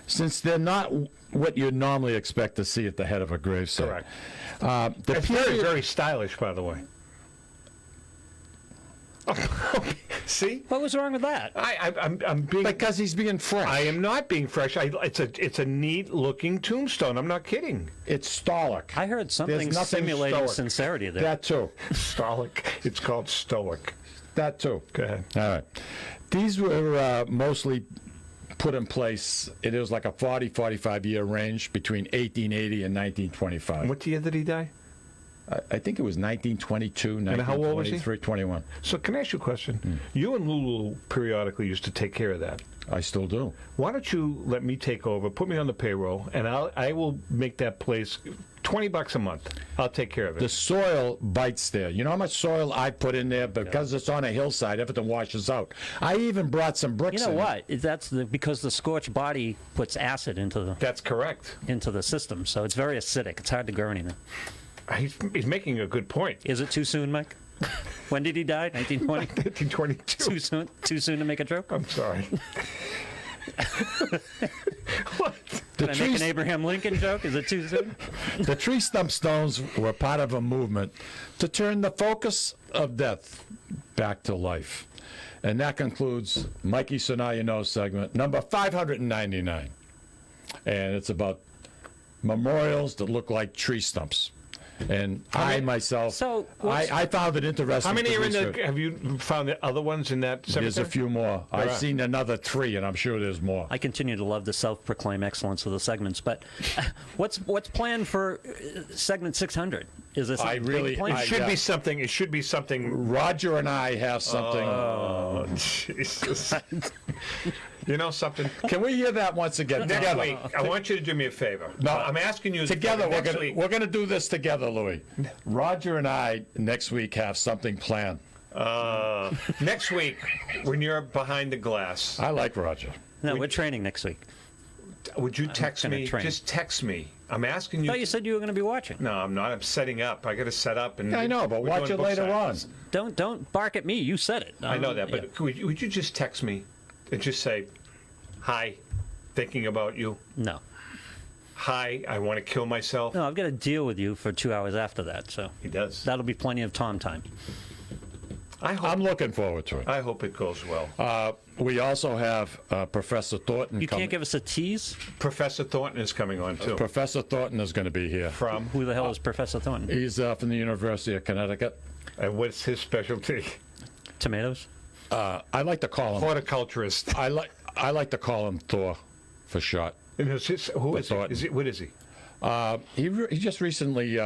Since they're not what you normally expect to see at the head of a gravestone. Correct. The It's period, very, very stylish, by the way. See? What was wrong with that? I'm being because he's being fresh. I am not being fresh. It's a neat looking tombstone. I'm not kidding. It's stoic. I heard something There's nothing simulating stoic. sincerity there. That too. Stoic. It's called stoic. That too. Go ahead. All right. These were mostly put in place. It was like a 45 year range between 1880 and 1925. What year did he die? I think it was 1922, And how old was he? 21. So can I ask you a question? You and Lulu periodically used to take care of that. I still do. Why don't you let me take over, put me on the payroll, and I will make that place $20 a month. I'll take care of it. The soil bites there. You know how much soil I put in there? Because it's on a hillside, everything washes out. I even brought some bricks You know in. what? That's because the scorched body puts acid into the. That's correct. Into the system, so it's very acidic. It's hard to grow anything. He's making a good point. Is it too soon, Mike? When did he die? 1920? 1922. Too soon? Too soon to make a joke? I'm sorry. Can I make an Abraham Lincoln joke? Is it too soon? The tree stump stones were part of a movement to turn the focus of death back to life. And that concludes Mikey So Now You Know segment number 599. And it's about memorials that look like tree stumps. And I myself, I found it interesting. How many to are in research. have you found the other ones in that cemetery? There's a few more. There I've are. seen another 3, and I'm sure there's more. I continue to love the self-proclaimed excellence of the segments, but what's planned for segment 600? Is this I really- plan? It should be something. It should be something. Roger and I have something. Oh, Jesus. You know something? Can we hear that once again? Next Together. week, I want you to do me a favor. No, I'm asking you together. next week. We're gonna do this together, Louis. Roger and I next week have something planned. Next week, when you're behind the glass, I like Roger. No, we're training next week. Would you text gonna me? train. Just text me. I'm asking I you. thought you said you were going to be watching. No, I'm not. I'm setting up. I got to set up and. I know, but we're watch doing it book later on. signings. Don't bark at me. You said it. I know that, but would you just text me and just say, "Hi, thinking about you." No. Hi, I want to kill myself. No, I've got to deal with you for 2 hours after that, so He does. that'll be plenty of Tom time. I'm looking forward to it. I hope it goes well. We also have Professor Thornton You coming. can't give us a tease? Professor Thornton is coming on too. Professor Thornton is going to be here. From Who the hell is Professor Thornton? He's from the University of Connecticut. And what's his specialty? Tomatoes? I like to call him Horticulturist. I like to call him Thor for short. And who is he? What is he? He just recently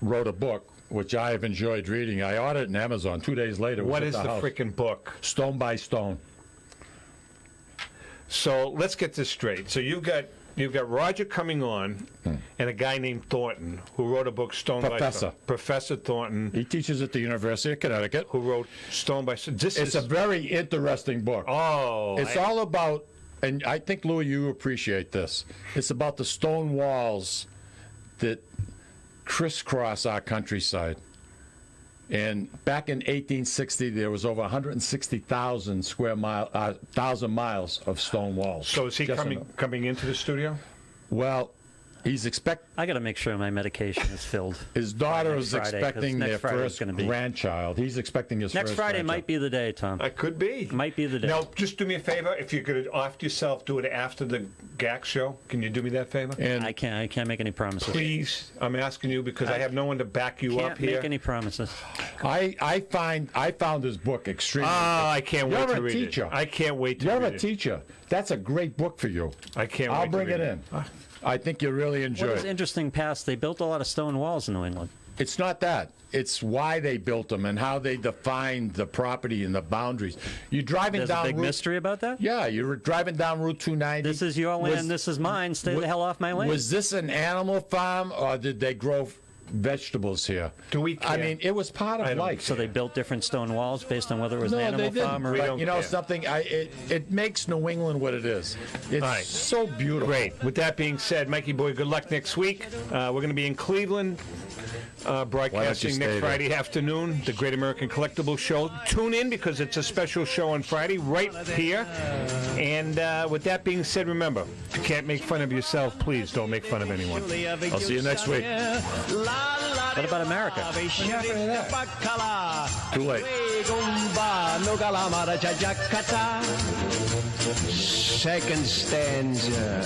wrote a book, which I have enjoyed reading. I ordered it on Amazon 2 days later. What is the freaking book? Stone by Stone. So let's get this straight. So you've got Roger coming on, and a guy named Thornton who wrote a book, Stone by Stone. Professor Thornton. He teaches at the University of Connecticut. Who wrote Stone by Stone. It's a very interesting book. Oh. It's all about, and I think, Louis, you appreciate this. It's about the stone walls that crisscross our countryside. And back in 1860, there was over 160,000 thousand miles of stone walls. So is he coming into the studio? Well, he's I got to make sure my medication is filled. His daughter next is Friday, 'cause expecting next their Friday's first gonna be- grandchild. He's expecting his Next first Friday grandchild. might be the day, Tom. It could be. Might be the day. Now, just do me a favor. If you could off yourself, do it after the GAC show. Can you do me that favor? And I can't make any promises. Please, I'm asking you because I have no one to back you Can't up here. make any promises. I found his book extremely. I can't wait You're to a read teacher. it. I can't wait to You're read a it. teacher. That's a great book for you. I can't I'll wait bring to it read in. I think you'll really enjoy What is it. interesting past, they built a lot of stone walls in New England. It's not that. It's why they built them and how they defined the property and the boundaries. You're driving There's down a big Route, mystery about that? Yeah, you're driving down Route 290. This is your land, this is mine, stay the hell off my land. Was this an animal farm or did they grow vegetables here? Do we care? I mean, it was part of life. So they built different stone walls based on whether it was an No, animal they didn't. farm or... But you know something? It makes New England what it is. It's All right. so beautiful. Great. With that being said, Mikey boy, good luck next week. We're going to be in Cleveland, broadcasting stay next there? Friday afternoon, the Great American Collectible Show. Tune in because it's a special show on Friday right here. And with that being said, remember, if you can't make fun of yourself, please don't make fun of anyone. I'll see you next week. What about America? Too late. Second stanza.